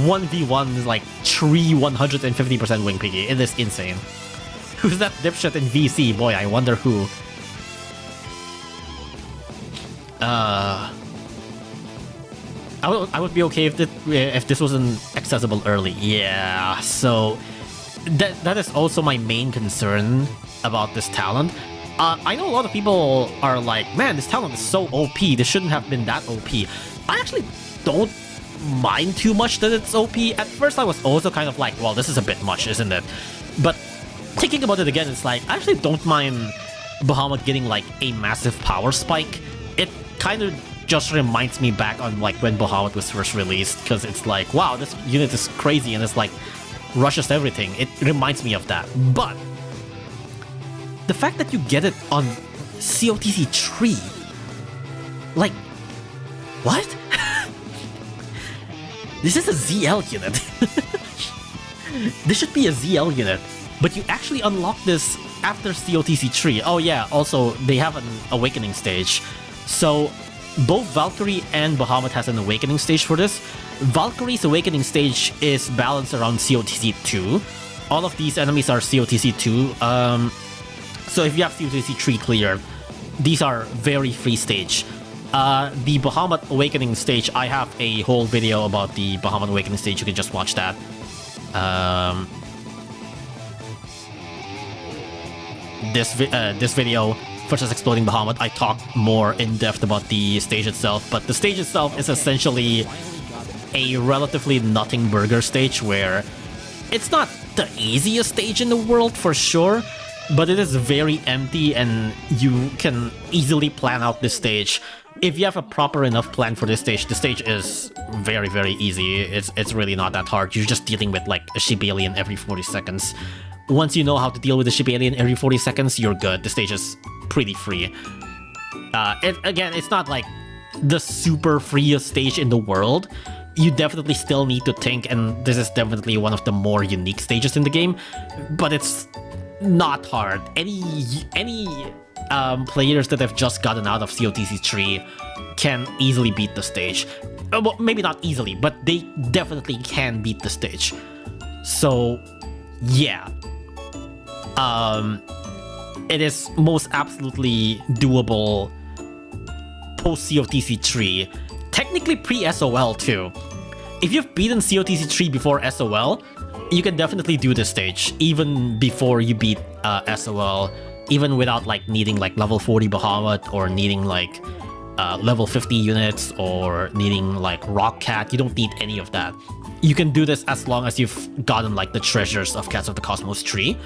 1v1 like 150% Wing Piggy. It is insane. Who's that dipshit in VC? Boy, I wonder who. I would be okay if this wasn't accessible early. Yeah, so that is also my main concern about this talent. I know a lot of people are like, man, this talent is so OP, this shouldn't have been that OP. I actually don't mind too much that it's OP. At first I was also kind of like, well, this is a bit much, isn't it? But thinking about it again, it's like, I actually don't mind bahaMLAST getting like a massive power spike. It kind of just reminds me back on like when bahaMLAST was first released, because it's like, wow, this unit is crazy and it's like rushes everything. It reminds me of that. But the fact that you get it on COTC 3, like, what? This is a ZL unit. This should be a ZL unit, but you actually unlock this after COTC 3. Oh yeah, also they have an awakening stage. So both Valkyrie and bahaMLAST has an awakening stage for this. Valkyrie's awakening stage is balanced around COTC 2. All of these enemies are COTC 2. So if you have COTC 3 cleared, these are very free stage. The bahaMLAST Awakening stage, I have a whole video about the bahaMLAST Awakening stage, you can just watch that. This video, versus Exploding bahaMLAST, I talk more in depth about the stage itself, but the stage itself is essentially a relatively nothing burger stage where it's not the easiest stage in the world for sure, but it is very empty and you can easily plan out this stage. If you have a proper enough plan for this stage, the stage is very, very easy. It's really not that hard. You're just dealing with like a ship alien every 40 seconds. Once you know how to deal with a ship alien every 40 seconds, you're good. The stage is pretty free. Again, it's not like the super freest stage in the world. You definitely still need to think, and this is definitely one of the more unique stages in the game, but it's not hard. Any players that have just gotten out of COTC 3 can easily beat the stage. Well, maybe not easily, but they definitely can beat the stage. So, yeah. It is most absolutely doable post COTC 3. Technically pre-SOL too. If you've beaten COTC 3 before SOL, you can definitely do this stage even before you beat SOL, even without like needing like level 40 Bahamut or needing like level 50 units or needing like Rock Cat. You don't need any of that. You can do this as long as you've gotten like the treasures of Cats of the Cosmos tree,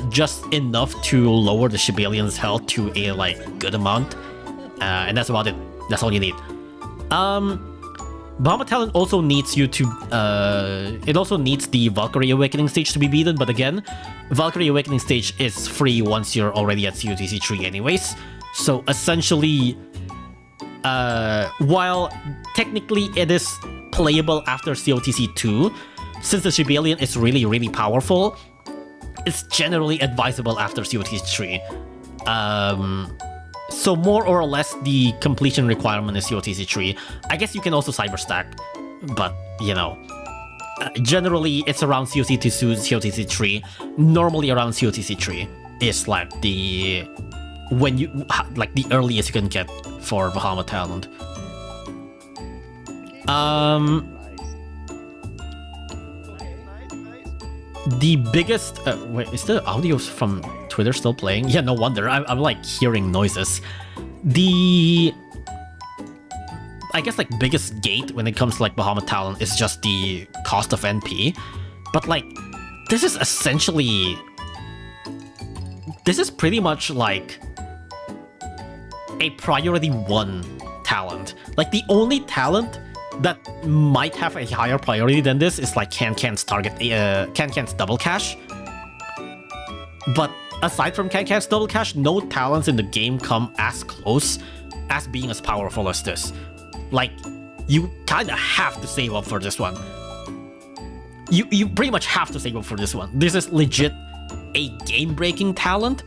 just enough to lower the Shibalian's health to a like good amount, and that's about it. That's all you need. Bahamut Talon also needs you to, it also needs the Valkyrie Awakening stage to be beaten, but again, Valkyrie Awakening stage is free once you're already at COTC 3 anyways, so essentially, while technically it is playable after COTC 2, since the Shibalian is really, really powerful, it's generally advisable after COTC 3. So more or less the completion requirement is COTC 3. I guess you can also cyber stack, but you know, generally it's around COTC 2, COTC 3. Normally around COTC 3 is like the the earliest you can get for Bahamut Talent. The biggest wait, is the audio from Twitter still playing? Yeah, no wonder. I'm like hearing noises. The I guess like biggest gate when it comes to like Bahamut Talon is just the cost of NP, but like this is essentially, this is pretty much like a priority 1 talent. Like the only talent that might have a higher priority than this is like Can's target, Can's double cash. But aside from Can's double cash, no talents in the game come as close as being as powerful as this. Like, you kinda have to save up for this one. You pretty much have to save up for this one. This is legit a game-breaking talent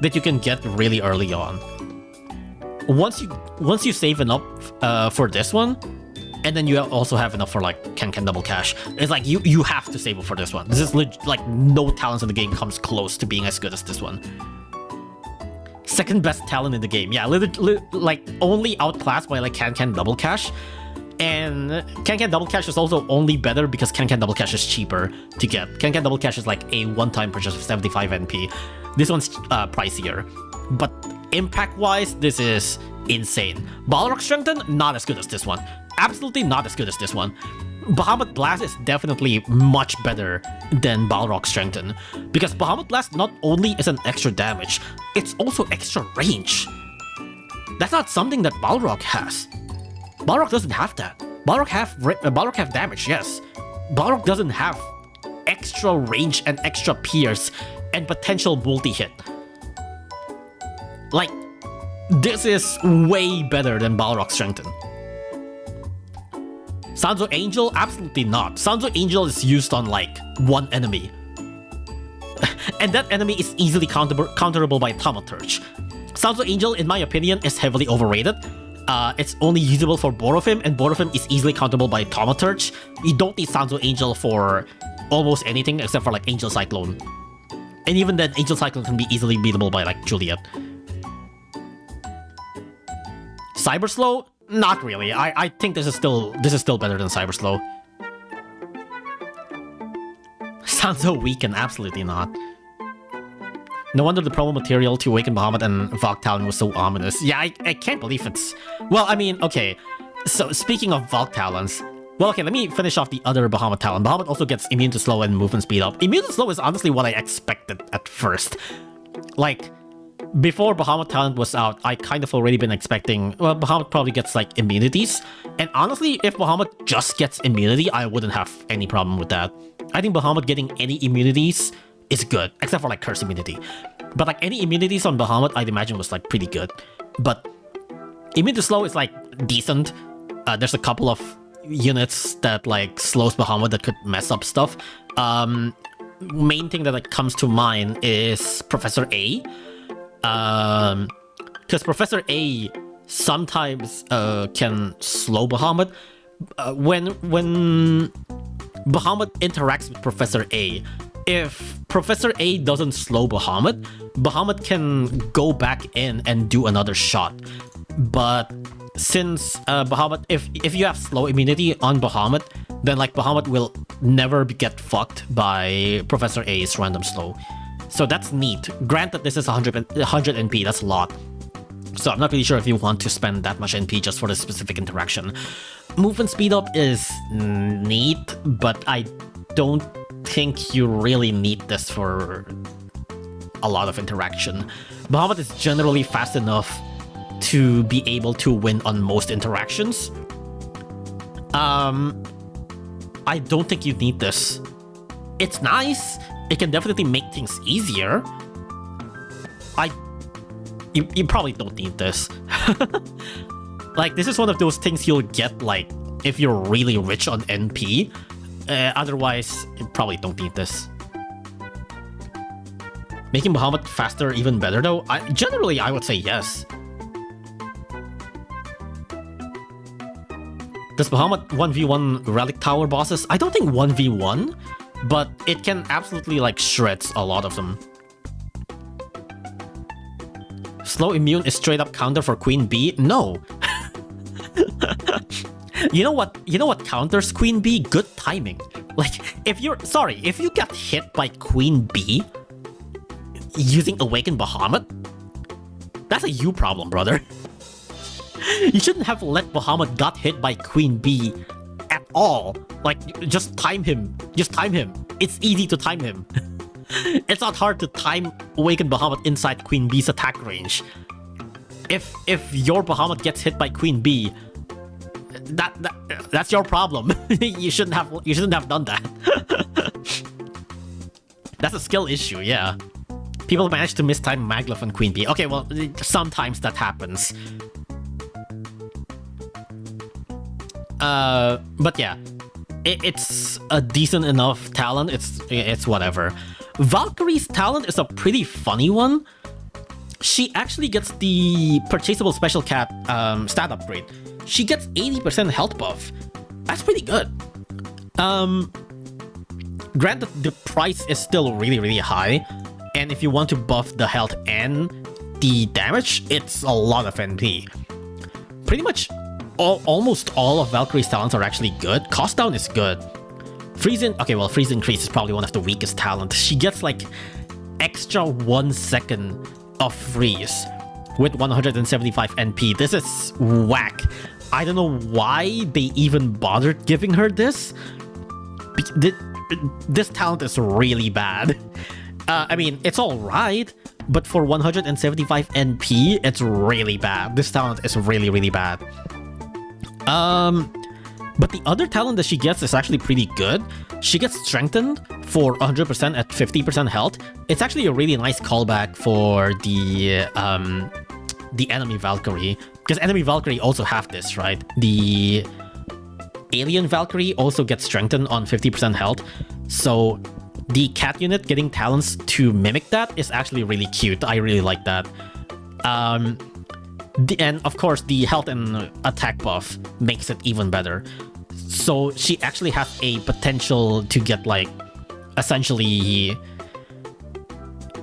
that you can get really early on. Once you save enough for this one, and then you also have enough for like Can double cash. It's like you have to save up for this one. This is like no talents in the game comes close to being as good as this one. Second best talent in the game. Yeah, like only outclassed by like Can double cash. And Can double cash is also only better because Can double cash is cheaper to get. Can double cash is like a one-time purchase of 75 NP. This one's pricier. But impact-wise, this is insane. Balrog Strengthen, not as good as this one. Absolutely not as good as this one. bahaBLAST is definitely much better than Balrog Strengthen, because bahaBLAST not only is an extra damage, it's also extra range. That's not something that Balrog has. Balrog doesn't have that. Balrog have damage, yes. Balrog doesn't have extra range and extra pierce and potential multi-hit. Like, this is way better than Balrog Strengthen. Sanzo Angel? Absolutely not. Sanzo Angel is used on like one enemy. And that enemy is easily counterable by Thaumaturge. Sanzo Angel, in my opinion, is heavily overrated. It's only usable for Borophim, and Borophim is easily counterable by Thaumaturge. You don't need Sanzo Angel for almost anything except for like Angel Cyclone. And even then, Angel Cyclone can be easily beatable by like Juliet. Cyber Slow? Not really. I think this is still better than Cyber Slow. Sanzo Weaken? Absolutely not. No wonder the promo material to Awaken Bahamut and Valk Talon was so ominous. Yeah, I can't believe it's... Well, I mean, okay. So, speaking of Valk Talons... Well, okay, let me finish off the other Bahamut Talon. Bahamut also gets Immune to Slow and Movement Speed Up. Immune to Slow is honestly what I expected at first. Like, before Bahamut Talent was out, I kind of already been expecting... Well, Bahamut probably gets, like, immunities. And honestly, if Bahamut just gets immunity, I wouldn't have any problem with that. I think Bahamut getting any immunities is good, except for like curse immunity. But like any immunities on Bahamut, I'd imagine was like pretty good. But Immune to Slow is like decent. There's a couple of units that like slows Bahamut that could mess up stuff. Main thing that like comes to mind is Professor A. Because Professor A sometimes can slow Bahamut. When Bahamut interacts with Professor A, if Professor A doesn't slow Bahamut, Bahamut can go back in and do another shot. But since Bahamut, if you have slow immunity on Bahamut, then like Bahamut will never get fucked by Professor A's random slow. So that's neat. Granted, this is 100 NP, that's a lot. So I'm not really sure if you want to spend that much NP just for this specific interaction. Movement speed up is neat, but I don't think you really need this for a lot of interaction. bahaBLAST is generally fast enough to be able to win on most interactions. I don't think you need this. It's nice. It can definitely make things easier. You probably don't need this. Like, this is one of those things you'll get, like, if you're really rich on NP. Otherwise, you probably don't need this. Making bahaBLAST faster even better, though? Generally, I would say yes. Does bahaBLAST 1v1 Relic Tower bosses? I don't think 1v1, but it can absolutely, like, shreds a lot of them. Slow immune is straight up counter for Queen Bee? No. You know what counters Queen Bee? Good timing. Like, if you get hit by Queen Bee using Awakened bahaBLAST, that's a you problem, brother. You shouldn't have let bahaBLAST got hit by Queen Bee at all. Like, just time him. Just time him. It's easy to time him. It's not hard to time Awakened bahaBLAST inside Queen Bee's attack range. If your bahaBLAST gets hit by Queen Bee, that's your problem. you shouldn't have done that. That's a skill issue, yeah. People manage to mistime Maglev on Queen Bee. Okay, well, sometimes that happens. But yeah, it's a decent enough talent. It's whatever. Valkyrie's talent is a pretty funny one. She actually gets the purchasable special cat stat upgrade. She gets 80% health buff. That's pretty good. Granted, the price is still really, really high. And if you want to buff the health and the damage, it's a lot of NP. Pretty much almost all of Valkyrie's talents are actually good. Cost down is good. Freeze increase is probably one of the weakest talents. She gets like extra 1 second of freeze with 175 NP. This is whack. I don't know why they even bothered giving her this. This talent is really bad. I mean, it's alright, but for 175 NP, it's really bad. This talent is really, really bad. But the other talent that she gets is actually pretty good. She gets strengthened for 100% at 50% health. It's actually a really nice callback for the enemy Valkyrie, because enemy Valkyrie also have this, right? The alien Valkyrie also gets strengthened on 50% health. So the cat unit getting talents to mimic that is actually really cute. I really like that. And of course, the health and attack buff makes it even better. So she actually has a potential to get, like, essentially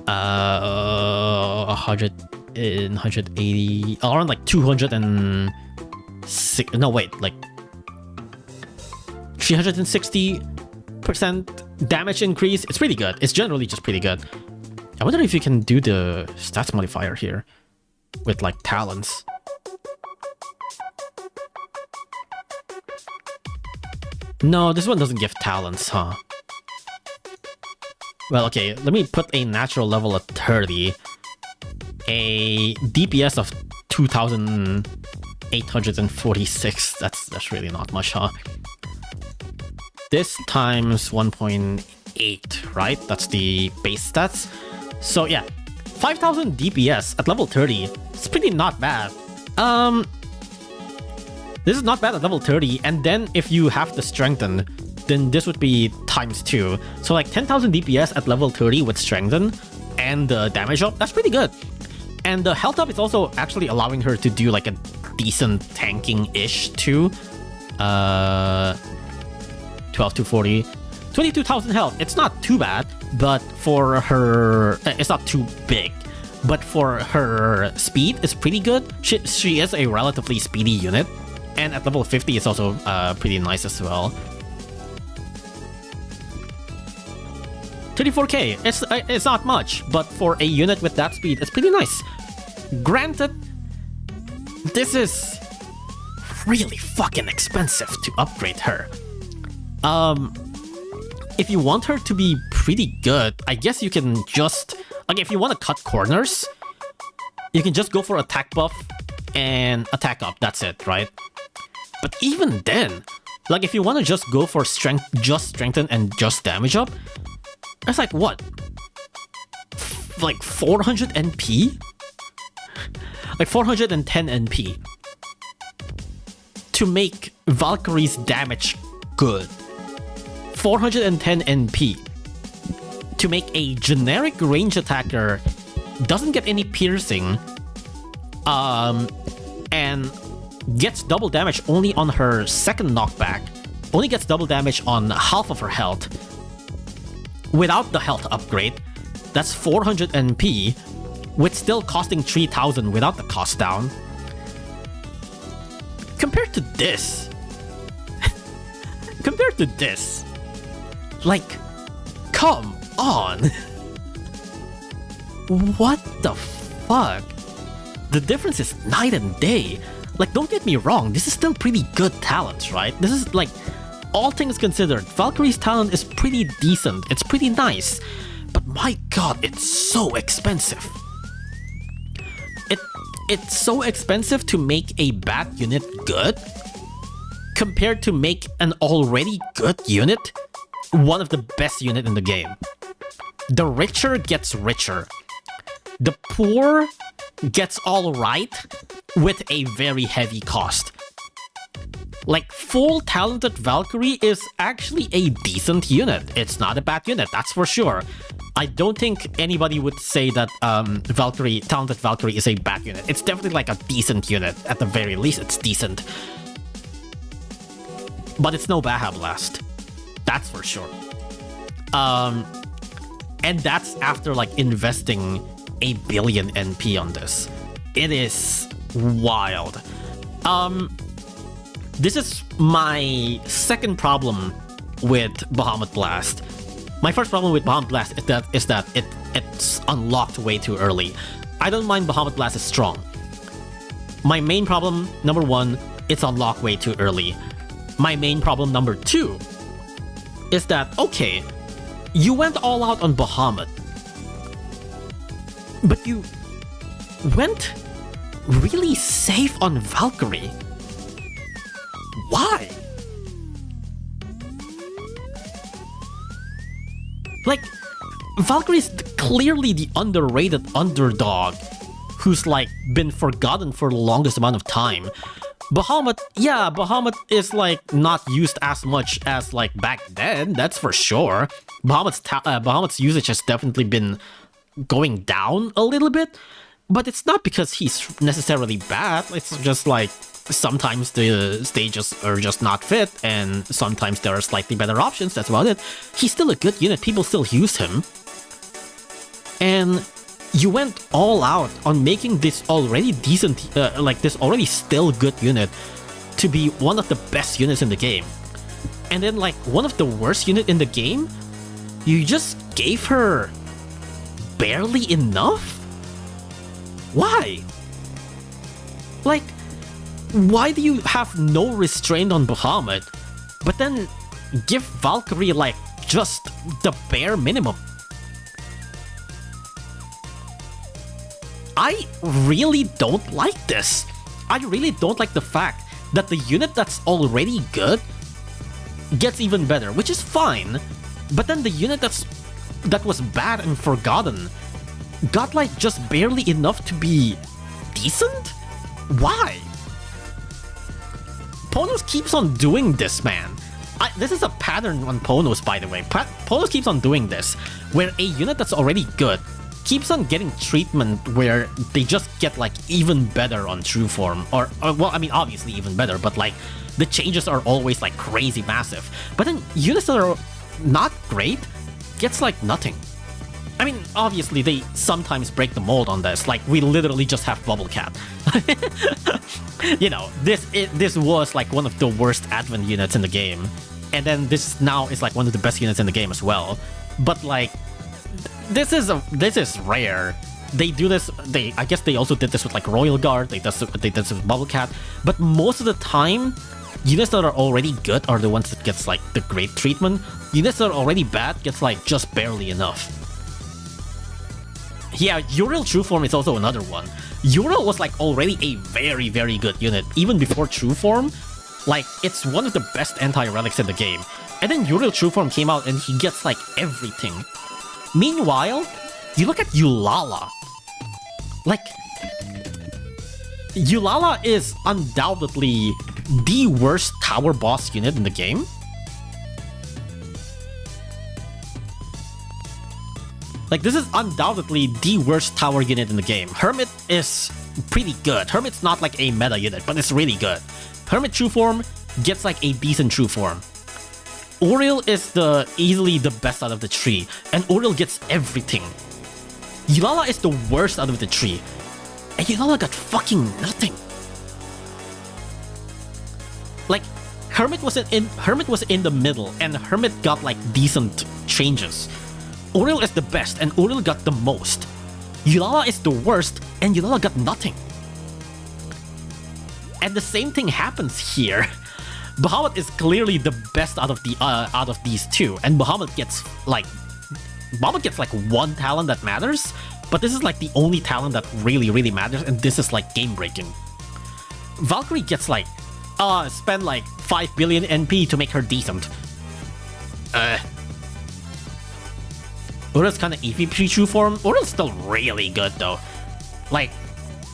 180, around like 206, no wait, like 360% damage increase. It's pretty good. It's generally just pretty good. I wonder if you can do the stats modifier here with, like, talents. No, this one doesn't give talents, huh? Well, okay, let me put a natural level at 30. A DPS of 2,846. That's really not much, huh? This times 1.8, right? That's the base stats. So yeah, 5,000 DPS at level 30. It's pretty not bad. This is not bad at level 30, and then if you have the strengthen, then this would be times 2. So like 10,000 DPS at level 30 with strengthen and the damage up, that's pretty good. And the health up is also actually allowing her to do like a decent tanking-ish too. 12 to 40, 22,000 health. It's not too bad, but for her, it's not too big. But for her speed, it's pretty good. She is a relatively speedy unit. And at level 50, it's also pretty nice as well. 34k, it's not much, but for a unit with that speed, it's pretty nice. Granted, this is really fucking expensive to upgrade her. If you want her to be pretty good, I guess you can just... Like, if you want to cut corners, you can just go for attack buff and attack up, that's it, right? But even then, like, if you want to just go for just strengthen and just damage up, that's like, what? Like 400 NP? Like 410 NP. To make Valkyrie's damage good. 410 NP. To make a generic range attacker doesn't get any piercing, and gets double damage only on her second knockback, only gets double damage on half of her health. Without the health upgrade, that's 400 NP, with still costing 3000 without the cost down. Compared to this, like, come on. What the fuck? The difference is night and day. Like, don't get me wrong, this is still pretty good talent, right? This is, like, all things considered, Valkyrie's talent is pretty decent. It's pretty nice. But my god, it's so expensive. It's so expensive to make a bad unit good, compared to make an already good unit one of the best unit in the game. The richer gets richer. The poor gets alright with a very heavy cost. Like, full talented Valkyrie is actually a decent unit. It's not a bad unit, that's for sure. I don't think anybody would say that talented Valkyrie is a bad unit. It's definitely like a decent unit. At the very least, it's decent. But it's no bahaBLAST. That's for sure. And that's after, like, investing 1 billion NP on this. It is wild. This is my second problem with bahaBLAST. My first problem with bahaBLAST is that it's unlocked way too early. I don't mind bahaBLAST is strong. My main problem, number one, it's unlocked way too early. My main problem, number two, is that, okay, you went all out on Bahamut, but you went really safe on Valkyrie. Why? Like, Valkyrie's clearly the underrated underdog who's, like, been forgotten for the longest amount of time. Bahamut, yeah, Bahamut is, like, not used as much as, like, back then, that's for sure. Bahamut's usage has definitely been going down a little bit, but it's not because he's necessarily bad. It's just, like, sometimes the stages are just not fit, and sometimes there are slightly better options, that's about it. He's still a good unit, people still use him. And you went all out on making this already decent, this already still good unit to be one of the best units in the game. And then, like, one of the worst unit in the game, you just gave her barely enough? Why? Like, why do you have no restraint on Bahamut, but then give Valkyrie, like, just the bare minimum? I really don't like this. I really don't like the fact that the unit that's already good gets even better, which is fine, but then the unit that was bad and forgotten got, like, just barely enough to be decent? Why? Ponos keeps on doing this, man. This is a pattern on Ponos, by the way. Ponos keeps on doing this, where a unit that's already good keeps on getting treatment where they just get, like, even better on true form. Or well, I mean, obviously even better, but, like, the changes are always, like, crazy massive. But then units that are not great gets, like, nothing. I mean, obviously they sometimes break the mold on this. Like, we literally just have Bubble Cat. You know, this was, like, one of the worst Advent units in the game. And then this now is, like, one of the best units in the game as well. But like, this is rare. They do this. I guess they also did this with like Royal Guard. They did this with Bubble Cat. But most of the time, units that are already good are the ones that gets like the great treatment. Units that are already bad gets like just barely enough. Yeah, Uriel True Form is also another one. Uriel was like already a very, very good unit even before True Form. Like, it's one of the best anti-relics in the game. And then Uriel True Form came out and he gets like everything. Meanwhile, you look at Eulala. Like, Eulala is undoubtedly the worst tower boss unit in the game. Like, this is undoubtedly the worst tower unit in the game. Hermit is pretty good. Hermit's not like a meta unit, but it's really good. Hermit True Form gets like a decent True Form. Uriel is easily the best out of the tree, and Uriel gets everything. Eulala is the worst out of the tree, and Eulala got fucking nothing. Like, Hermit was in the middle, and Hermit got like decent changes. Uriel is the best, and Uriel got the most. Eulala is the worst, and Eulala got nothing. And the same thing happens here. Bahamut is clearly the best out of these two, and Bahamut gets like one talent that matters, but this is like the only talent that really matters, and this is like game breaking. Valkyrie gets like spend like 5 billion NP to make her decent. Uriel's kind of iffy pre-true form. Uriel's still really good though. Like,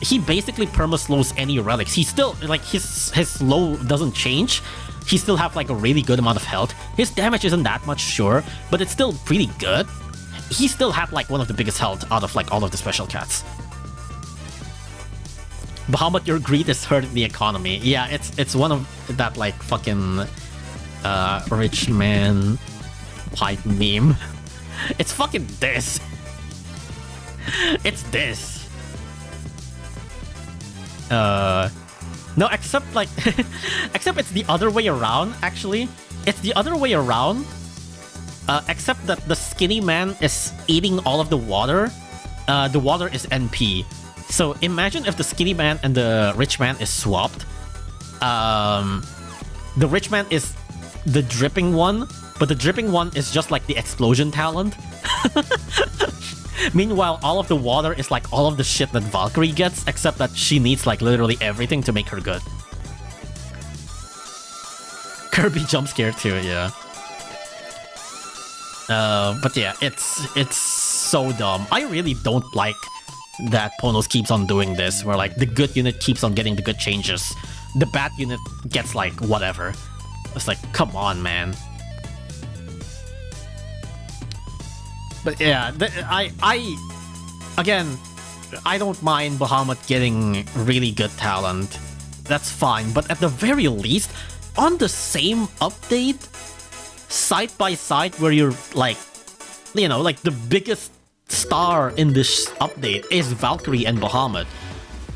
he basically perma-slows any relics. He still, like, his slow doesn't change. He still have like a really good amount of health. His damage isn't that much, sure, but it's still pretty good. He still had like one of the biggest health out of like all of the special cats. Bahamut, your greed is hurting the economy. Yeah, it's one of that like fucking rich man pipe meme. It's fucking this. It's this. No, except like except it's the other way around, actually. It's the other way around. Except that the skinny man is eating all of the water. The water is NP. So imagine if the skinny man and the rich man is swapped. The rich man is the dripping one, but the dripping one is just like the explosion talent. Meanwhile, all of the water is like all of the shit that Valkyrie gets, except that she needs like literally everything to make her good. Kirby jump scare too, yeah. But yeah, it's so dumb. I really don't like that Ponos keeps on doing this, where like the good unit keeps on getting the good changes. The bad unit gets like whatever. It's like, come on, man. But yeah, again, I don't mind Bahamut getting really good talent. That's fine, but at the very least, on the same update, side by side, where you're like, you know, like the biggest star in this update is Valkyrie and Bahamut.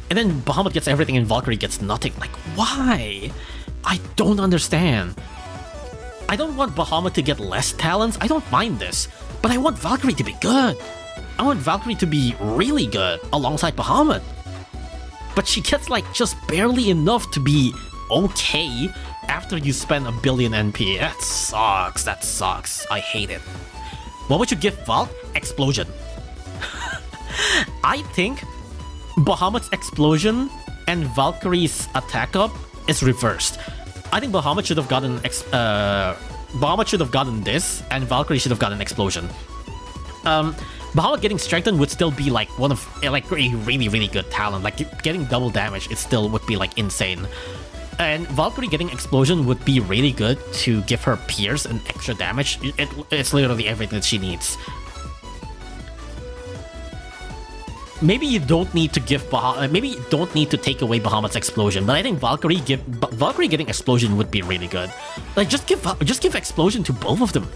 And then Bahamut gets everything and Valkyrie gets nothing. Like, why? I don't understand. I don't want Bahamut to get less talents. I don't mind this. But I want Valkyrie to be good. I want Valkyrie to be really good alongside Bahamut. But she gets like just barely enough to be okay after you spend 1 billion NP. That sucks. That sucks. I hate it. What would you give Valk? Explosion. I think Bahamut's explosion and Valkyrie's attack up is reversed. I think Bahamut should have gotten Bahamut should have gotten this, and Valkyrie should have gotten explosion. Bahamut getting strengthened would still be like one of like a really good talent. Like getting double damage, it still would be like insane. And Valkyrie getting explosion would be really good to give her pierce and extra damage. It's literally everything that she needs. Maybe you don't need to give maybe you don't need to take away Bahamut's explosion, but I think Valkyrie getting explosion would be really good. Like just give explosion to both of them.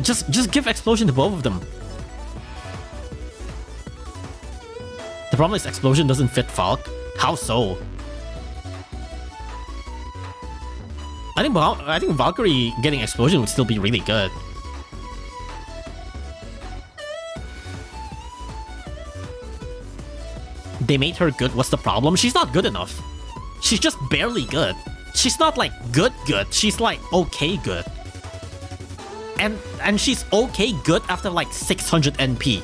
Just give explosion to both of them. The problem is explosion doesn't fit Valk. How so? I think Valkyrie getting explosion would still be really good. They made her good. What's the problem? She's not good enough. She's just barely good. She's not like good. She's like okay good. And she's okay good after like 600 NP.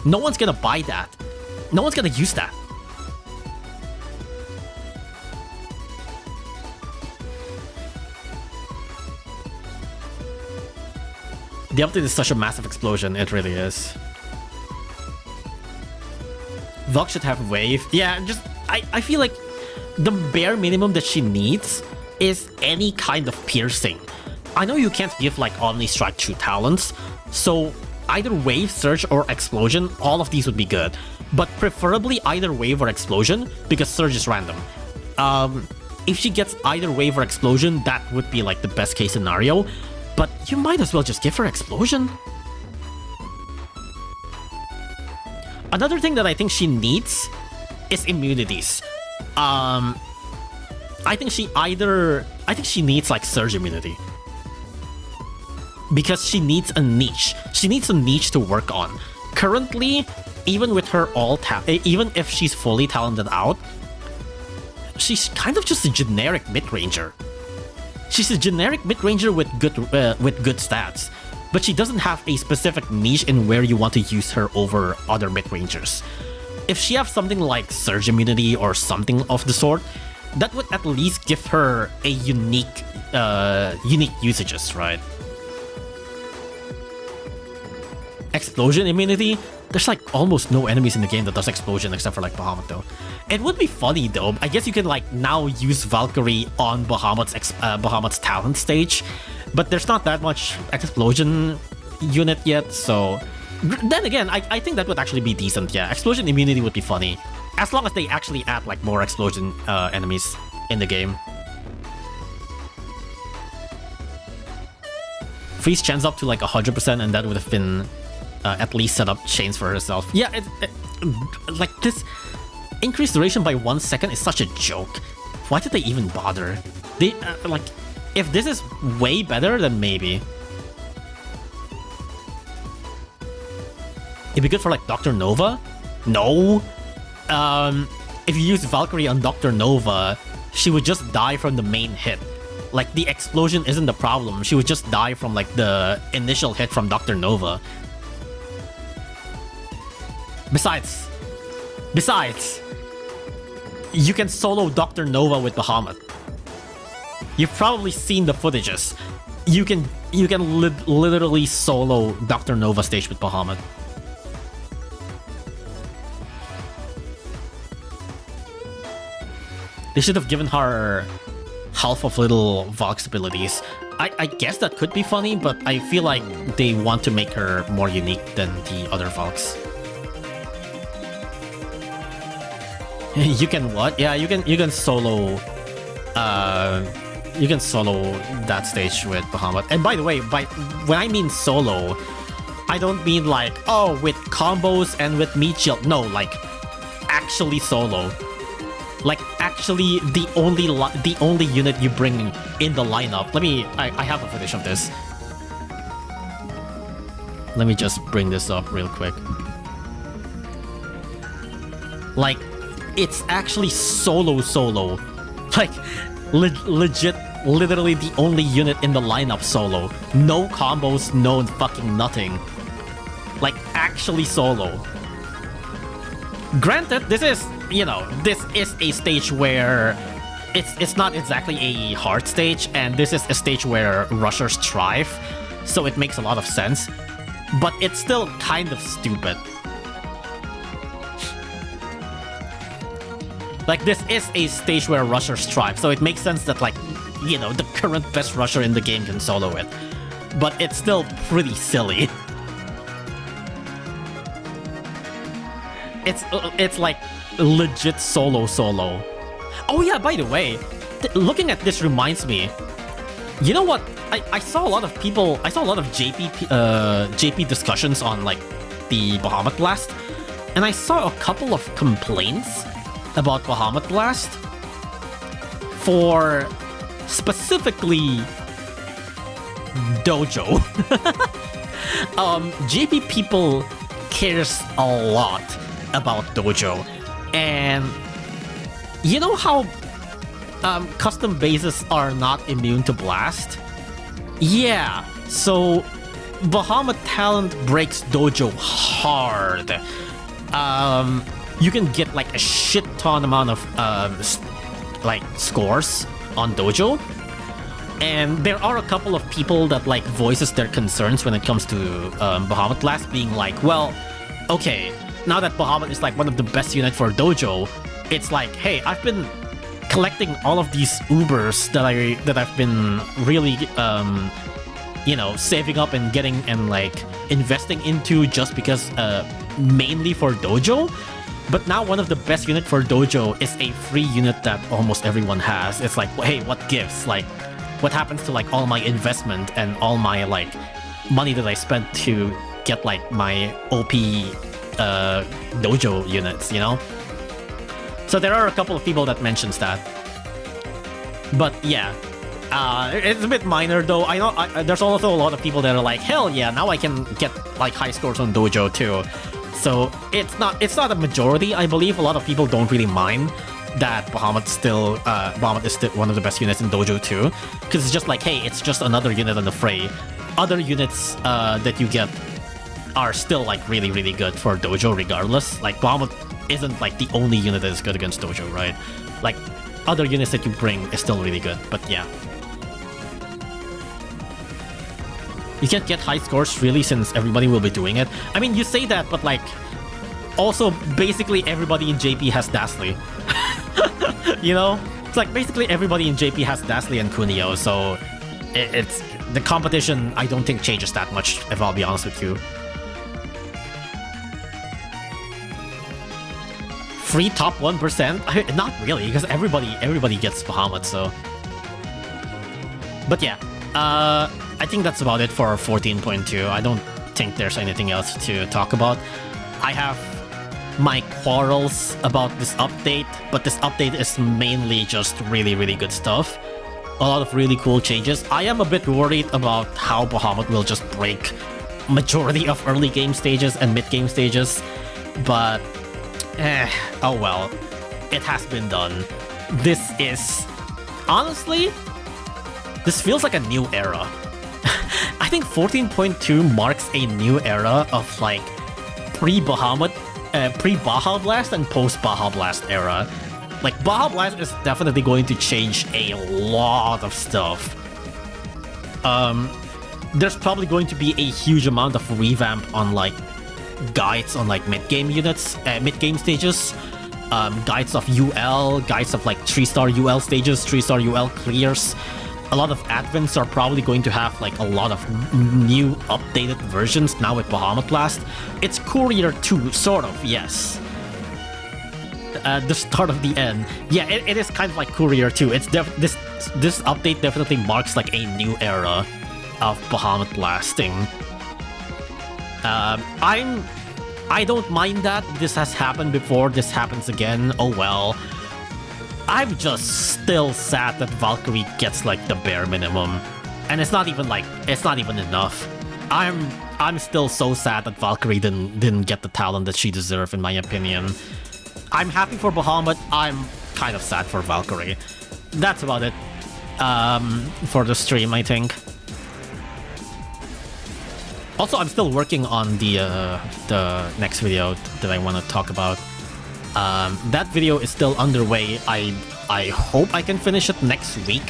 No one's gonna buy that. No one's gonna use that. The update is such a massive explosion. It really is. Valk should have wave. Yeah, just I feel like the bare minimum that she needs is any kind of piercing. I know you can't give like Omni Strike true talents, so either wave, surge, or explosion, all of these would be good. But preferably either wave or explosion, because surge is random. If she gets either wave or explosion, that would be like the best case scenario. But you might as well just give her explosion. Another thing that I think she needs is immunities. I think she needs like surge immunity. Because she needs a niche. She needs a niche to work on. Currently, even with her even if she's fully talented out, she's kind of just a generic mid-ranger. She's a generic mid-ranger with good stats, but she doesn't have a specific niche in where you want to use her over other mid-rangers. If she has something like surge immunity or something of the sort, that would at least give her a unique usages, right? Explosion immunity? There's like almost no enemies in the game that does explosion except for like bahaMLAST though. It would be funny though. I guess you can like now use Valkyrie on bahaMLAST's talent stage, but there's not that much explosion unit yet, so... Then again, I think that would actually be decent, yeah. Explosion immunity would be funny. As long as they actually add like more explosion enemies in the game. Freeze chance up to like 100% and that would have been at least set up chains for herself. Yeah, like this increased duration by 1 second is such a joke. Why did they even bother? They like, if this is way better, then maybe. It'd be good for like Dr. Nova? No. If you use Valkyrie on Dr. Nova, she would just die from the main hit. Like the explosion isn't the problem. She would just die from like the initial hit from Dr. Nova. Besides, you can solo Dr. Nova with bahaMLAST. You've probably seen the footages. You can literally solo Dr. Nova stage with bahaMLAST. They should have given her half of little Valk's abilities. I guess that could be funny, but I feel like they want to make her more unique than the other Valks. You can what? Yeah, you can solo that stage with bahaMLAST. And by the way, when I mean solo, I don't mean like, oh, with combos and with meat shield. No, like actually solo. Like actually the only unit you bring in the lineup. I have a footage of this. Let me just bring this up real quick. Like, it's actually solo. Like, legit, literally the only unit in the lineup solo. No combos, no fucking nothing. Like, actually solo. Granted, this is, you know, this is a stage where it's not exactly a hard stage, and this is a stage where rushers thrive, so it makes a lot of sense. But it's still kind of stupid. Like, this is a stage where rushers thrive, so it makes sense that, like, you know, the current best rusher in the game can solo it. But it's still pretty silly. It's like legit solo. Oh yeah, by the way, looking at this reminds me, you know what? I saw a lot of people, I saw a lot of JP discussions on like the bahaBLAST, and I saw a couple of complaints about bahaBLAST for specifically Dojo. JP people cares a lot about Dojo, and you know how custom bases are not immune to Blast? Yeah, so bahaMA talent breaks Dojo hard. You can get like a shit ton amount of like scores on Dojo, and there are a couple of people that like voices their concerns when it comes to bahaBLAST, being like, well, okay, now that bahaMA is like one of the best units for Dojo, it's like, hey, I've been collecting all of these Ubers that I've been really you know, saving up and getting and like investing into just because mainly for Dojo. But now one of the best unit for Dojo is a free unit that almost everyone has. It's like, hey, what gives? Like, what happens to like all my investment and all my like money that I spent to get like my OP Dojo units, you know? So there are a couple of people that mentions that. But yeah, it's a bit minor though. I know there's also a lot of people that are like, hell yeah, now I can get like high scores on Dojo too. So it's not a majority. I believe a lot of people don't really mind that bahaMA is still one of the best units in Dojo too, because it's just like, hey, it's just another unit in the fray. Other units that you get are still like really, really good for Dojo regardless. Like bahaMA isn't like the only unit that is good against Dojo, right? Like other units that you bring is still really good, but yeah. You can't get high scores really since everybody will be doing it. I mean, you say that, but like, also basically everybody in JP has Dasly. You know? It's like basically everybody in JP has Dasly and Kunio, so it's the competition I don't think changes that much, if I'll be honest with you. Free top 1%? Not really, because everybody gets bahaMA, so. But yeah, I think that's about it for 14.2. I don't think there's anything else to talk about. I have my quarrels about this update, but this update is mainly just really, really good stuff. A lot of really cool changes. I am a bit worried about how bahaMA will just break majority of early game stages and mid game stages, but oh well, it has been done. This is, honestly, this feels like a new era. I think 14.2 marks a new era of like pre-bahaBLAST and post-bahaBLAST era. Like bahaBLAST is definitely going to change a lot of stuff. There's probably going to be a huge amount of revamp on like guides on like mid-game units, mid-game stages, guides of UL, guides of like 3-star UL stages, 3-star UL clears. A lot of advents are probably going to have like a lot of new updated versions now with bahaBLAST. It's Courier 2, sort of, yes. The start of the end. Yeah, it is kind of like Courier 2. It's this update definitely marks like a new era of bahaBLASting. I don't mind that. This has happened before. This happens again. Oh well. I'm just still sad that Valkyrie gets like the bare minimum, and it's not even enough. I'm still so sad that Valkyrie didn't get the talent that she deserved, in my opinion. I'm happy for bahaMA. I'm kind of sad for Valkyrie. That's about it for the stream, I think. Also, I'm still working on the next video that I want to talk about. That video is still underway. I hope I can finish it next week.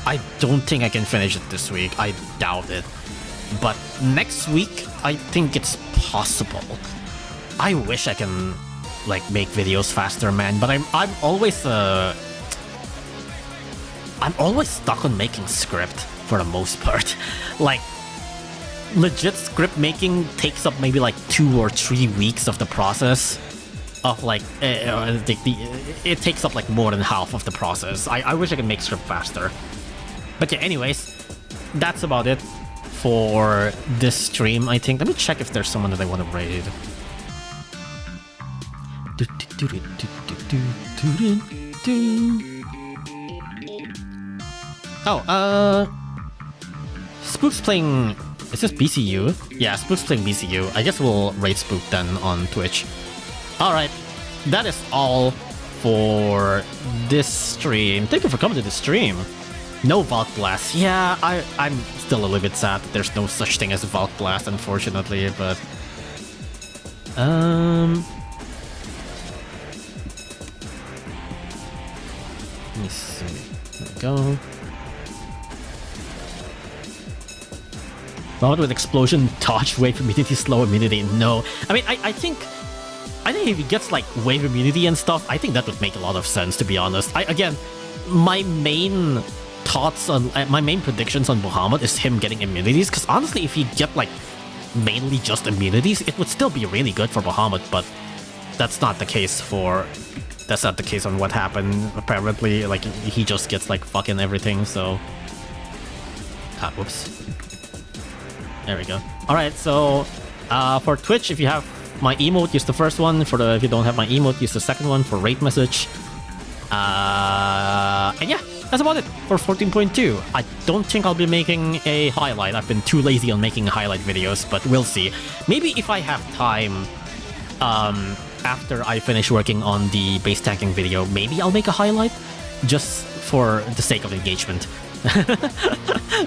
I don't think I can finish it this week. I doubt it. But next week, I think it's possible. I wish I can like make videos faster, man. But I'm always stuck on making script for the most part. Like, legit script making takes up maybe like 2 or 3 weeks of the process. Of like, it takes up like more than half of the process. I wish I could make script faster. But yeah, anyways, that's about it for this stream, I think. Let me check if there's someone that I want to raid. Spook's playing... Is this BCU? Yeah, Spook's playing BCU. I guess we'll raid Spook then on Twitch. Alright, that is all for this stream. Thank you for coming to the stream. No bahaBLAST. Yeah, I'm still a little bit sad that there's no such thing as bahaBLAST, unfortunately, but... Let me see. There we go. Not with explosion, dodge, wave immunity, slow immunity. No. I mean, I think if he gets like wave immunity and stuff, I think that would make a lot of sense, to be honest. Again, my main thoughts on my main predictions on Muhammad is him getting immunities, because honestly, if he get like mainly just immunities, it would still be really good for Muhammad, but that's not the case for... That's not the case on what happened, apparently. Like, he just gets like fucking everything, so... whoops. There we go. Alright, so for Twitch, if you have my emote, use the first one. If you don't have my emote, use the second one for rate message. And yeah, that's about it for 14.2. I don't think I'll be making a highlight. I've been too lazy on making highlight videos, but we'll see. Maybe if I have time, after I finish working on the base tanking video, maybe I'll make a highlight, just for the sake of engagement.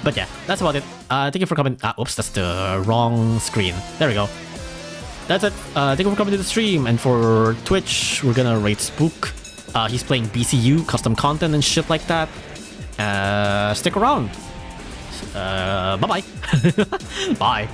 But yeah, that's about it. Thank you for coming. Oops, that's the wrong screen. There we go. That's it. Thank you for coming to the stream. And for Twitch, we're gonna raid Spook. He's playing BCU, custom content and shit like that. Stick around. Bye-bye. Bye.